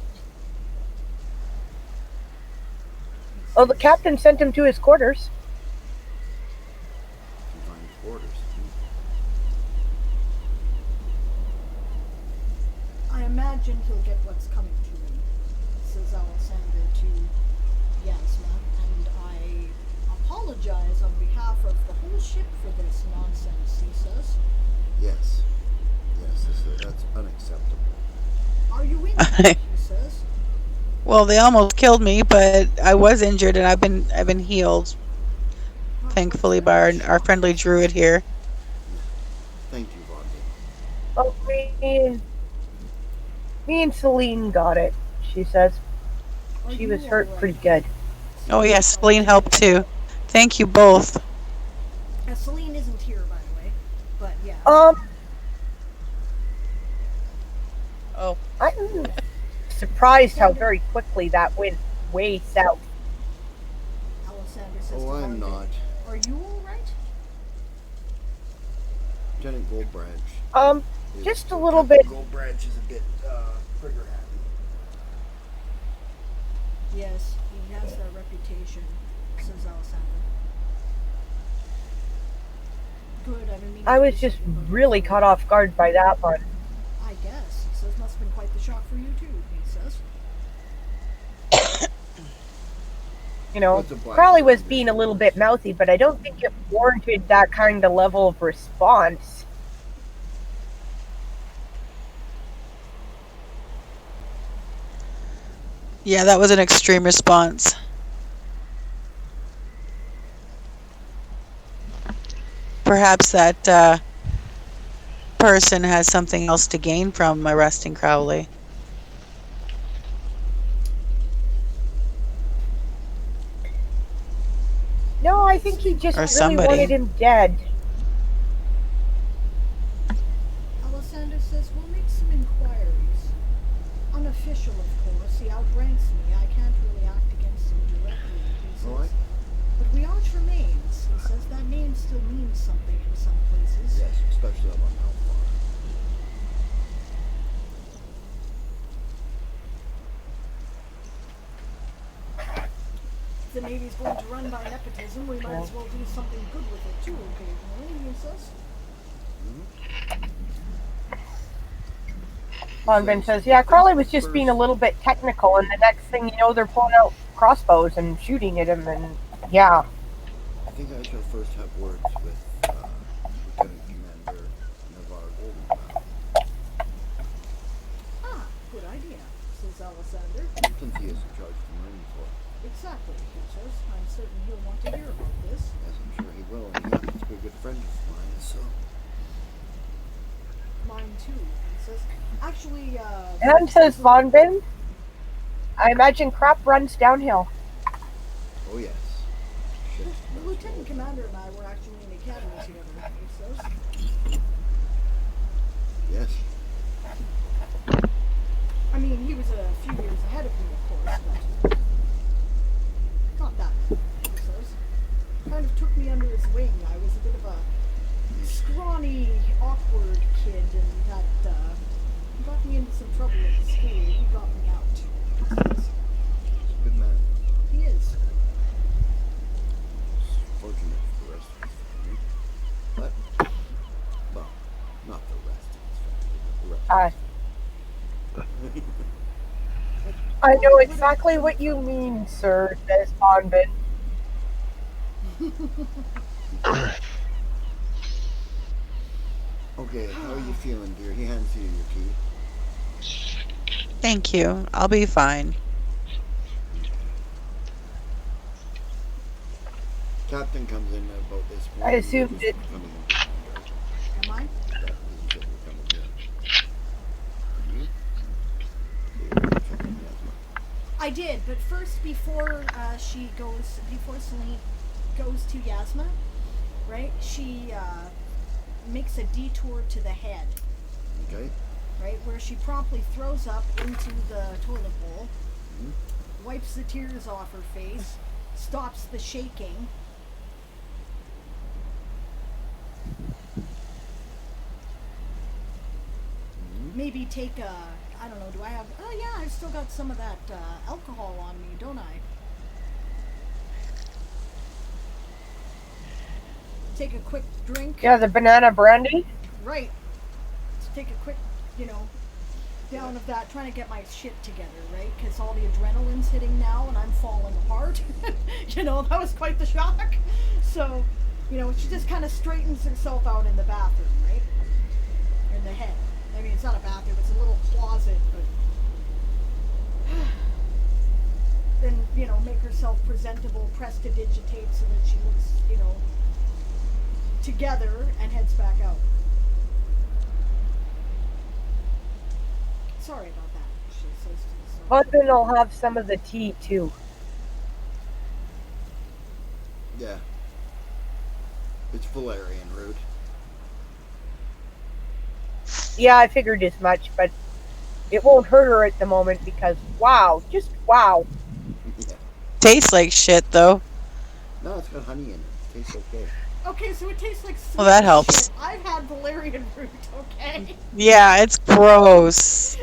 Oh, the captain sent him to his quarters. Confined quarters. I imagine he'll get what's coming to him, says Alexander to Yasma, and I apologize on behalf of the whole ship for this nonsense, he says. Yes. Yes, that's unacceptable. Are you injured? He says. Well, they almost killed me, but I was injured and I've been healed, thankfully, by our friendly druid here. Thank you, Vaughn. Oh, me and Celine got it, she says. She was hurt pretty good. Oh yes, Celine helped too. Thank you both. Celine isn't here, by the way, but yeah. Oh. I'm surprised how very quickly that went way south. Alexander says Oh, I'm not. Are you alright? Lieutenant Goldbranch. Just a little bit. Goldbranch is a bit trigger happy. Yes, he has that reputation, says Alexander. Good, I mean. I was just really caught off guard by that one. I guess. He says must have been quite the shock for you too, he says. You know, Crowley was being a little bit mouthy, but I don't think it warranted that kind of level of response. Yeah, that was an extreme response. Perhaps that person has something else to gain from arresting Crowley. No, I think he just really wanted him dead. Alexander says, we'll make some inquiries. Unofficial, of course. He outranks me. I can't really act against him directly, he says. Right. But we are Tremaines. He says that name still means something in some places. Yes, especially among Alpha. If the Navy's going to run by nepotism, we might as well do something good with it too occasionally, he says. Bonvin says, yeah, Crowley was just being a little bit technical, and the next thing you know, they're pulling out crossbows and shooting at him, and yeah. I think I shall first have words with Lieutenant Commander Navarre Goldenbaum. Ah, good idea, says Alexander. Since he is in charge of the Marine Corps. Exactly, he says. I'm certain he'll want to hear about this. Yes, I'm sure he will, and he happens to be a good friend of mine, so... Mine too, he says. Actually, And says Bonvin, I imagine crap runs downhill. Oh, yes. The Lieutenant Commander and I were actually in the academy together, he says. Yes. I mean, he was a few years ahead of me, of course, but not that much, he says. Kind of took me under his wing. I was a bit of a scrawny, awkward kid, and that got me into some trouble at the school. He got me out, he says. He's a good man. He is. Fortunate for the rest of his family. But, well, not the rest of his family, but the rest of his I know exactly what you mean, sir, says Bonvin. Okay, how are you feeling, dear? He hands you your key. Thank you. I'll be fine. Captain comes in about this point. I assumed it. Am I? That he said you're coming in. You? Okay, check on Yasma. I did, but first, before Celine goes to Yasma, right? She makes a detour to the head. Okay. Right, where she promptly throws up into the toilet bowl, wipes the tears off her face, stops the shaking. Maybe take a, I don't know, do I have, oh yeah, I've still got some of that alcohol on me, don't I? Take a quick drink. Yeah, the banana brandy. Right. Just take a quick, down of that, trying to get my shit together, right? Because all the adrenaline's hitting now and I'm falling apart. That was quite the shock. So, she just kind of straightens herself out in the bathroom, right? In the head. I mean, it's not a bathroom, it's a little closet, but then, make herself presentable, prestidigitate so that she looks, together and heads back out. Sorry about that, she says to the Husband will have some of the tea too. Yeah. It's valerian root. Yeah, I figured as much, but it won't hurt her at the moment because just wow. Yeah. Tastes like shit though. No, it's got honey in it. It tastes okay. Okay, so it tastes like sweet Well, that helps. shit. I've had valerian root, okay? Yeah, it's gross.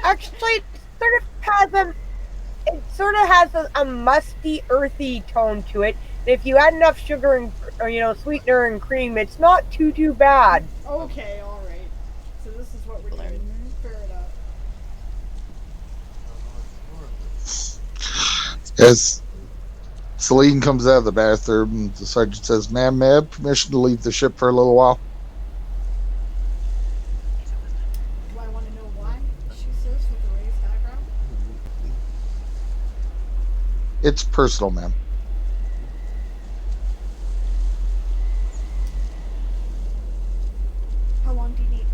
Actually, it sort of has a musty, earthy tone to it. If you add enough sugar and sweetener and cream, it's not too bad. Okay, all right. So this is what we're doing. Fair enough. As Celine comes out of the bathroom, the sergeant says, "Ma'am, may I have permission to leave the ship for a little while?" Do I want to know why, she says, with the raised eyebrow? It's personal, ma'am. How long do you need?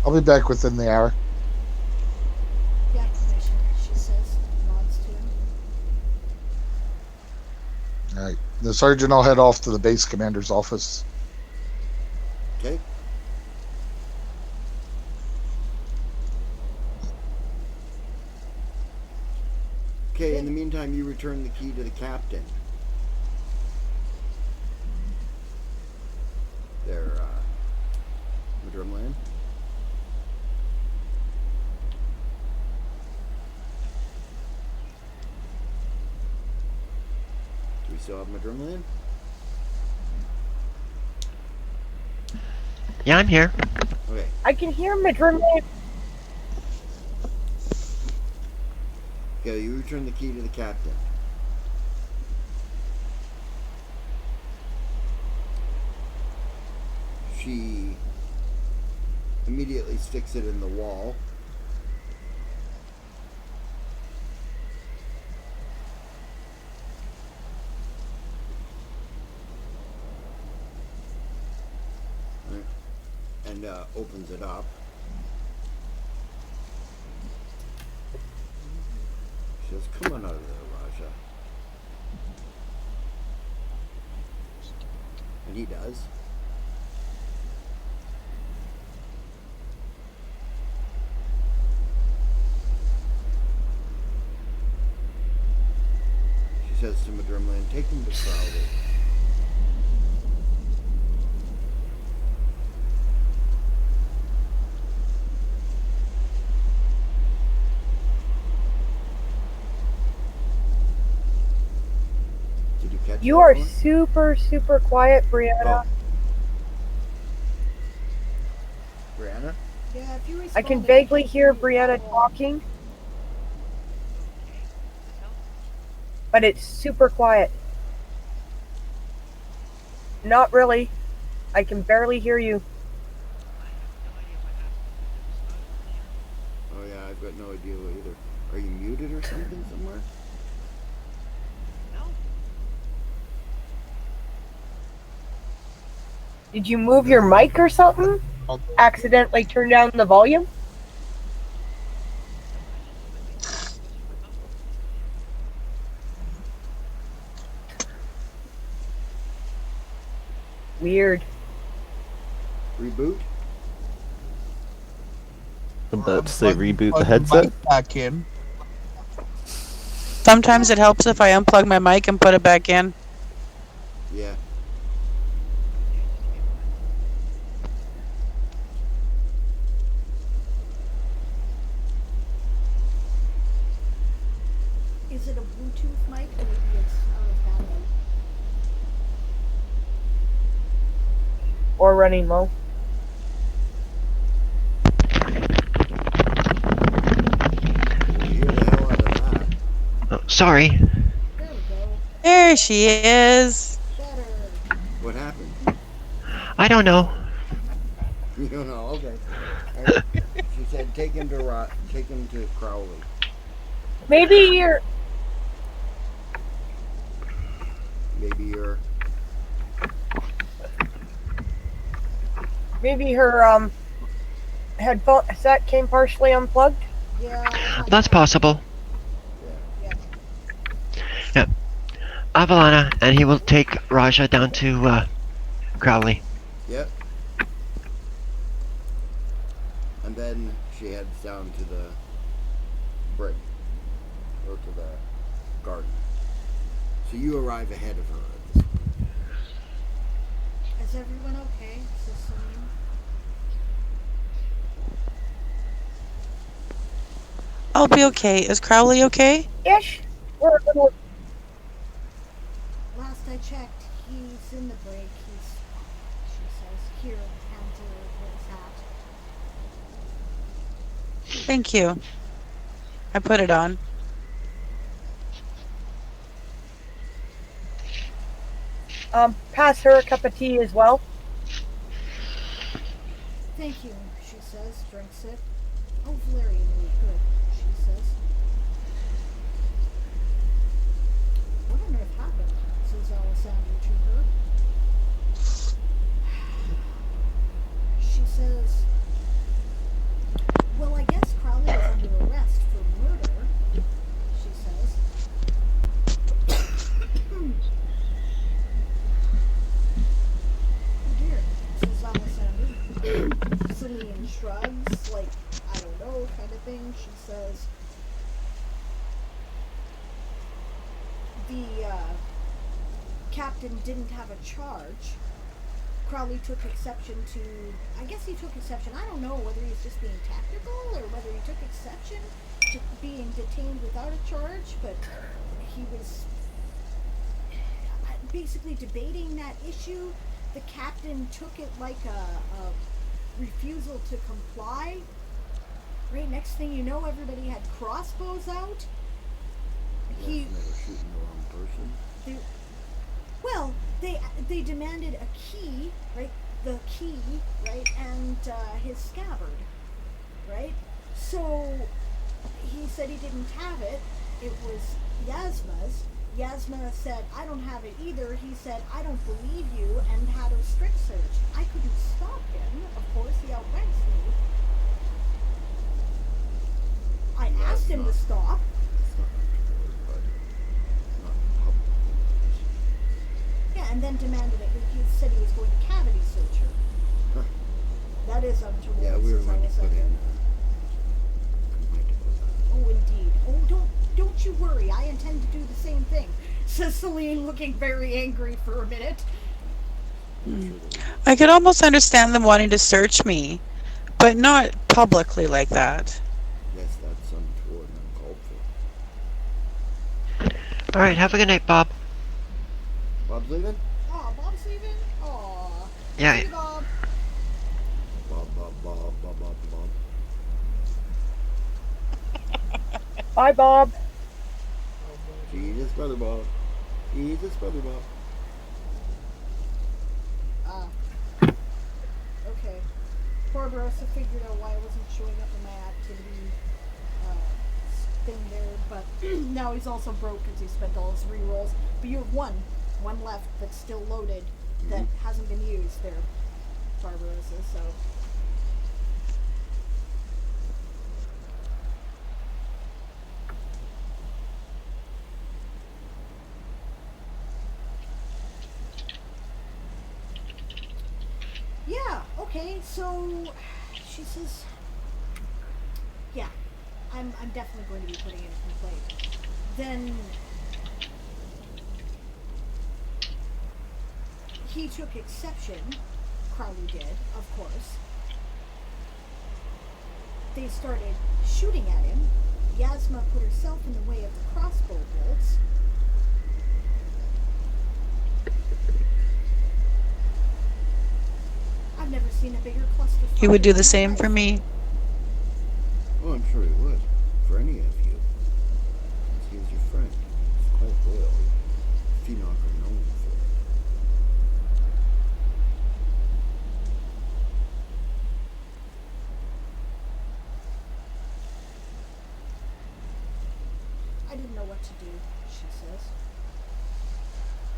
I'll be back within the hour. Yeah, permission, she says, nods to him. All right. The sergeant will head off to the base commander's office. Okay. Okay, in the meantime, you return the key to the captain. There, Madrimland. Do we still have Madrimland? Yeah, I'm here. Okay. I can hear Madrid. Okay, you return the key to the captain. She immediately sticks it in the wall. And opens it up. She says, "Come on out of there, Raja." And he does. She says to Madrimland, "Take him to Crowley." Did you catch You that are one? super quiet, Brianna. Oh. Brianna? Yeah, if you I can respond, vaguely can't hear you Brianna at all. talking, but it's super quiet. Not really. I can barely hear you. Oh yeah, I've got no idea either. Are you muted or something somewhere? Did you move your mic or something? Accidentally turn down the volume? Weird. Reboot? About to say reboot the Plug headset. mic back in. Sometimes it helps if I unplug my mic and put it back in. Yeah. Is it a Bluetooth mic? Maybe it's out of battery. Or running low. Well, you hear the hell out of that. Oh, sorry. There we go. There she is. Better. What happened? I don't know. You don't know. Okay. All right. She said, take him to Crowley. Maybe you're. Maybe you're. Maybe her headphone set came partially unplugged. Yeah. I thought That's that. possible. Yeah. Yeah. Avalana, and he will take Raja down to Crowley. Yep. And then she heads down to the brig, or to the garden. So you arrive ahead of her at this point. Is everyone okay? Says Celine. I'll be okay. Is Crowley okay? Ish. We're a little. Last I checked, he's in the brig. She says, here, hands her his hat. Thank you. I put it on. Pass her a cup of tea as well. Thank you, she says, drinks it. Oh, Valerian, really good, she says. What on earth happened? Says Alessandra to her. She says, well, I guess Crowley is under arrest for murder, she says. Oh dear, says Alessandra. Celine shrugs, like, I don't know, kind of thing. She says, the captain didn't have a charge. Crowley took exception to, I guess he took exception, I don't know whether he's just being tactical or whether he took exception to being detained without a charge, but he was basically debating that issue. The captain took it like a refusal to comply. Right, next thing you know, everybody had crossbows out. They were shooting the wrong person. Well, they demanded a key, right? The key, right, and his scabbard, right? So he said he didn't have it. It was Yasma's. Yasma said, I don't have it either. He said, I don't believe you, and had a strip search. I couldn't stop him. Of course, he outranks me. I asked him to stop. It's not untoward, but not public. Yeah, and then demanded it. He said he was going to cavity search her. Huh. That is untoward. Yeah, we were says going to put Alessandra. in a complaint about that. Oh, indeed. Oh, don't you worry. I intend to do the same thing, says Celine, looking very angry for a minute. I could almost understand them wanting to search me, but not publicly like that. Yes, that's untoward and uncalled for. Alright, have a good night, Bob. Bob's leaving? Aw, Bob's leaving? Aw. Yeah. See you, Bob. Bob. Bye, Bob. Jesus, brother Bob. Jesus, brother Bob. Okay. Barbarossa figured out why I wasn't showing up in my activity thing there, but now he's also broke because he spent all his rerolls. But you have one left that's still loaded that hasn't been used there, Barbarossa, so. Yeah, okay, so she says, Yeah, I'm definitely going to be putting in a complaint. Then he took exception. Crowley did, of course. They started shooting at him. Yasma put herself in the way of the crossbow bolts. I've never seen a bigger cluster. He would do the same for me. Oh, I'm sure he would. For any of you. He's your friend. He's quite loyal. If you're not known for it. I didn't know what to do, she says.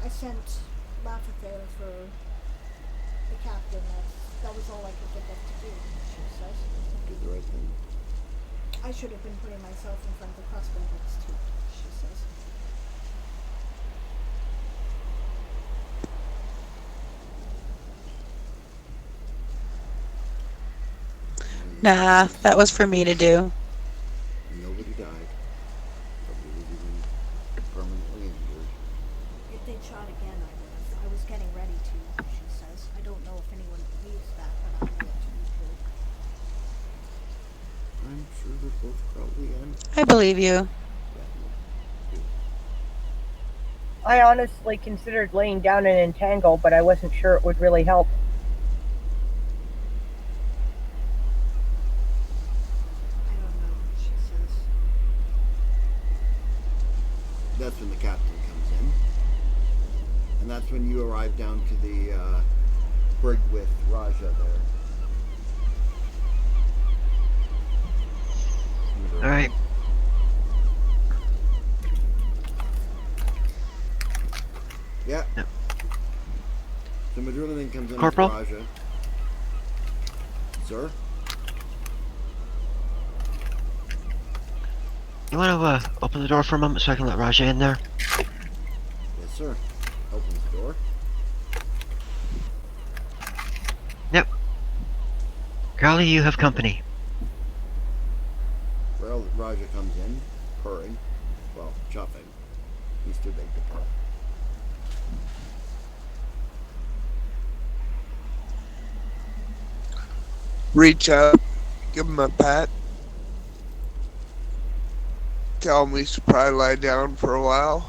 I sent Lafathere for the captain. That was all I could think of to do, she says. Did the right thing. I should have been putting myself in front of the crossbow bolts too, she says. Nah, that was for me to do. Nobody died. Nobody was even permanently injured. If they'd shot again, I would have. I was getting ready to, she says. I don't know if anyone believes that, but I know it to be true. I'm sure that both Crowley and I believe you. I honestly considered laying down an entangle, but I wasn't sure it would really help. I don't know, she says. That's when the captain comes in. And that's when you arrive down to the brig with Raja there. Alright. Yeah. Yep. So Madruna then comes in Corporal? with Raja. Sir? You want to open the door for a moment so I can let Raja in there? Yes, sir. Opens the door. Yep. Crowley, you have company. Well, Raja comes in, purring. Well, chuffing. He's too big to purr. Reach out, give him a pat. Tell him he should probably lie down for a while.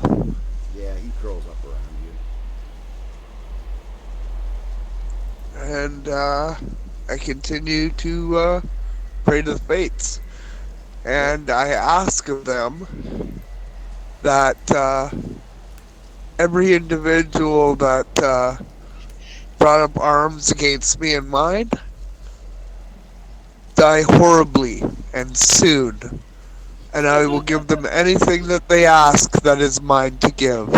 Yeah, he curls up around you. And I continue to pray to the fates. And I ask of them that every individual that brought up arms against me and mine die horribly and soon. And I will give them anything that they ask that is mine to give.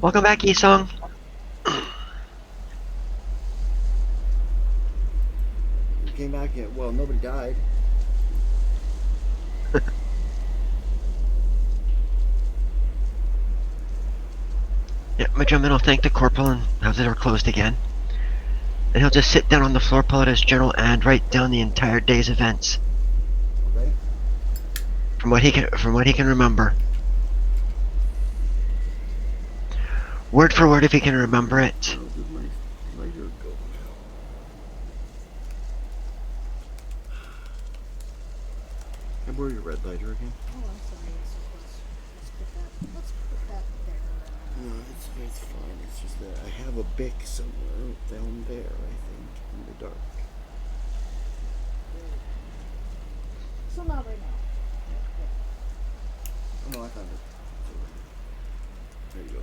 Welcome back, Isong. You came back in. Well, nobody died. Yeah, Madrumman will thank the corporal and have the door closed again. And he'll just sit down on the floor, pull out his journal, and write down the entire day's events. Okay? From what he can remember. Word for word if he can remember it. How did my lighter go now? Can I borrow your red lighter again? Oh, I'm sorry, yes, of course. Let's put that there. No, it's fine. It's just that I have a Bic somewhere down there, I think, in the dark. So not right now. Oh no, I found it. It's over here. There you go.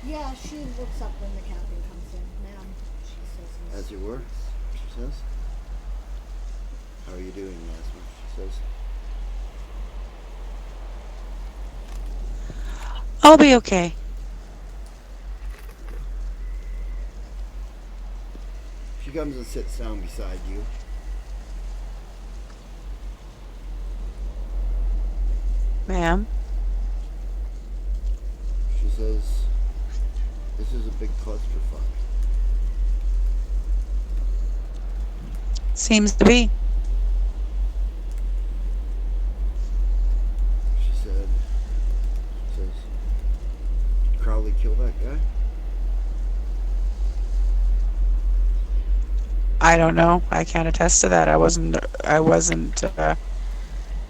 Yeah, she looks up when the captain comes in. Ma'am, she says. As you were, she says. How are you doing, Yasmin? She says. I'll be okay. She comes and sits down beside you. Ma'am? She says, This is a big clusterfuck. Seems to be. She says, did Crowley kill that guy? I don't know. I can't attest to that. I wasn't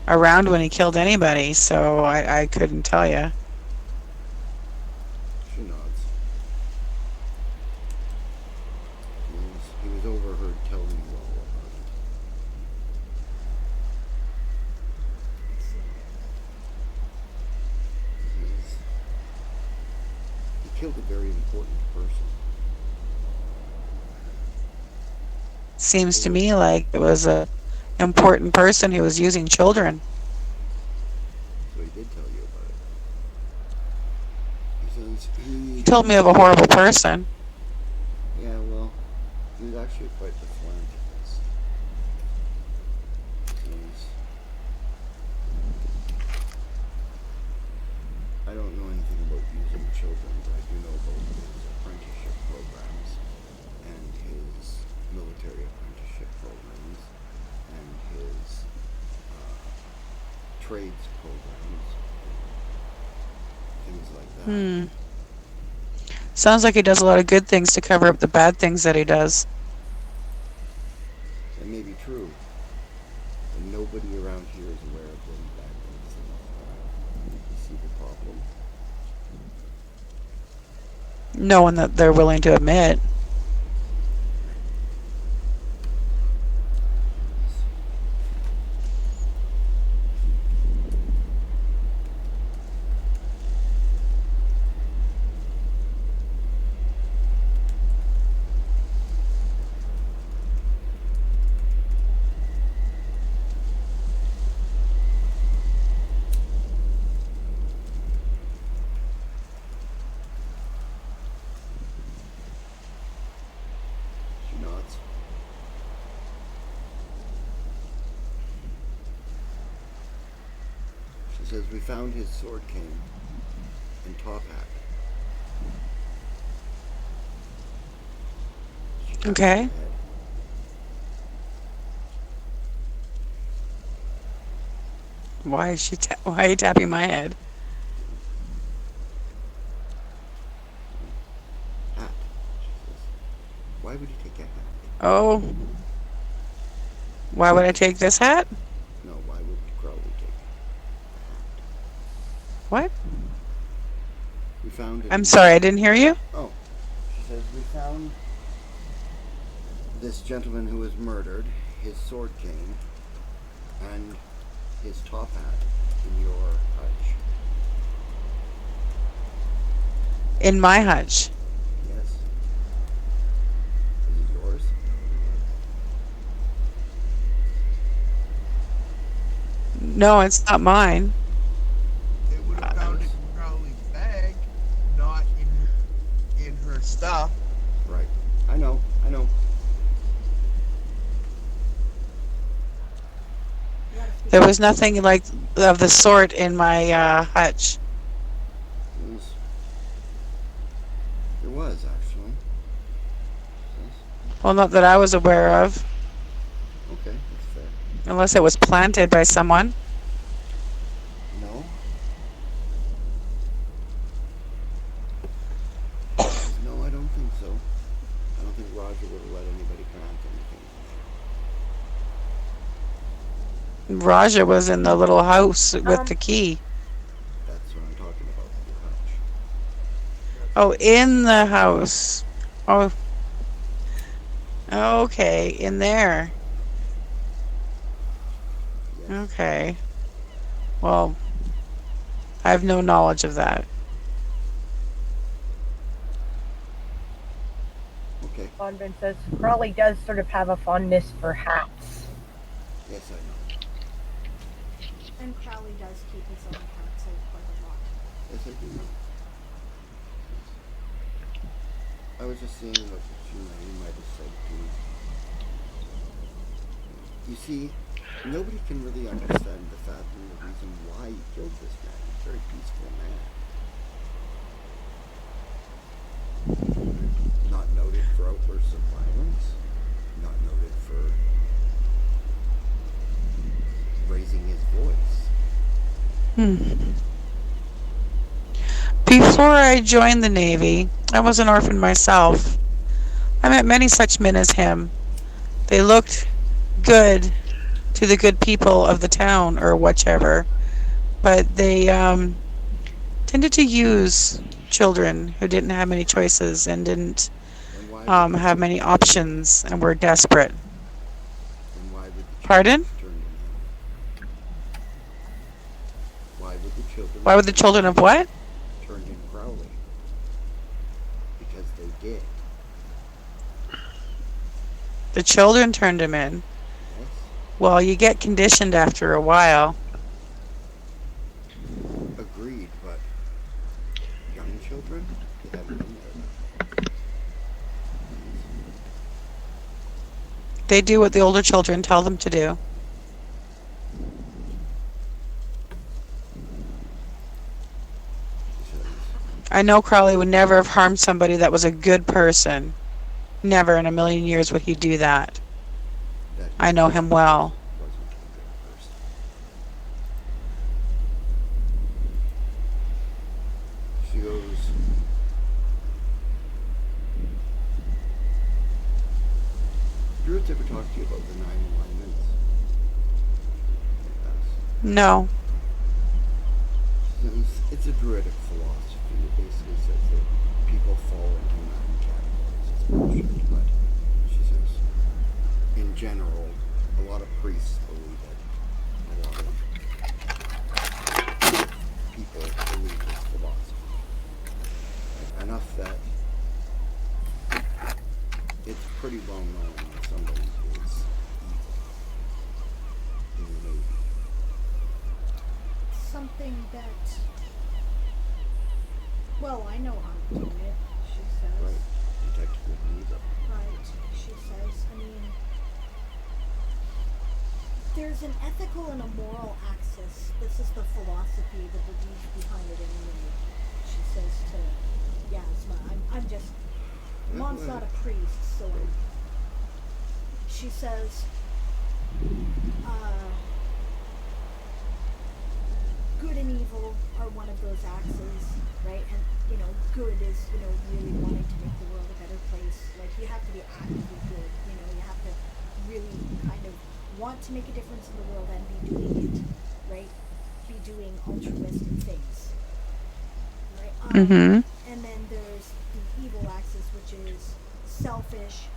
around when he killed anybody, so I couldn't tell you. She nods. He was overheard telling you all about it. He killed a very important person. Seems to me like it was a important person who was using children. So he did tell you about it. He says He told me of a horrible person. Yeah, well, he was actually quite the philanthropist. I don't know anything about using children, but I do know about his apprenticeship programs and his military apprenticeship programs and his trades programs, things like that. Sounds like he does a lot of good things to cover up the bad things that he does. That may be true, but nobody around here is aware of those bad things. You see the problem? No one that they're willing to admit. She nods. She says, we found his sword cane and top hat. She taps Okay. her head. Why is why are you tapping my head? Hat, she says. Why would he take a hat? Oh. Why would I take this hat? No, why would Crowley take What? We found it. I'm sorry, I didn't hear you. Oh, she says, we found this gentleman who was murdered, his sword cane, and his top hat in your hutch. In my hutch. Yes. Is it yours? No, it's not mine. They would have found it in Crowley's bag, not in her stuff. Right. I know. There was nothing like of the sort in my hutch. There was, actually. Well, not that I was aware of, Okay, that's fair. unless it was planted by someone. No? No, I don't think so. I don't think Roger would have let anybody plant anything in there. Raja was in the little house with the key. That's what I'm talking about, your hutch. Oh, in the house. Oh. Okay, in there. Yes. Okay. Well, I have no knowledge of that. Okay. Convent says Crowley does sort of have a fondness for hats. Yes, I know. And Crowley does keep his own counsel quite a lot. Yes, I do know. I was just seeing what you might have said too. You see, nobody can really understand the fact and the reason why he killed this man. He's a very peaceful man. Before I joined the Navy, I was an orphan myself. I met many such men as him. They looked good to the good people of the town or whichever, but they tended to use children who didn't have many choices and didn't And why would the have many options and were desperate. and why would the children Pardon? turn to him? Why would the children Why would the children of what? turn him Crowley? Because they did. The children turned him in. Yes. Well, you get conditioned after a while. Agreed, but young children? They haven't been there. They do what the older children tell them to do. I know Crowley would never have harmed somebody that was a good person. Never in a million years would he do that. That I know him well. wasn't a good person. She goes, Druids ever talk to you about the 9 alignments? Yes. No. She says, it's a druidic philosophy. It basically says that people fall into 9 categories. It's bullshit, but she says, in general, a lot of priests believe it. A lot of people believe this philosophy. Enough that it's pretty well known that somebody is evil in the Navy. Something that. Well, I know how to do it, she says. Right. Detect good and evil. Right, she says. I mean, there's an ethical and a moral axis. This is the philosophy, the belief behind it anyway. She says to Yasma. I'm just. Mom's not a priest, so she says, good and evil are one of those axes, right? And, good is, really wanting to make the world a better place. Like, you have to be actively good, you have to really kind of want to make a difference in the world and be doing it, right? Be doing altruistic things, right? And then there's the evil axis, which is selfish,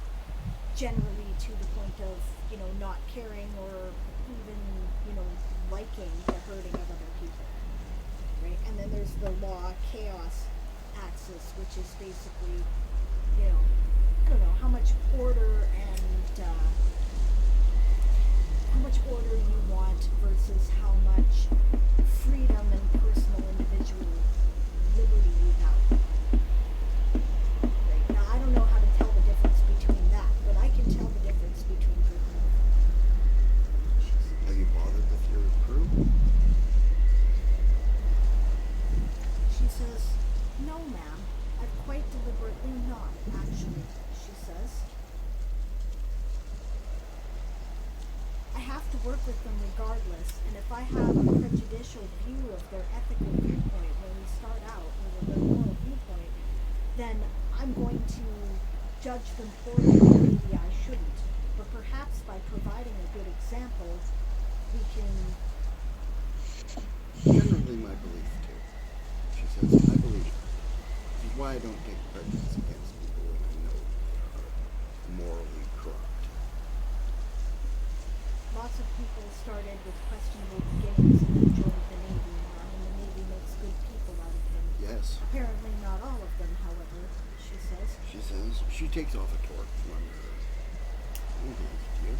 generally to the point of, not caring or even, liking the hurting of other people, right? And then there's the law chaos axis, which is basically, I don't know, how much order and how much order you want versus how much freedom and personal individual liberty you have. Right. Now, I don't know how to tell the difference between that, but I can tell the difference between good and evil. Have you bothered with your crew? She says, no, ma'am. I've quite deliberately not, actually, she says. I have to work with them regardless, and if I have a prejudicial view of their ethical viewpoint when we start out, or their moral viewpoint, then I'm going to judge them poorly, and maybe I shouldn't. But perhaps by providing a good example, we can... Generally my belief, too. She says, I believe her. Which is why I don't take prejudice against people when I know they are morally corrupt. Lots of people started with questionable beginnings and then joined the Navy now, and the Navy makes good people out of them. Yes. Apparently not all of them, however, she says. She says, she takes off a torch from under her. Here.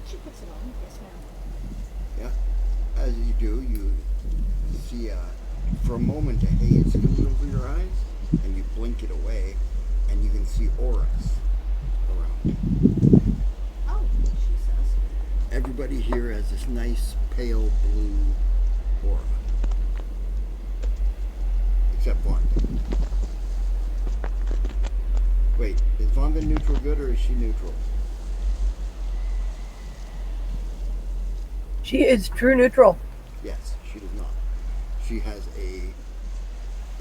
She puts it on, yes ma'am. Yeah. As you do, you see for a moment a haze comes over your eyes, and you blink it away, and you can see auras around you. Oh, she says. Everybody here has this nice pale blue aura. Except Vonda. Wait, is Vonda neutral good or is she neutral? She is true neutral. Yes, she does not. She has a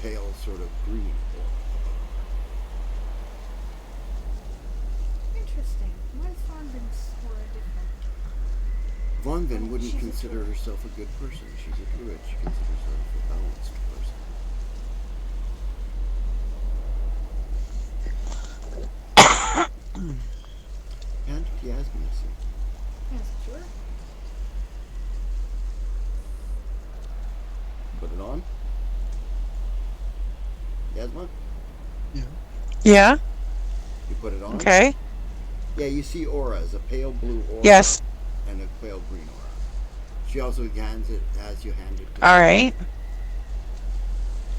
pale sort of green aura about Interesting. Why is Vonvin's aura different? her. Vonvin Oh, wouldn't she's a consider druid. herself a good person. She's a druid. She considers herself a balanced person. And Yasmin, I see. Yes, sure. Put it on. Yasmin? Yeah. You put it on? Okay. Yeah, you see auras, a pale blue aura Yes. and a pale green aura. She also hands it as you hand it to All her. right.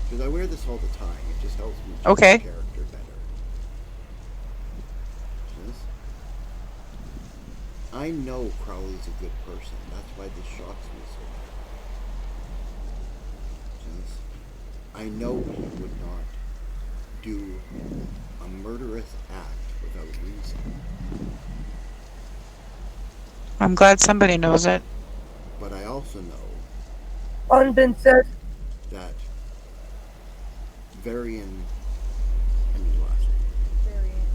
Because I wear this all the time. It just helps me to Okay. the character better. Yes? I know Crowley's a good person. That's why this shocks me so bad. Yes? I know he would not do a murderous act without reason. I'm glad somebody knows it. But I also know Vonvin says, that Varian, I need last name. Varian.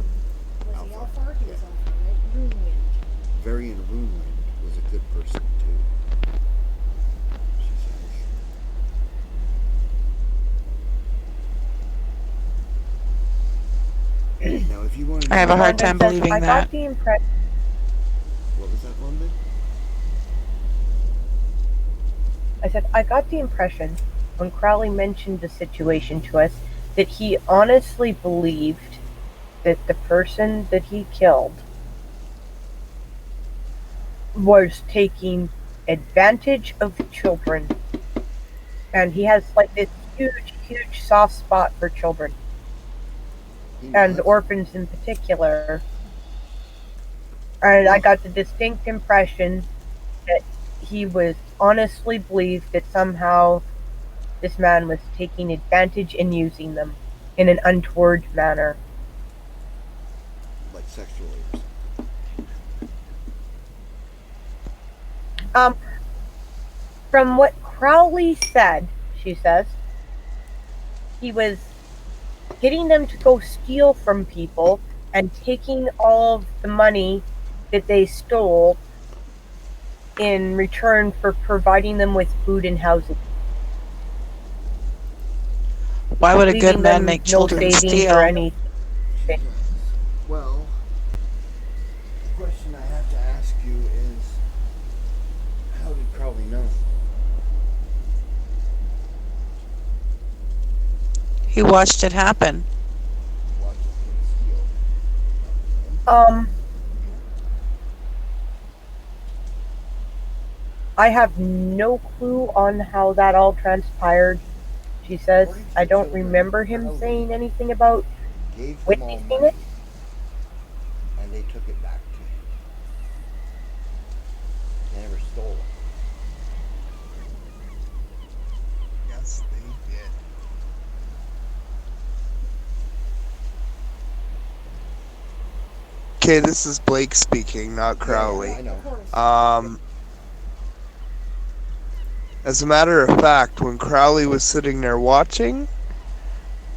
Was he Alpha. Alpha? He was Yeah. Alpha, right? Runewind. Varian Runewind was a good person too. She says. Now, if you want to I have a know, hard Vonvin time says, believing I that. got the impression. what was that one, Vic? I said, I got the impression when Crowley mentioned the situation to us that he honestly believed that the person that he killed was taking advantage of children. And he has like this huge, huge soft spot for children He and was. orphans in particular. And I got the distinct impression that he was honestly believed that somehow this man was taking advantage and using them in an untoward manner. Like sexually or something. From what Crowley said, she says, he was getting them to go steal from people and taking all of the money that they stole in return for providing them with food and housing. Why would a good Leaving man them make no children savings or steal? anything. She does. Well, the question I have to ask you is, how did Crowley know? He watched it happen. Watch it steal. I have no clue on how that all transpired. She says, According to I the don't children, remember him Crowley saying anything about gave them all witnessing money, it. and they took it back to him. They never stole it. Yes, they did. Okay, this is Blake speaking, not Crowley. Yeah, I know. Of course. As a matter of fact, when Crowley was sitting there watching,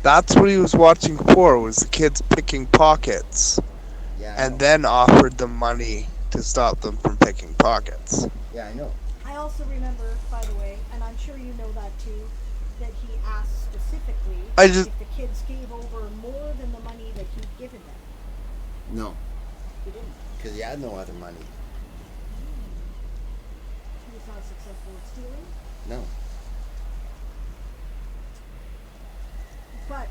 that's what he was watching for, was the kids picking pockets, Yeah, I and know. then offered them money to stop them from picking pockets. Yeah, I know. I also remember, by the way, and I'm sure you know that too, that he asked specifically if the kids gave over more than the money that he'd given them. No, He didn't. because he had no other money. He was not successful at stealing. No. But,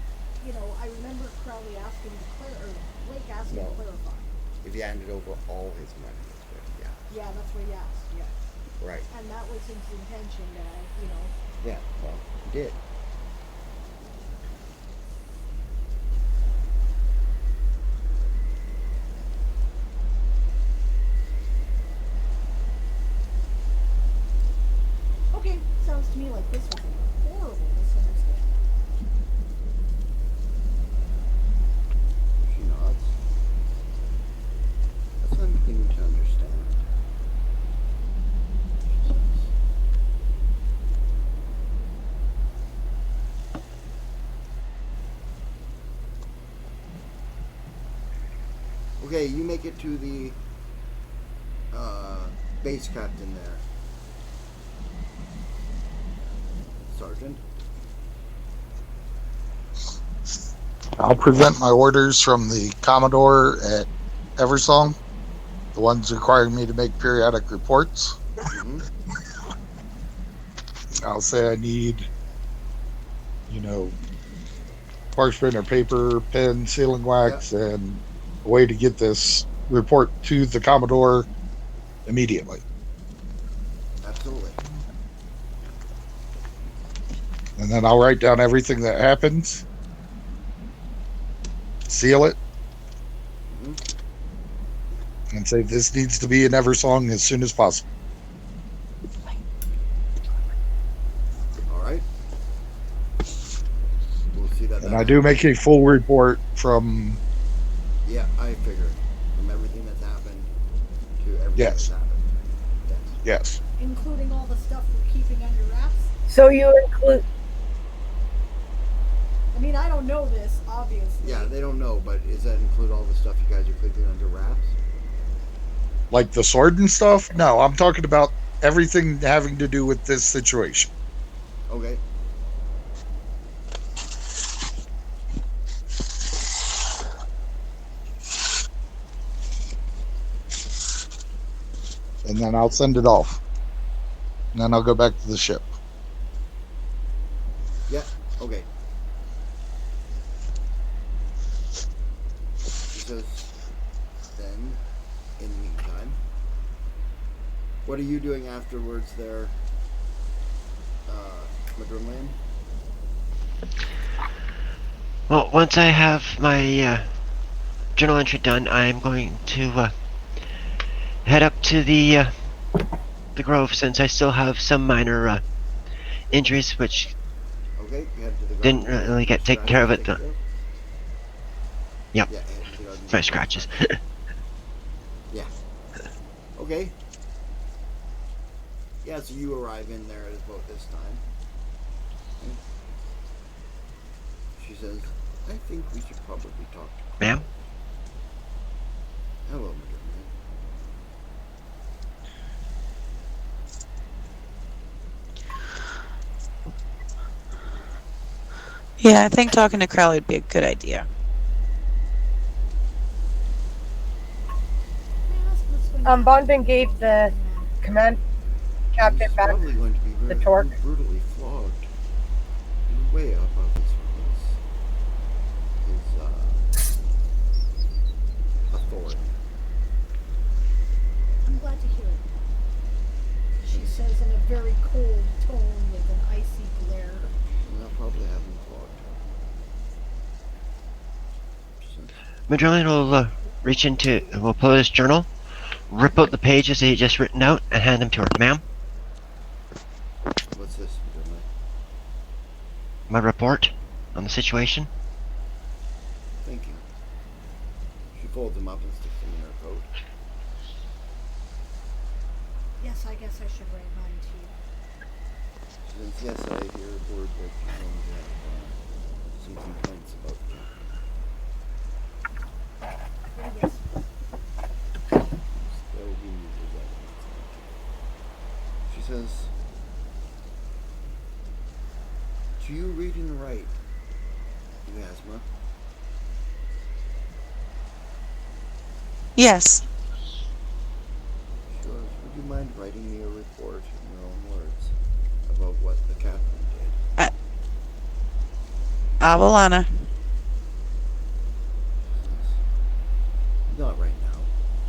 you know, I remember Crowley asking or Blake asking No. to clarify. If he handed over all his money, that's what, yeah. Yeah, that's what he asked, yes. Right. And that was his intention, you know. Yeah, well, he did. Okay, sounds to me like this was a horrible misunderstanding. She nods. That's what I'm beginning to understand. She Okay, you make it to the base captain there, Sergeant. I'll present my orders from the Commodore at Eversong, the ones requiring me to make periodic reports. Mm-hmm. I'll say I need, parchment or paper, pen, sealing wax, and a way to get this report to the Commodore immediately. Absolutely. And then I'll write down everything that happens, seal it, and say this needs to be in Eversong as soon as possible. All right. We'll see that. And I do make a full report from. Yeah, I figured. From everything that's happened to everything Yes. that's happened. Yes. Including all the stuff we're keeping under wraps. So you include. I mean, I don't know this, obviously. Yeah, they don't know, but does that include all the stuff you guys are keeping under wraps? Like the sword and stuff? No, I'm talking about everything having to do with this situation. Okay. And then I'll send it off. And then I'll go back to the ship. Yeah, okay. Because then, in the meantime, what are you doing afterwards there, Madrimland? Well, once I have my journal entry done, I'm going to head up to the Grove, since I still have some minor injuries, which Okay, you head to the didn't garden. really get taken care of it. Yep, Yeah, head to the garden. my scratches. Yeah. Okay. Yeah, so you arrive in there at his boat this time. She says, I think we should probably talk to Ma'am? Hello, Madam. Yeah, I think talking to Crowley would be a good idea. Bonbon gave the command captain back Probably going to be the very torque. brutally flogged. He's way up of his authority. I'm glad to hear it. She says in a very cold tone with an icy glare. And I'll probably have him flogged. Madrillion will reach into, will pull out his journal, rip out the pages that he just written out, and hand them to her. Ma'am? What's this, Madrillion? My report on the situation. Thank you. She folds them up and sticks them in her coat. Yes, I guess I should write mine to you. She says, yes, I hear word that you're going to have some complaints about the captain. Yes. That will be news as well. She says, do you read and write, Yasma? Yes. She goes, would you mind writing me a report in your own words about what the captain did? Avalana. Not right now.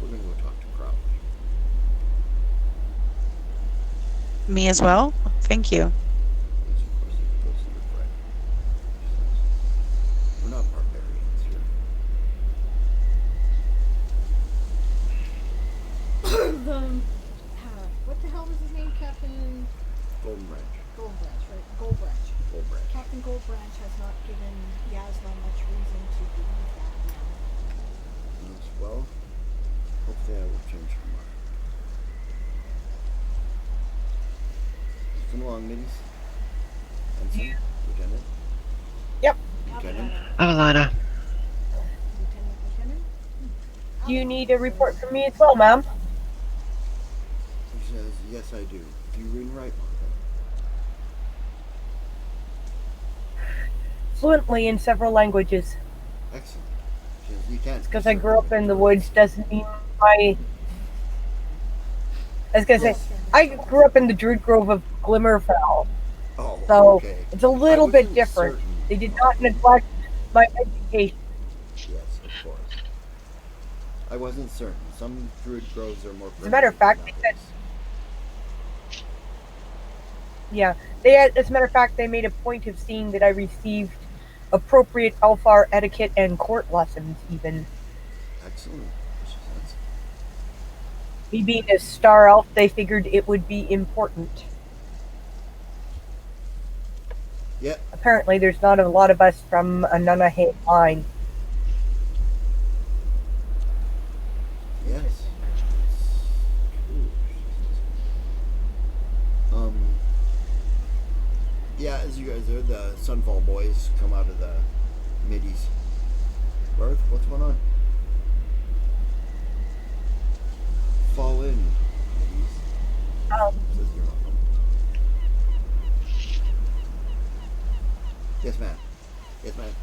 We're going to go talk to Crowley. Me as well? Thank you. Yes, of course, he goes to your friend. We're not barbarians here. What the hell was his name? Captain Golden Branch. Goldbranch, right? Goldbranch. Gold Branch. Captain Goldbranch has not given Yasma much reason to believe that now. Yes, well, hopefully I will change her mind. Come along, middies. Ensign, Lieutenant. Yep. Lieutenant. Avalana. Lieutenant? Do you need a report from me as well, ma'am? She says, yes, I do. Do you read and write, Martha? Fluently in several languages. Excellent. She says, you can't. Because I grew up in the woods doesn't mean I was gonna say, I grew up in the Druid Grove of Glimmerfell, Oh, so okay. it's a little bit different. They did not neglect my education. Yes, of course. I wasn't certain. Some druid groves are more. As a matter of fact, than they said, others. yeah, as a matter of fact, they made a point of seeing that I received appropriate Alfar etiquette and court lessons, even. Excellent. She says. Me being a star elf, they figured it would be important. Yep. Apparently, there's not a lot of us from a Nunnahay line. Yes. It's true. Yeah, as you guys are, the Sunfall boys come out of the middies. Barth, what's going on? Fall in, middies. Says you're welcome. Yes, ma'am. Yes, ma'am.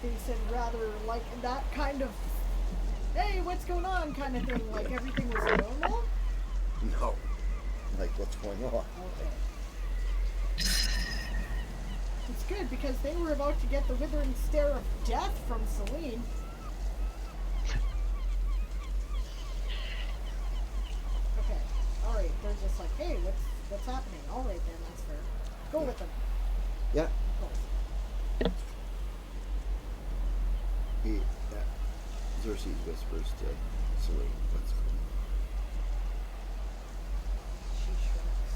They said rather like that kind of, hey, what's going on kind of thing, like everything was normal? No. Like, what's going on? Okay. It's good, because they were about to get the withering stare of death from Celine. Okay. Alright, they're just like, hey, what's happening? Alright then, that's fair. Go with them. Yeah. Go. Xerxes whispers to Celine, what's going on? She shrugs.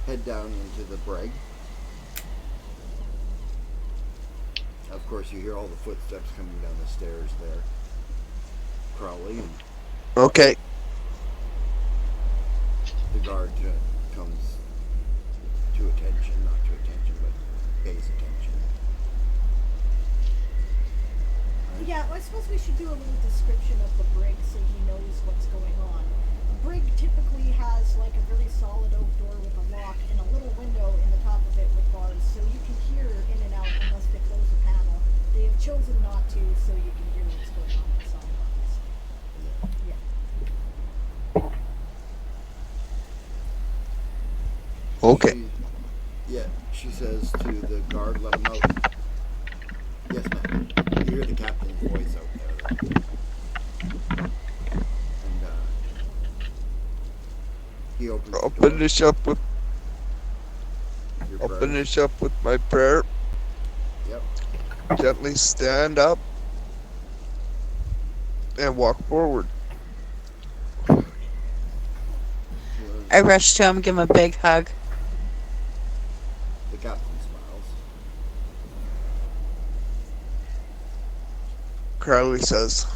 Head down into the breg. Of course, you hear all the footsteps coming down the stairs there. Crowley and Okay. the guard comes to attention, not to attention, but pays attention. Right? Yeah, I suppose we should do a little description of the brig so he knows what's going on. A brig typically has like a very solid oak door with a lock and a little window in the top of it with bars, so you can hear in and out unless they close a panel. They have chosen not to, so you can hear what's going on inside. Yeah. Okay. She says to the guard, let him out. Yes, ma'am. You hear the captain's voice out there. And he opens I'll the door. finish up with Your I'll prayers. finish up with my prayer. Yep. Gently stand up and walk forward. I rush to him, give him a big hug. The captain smiles. Crowley says,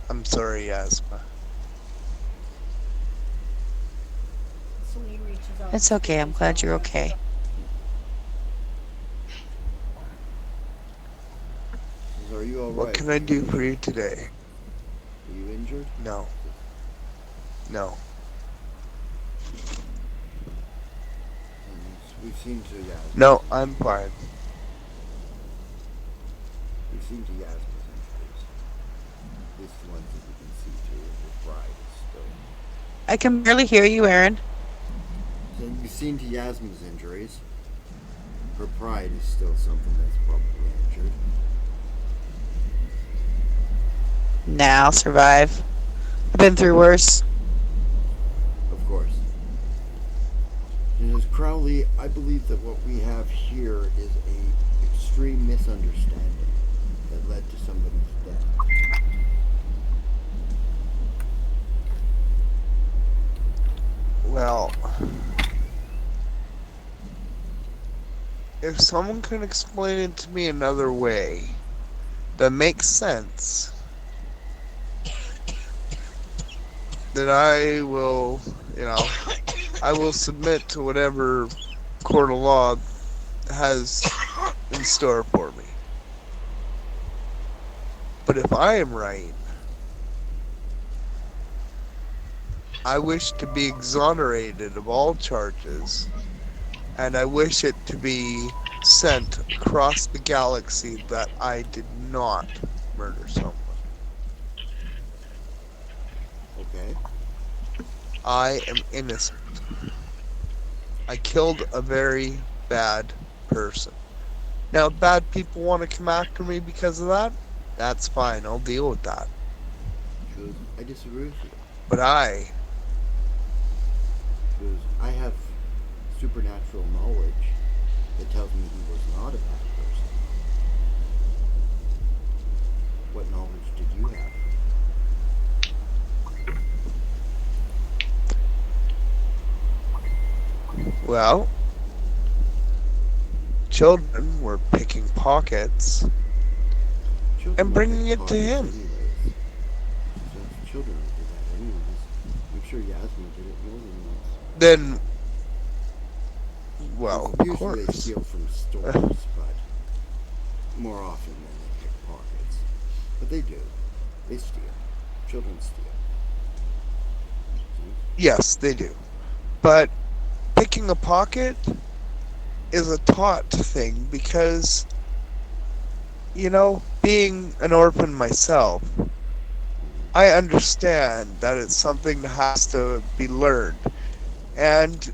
I'm sorry, Yasma. Celine reaches out. It's okay, I'm glad you're okay. Says, are you alright? What can I do for you today? Are you injured? No. No. We've seen to Yasma's. No, I'm fine. We've seen to Yasma's injuries. This one that we can see to her bride is still. I can barely hear you, Aaron. So you've seen to Yasma's injuries. Her pride is still something that's probably injured. Nah, I'll survive. I've been through worse. Of course. And as Crowley, I believe that what we have here is a extreme misunderstanding that led to somebody's death. Well, if someone can explain it to me another way that makes sense, then I will, I will submit to whatever court of law has in store for me. But if I am right, I wish to be exonerated of all charges, and I wish it to be sent across the galaxy that I did not murder someone. Okay. I am innocent. I killed a very bad person. Now, if bad people want to come after me because of that, that's fine. I'll deal with that. She goes, I disagree with you. But She goes, I have supernatural knowledge that tells me he was not a bad person. What knowledge did you have? well, children were picking pockets Children and don't bringing pick it to pockets him. anyways. She says, children don't do that anyways. I'm sure Yasmin did it more than once. Then, well, of Usually they course. steal from stores, but more often than they pick pockets. But they do. They steal. Children steal. Yes, they do. But picking a pocket is a taught thing because, being an orphan myself, I understand that it's something that has to be learned. And,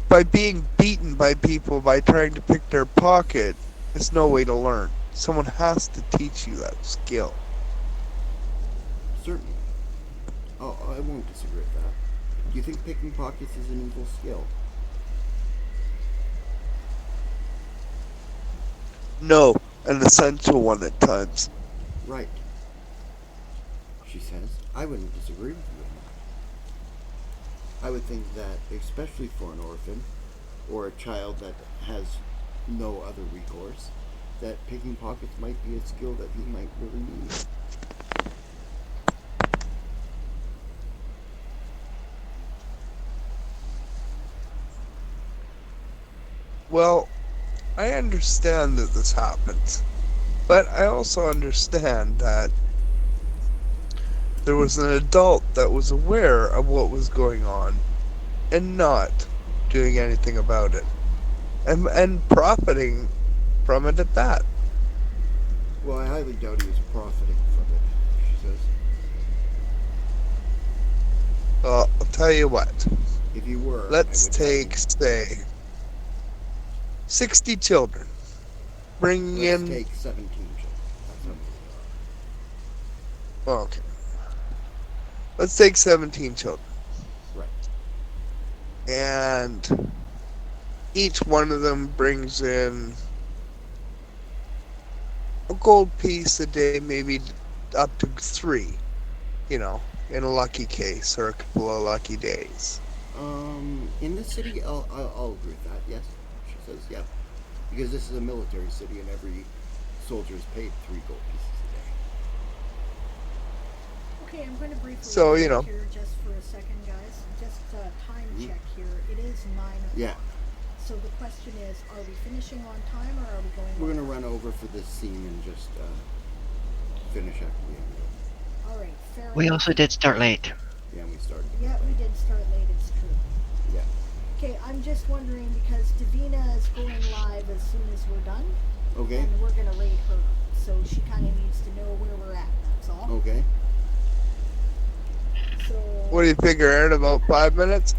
by being beaten by people by trying to pick their pocket is no way to learn. Someone has to teach you that skill. Certainly. Oh, I won't disagree with that. Do you think picking pockets is an evil skill? No, an essential one at times. Right. She says, I wouldn't disagree with you on that. I would think that, especially for an orphan, or a child that has no other recourse, that picking pockets might be a skill that he might really need. Well, I understand that this happens, but I also understand that there was an adult that was aware of what was going on and not doing anything about it, and profiting from it at that. Well, I highly doubt he was profiting from it, she says. Well, I'll tell you what. If you were, Let's I would take, say, 60 children. Bringing Let's in. take 17 children. That's how many Okay. Let's take 17 children. there are. Right. And each one of them brings in a gold piece a day, maybe up to 3, in a lucky case or a couple of lucky days. In this city, I'll agree with that, yes. She says, yeah. Because this is a military city and every soldier is paid 3 gold pieces a day. Okay, I'm going to briefly So, interrupt here just for a second, guys. Just a time check here. It is 9 o'clock. Yeah. So the question is, are we finishing on time or are we going We're going over? to run over for this scene and just finish after the end of it. All right, fair We enough. also did start late. Yeah, we started. Yeah, we did start late, it's true. Yeah. Okay, I'm just wondering because Davina is going live as soon as we're done. Okay. And we're going to rate her. So she kind of needs to know where we're at, that's all. Okay. So, What do you figure, in about 5 minutes?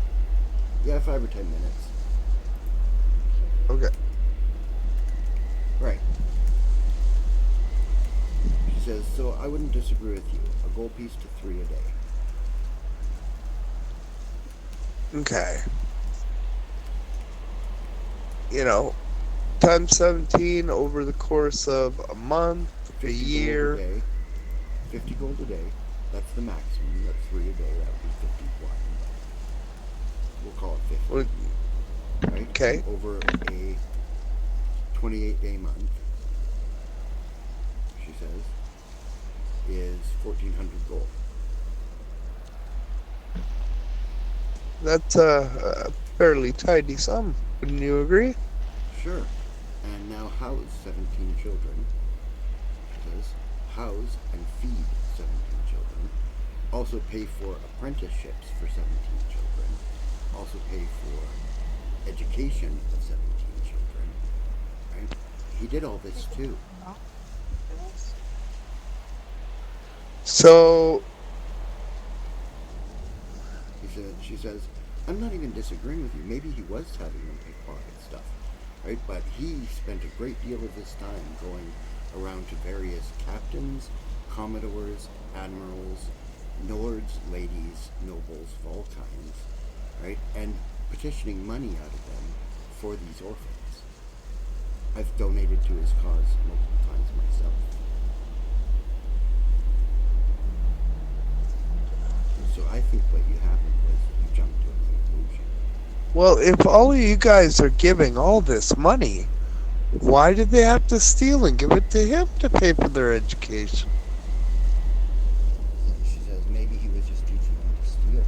Yeah, 5 or 10 minutes. Okay. Right. She says, so I wouldn't disagree with you. A gold piece to 3 a day. Okay. Times 17 over the course of a month, a 50 year. gold a day. 50 gold a day. That's the maximum. That's 3 a day. That would be 51. We'll call it 50. Well, Right? okay. Over a 28-day month, she says, is 1,400 gold. That's a fairly tidy sum. Wouldn't you agree? Sure. And now house 17 children, she says. house and feed 17 children, also pay for apprenticeships for 17 children, also pay for education of 17 children, right? He did all this too. So, She says, I'm not even disagreeing with you. Maybe he was having them pickpocket stuff, right? But he spent a great deal of his time going around to various captains, commodores, admirals, lords, ladies, nobles of all kinds, right? And petitioning money out of them for these orphans. I've donated to his cause multiple times myself. So I think what you happened was you jumped to a conclusion. well, if all of you guys are giving all this money, why did they have to steal and give it to him to pay for their education? She says maybe he was just teaching them to steal.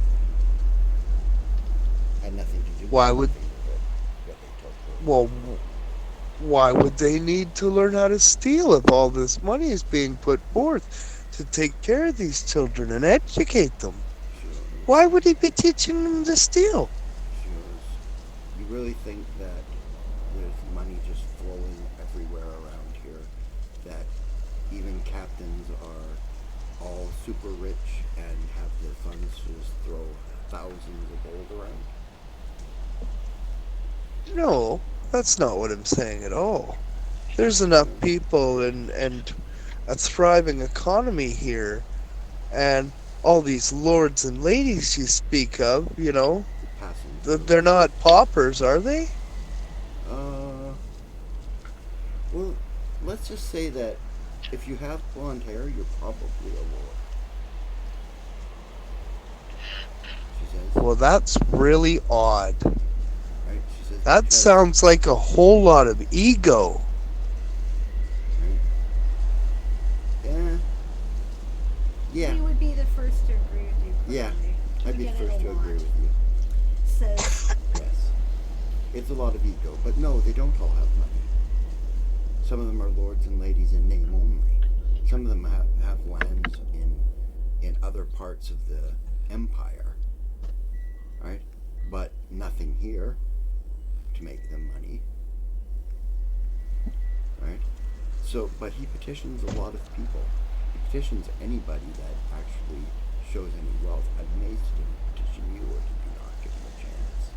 Had nothing to do with Why would- what they took her. Well, why would they need to learn how to steal if all this money is being put forth to take care of these children and educate them? Why would he be teaching them to steal? She goes, you really think that there's money just flowing everywhere around here, that even captains are all super rich and have the funds to just throw thousands of gold around? No, that's not what I'm saying at all. There's enough people and a thriving economy here, and all these lords and ladies you speak of, Passing. they're not paupers, are they? Well, let's just say that if you have blonde hair, you're probably a lord. She says. Well, that's really odd. Right? She says. That because- sounds like a whole lot of ego. Right? Yeah. Yeah. We would be the first to agree with you. Yeah. Probably. I'd be We the get it first a to agree lot. with you. Says, Yes. It's a lot of ego, but no, they don't all have money. Some of them are lords and ladies in name only. Some of them have lands in other parts of the empire, right? But nothing here to make them money, right? So, but he petitions a lot of people. He petitions anybody that actually shows any wealth. I'm amazed he didn't petition you, or did you not give him a chance?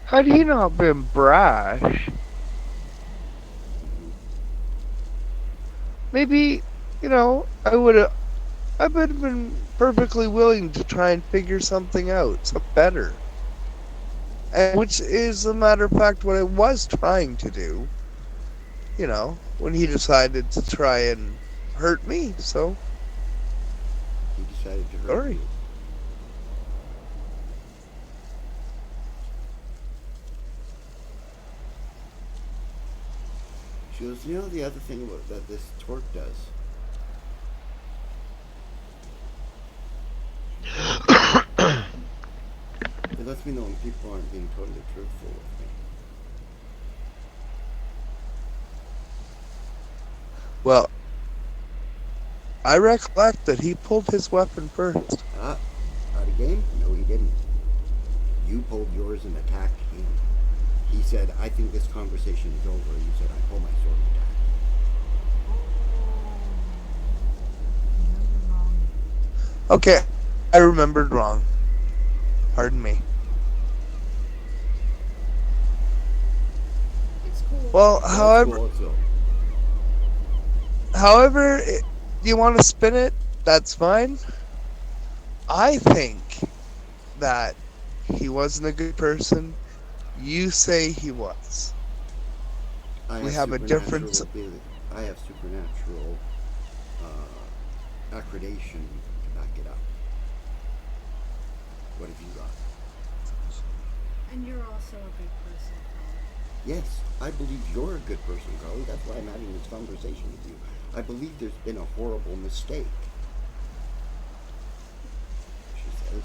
Had he not been brash, maybe, I would have been perfectly willing to try and figure something out, some better. And which is, a matter of fact, what I was trying to do, when he decided to try and hurt me, so, He decided to hurt sorry. you. She goes, the other thing that this torque does? It lets me know when people aren't being totally truthful with me. well, I recollect that he pulled his weapon first. Out of game? No, he didn't. You pulled yours and attacked him. He said, I think this conversation is over. You said, I pull my sword and attack. Okay, I remembered wrong. Pardon me. it's cool. Well, That's however, cool, so. however you want to spin it, that's fine. I think that he wasn't a good person. You say he was. We have a difference. I have supernatural accreditation to back it up. What have you got? And you're also a good person, Colin. Yes, I believe you're a good person, Carly. That's why I'm having this conversation with you. I believe there's been a horrible mistake. She says.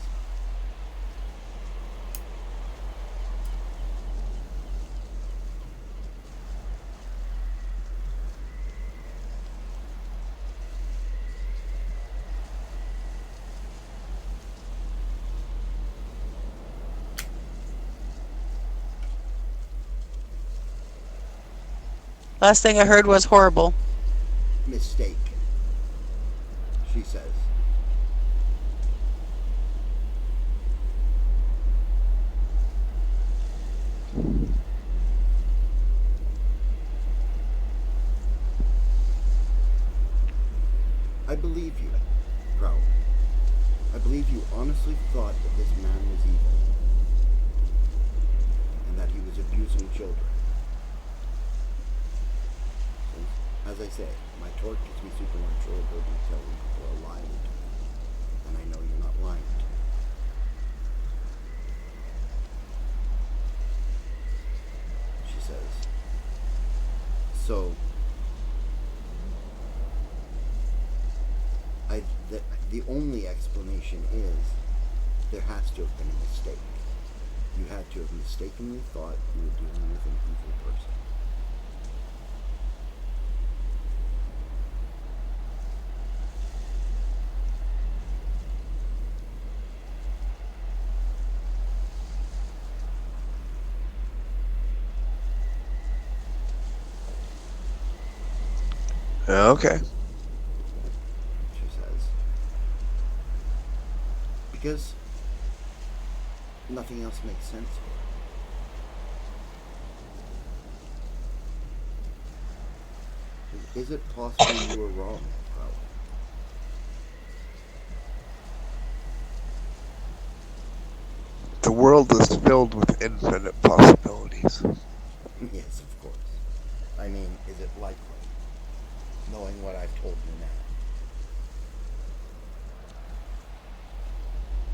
Last thing I heard was horrible. Mistake, she says. I believe you, Crowley. I believe you honestly thought that this man was evil and that he was abusing children. So, as I say, my torque gives me supernatural ability to tell when people are lying to me, and I know you're not lying to me. She says, so the only explanation is there has to have been a mistake. You had to have mistakenly thought you were dealing with an evil person. Okay. She says, because nothing else makes sense here. Is it possible you were wrong, Crowley? The world is filled with infinite possibilities. Yes, of course. I mean, is it likely, knowing what I've told you now?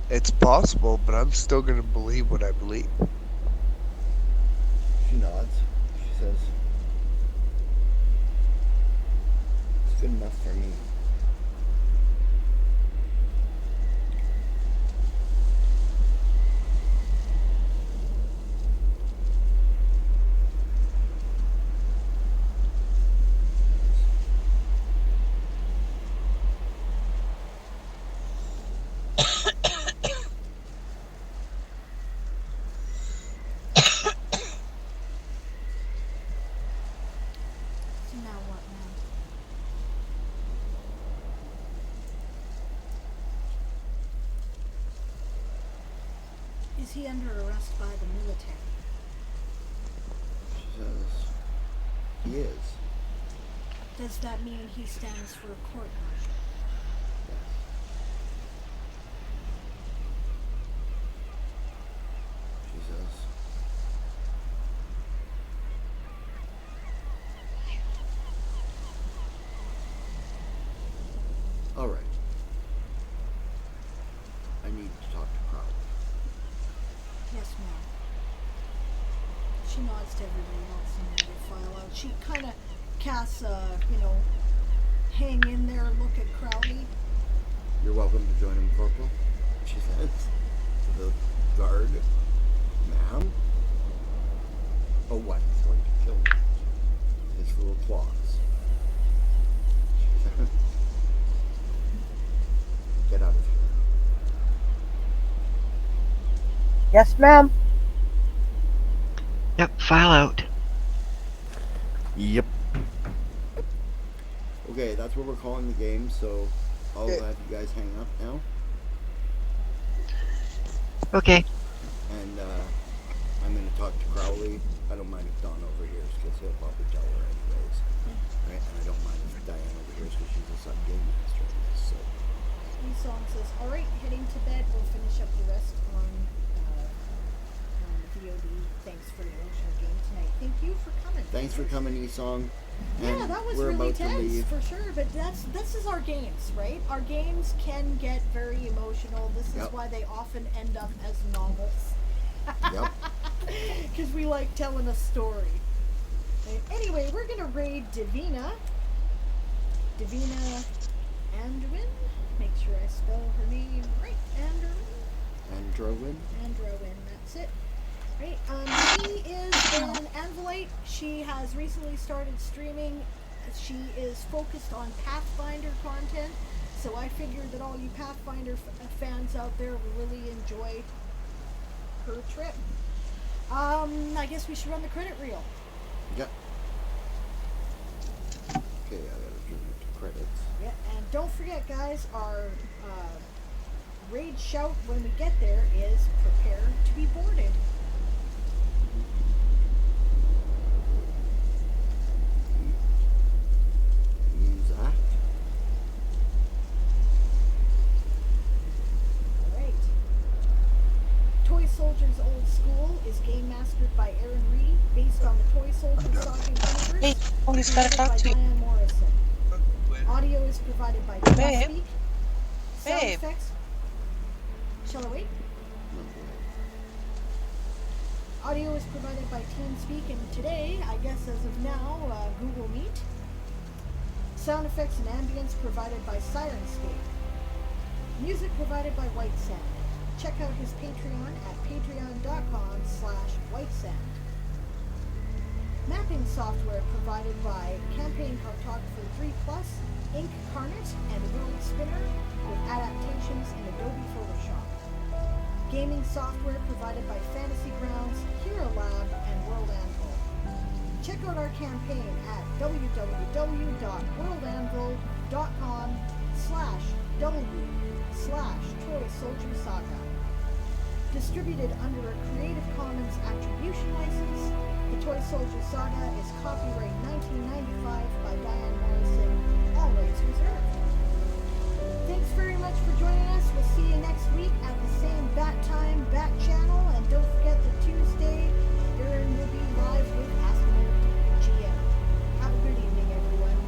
It's possible, but I'm still going to believe what I believe. She nods. She says, it's good enough for me. So now what, ma'am? Is he under arrest by the military? She says, he is. Does that mean he stands for a court martial? Yes. She says, all right. I need to talk to Crowley. Yes, ma'am. She nods to everybody else and then they file out. She kind of casts a, hang in there look at Crowley. You're welcome to join him, Corporal, she says to the guard. Ma'am? Oh, what? He's going to kill me. His little claws. She says, get out of here. Yes, ma'am. Yep, file out. Yep. Okay, that's what we're calling the game, so I'll have you guys hang up now. Okay. And I'm going to talk to Crowley. I don't mind if Dawn overhears, because he'll probably tell her anyways. Right? And I don't mind if Diane overhears, because she's a sub game master in this. So. Esong says, all right, heading to bed. We'll finish up the rest on the VOD. Thanks for your emotional game tonight. Thank you for coming. Thanks for coming, Esong. Yeah, that was we're really about to tense leave. for sure. But this is our games, right? Our games can get very emotional. This is why they often end up as novels. Yep. Because we like telling a story. Right? Anyway, we're gonna raid Divina. Divina Andwin. Make sure I spell her name right. Androwin. That's it. Right. She is an Anvilite. She has recently started streaming. She is focused on Pathfinder content. So I figured that all you Pathfinder fans out there will really enjoy her trip. I guess we should run the credit reel. Yep. Okay, I gotta turn it to credits. Yeah, and don't forget, guys, our raid shout when we get there is prepare to be boarded. Use that. Alright. Toy Soldiers Old School is game mastered by Aaron Reed, based on the Toy Soldiers Saga universe, Hey, Tony's gotta created talk by to you. Diane Morrison. Audio is provided by Babe. TeamSpeak. Sound Babe. effects. Shall I wait? No, go ahead. Audio is provided by TeamSpeak, and today, I guess as of now, Google Meet. Sound effects and ambience provided by Sirenscape. Music provided by White Sand. Check out his Patreon at patreon.com/whitesand. Mapping software provided by Campaign Cartographer 3+, Ink Carnet, and World Spinner, with adaptations in Adobe Photoshop. Gaming software provided by Fantasy Grounds, Hero Lab, and World Anvil. Check out our campaign at www.worldanvil.com/w/Toy Soldier Saga. Distributed under a Creative Commons Attribution License, the Toy Soldier Saga is copyright 1995 by Diane Morrison, all rights reserved. Thanks very much for joining us. We'll see you next week at the same bat time, bat channel, and don't forget that Tuesday, Aaron will be live with Askable GM. Have a good evening, everyone.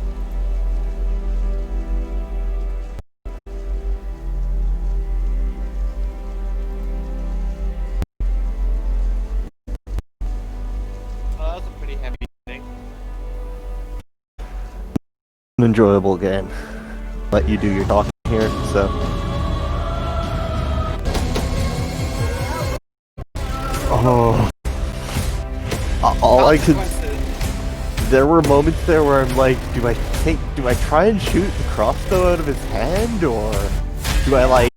Well, that was a pretty heavy thing. An enjoyable game. Let you do your talking here, so. Oh. All I could. There were moments there where I'm like, do I try and shoot the crossbow out of his hand, or do I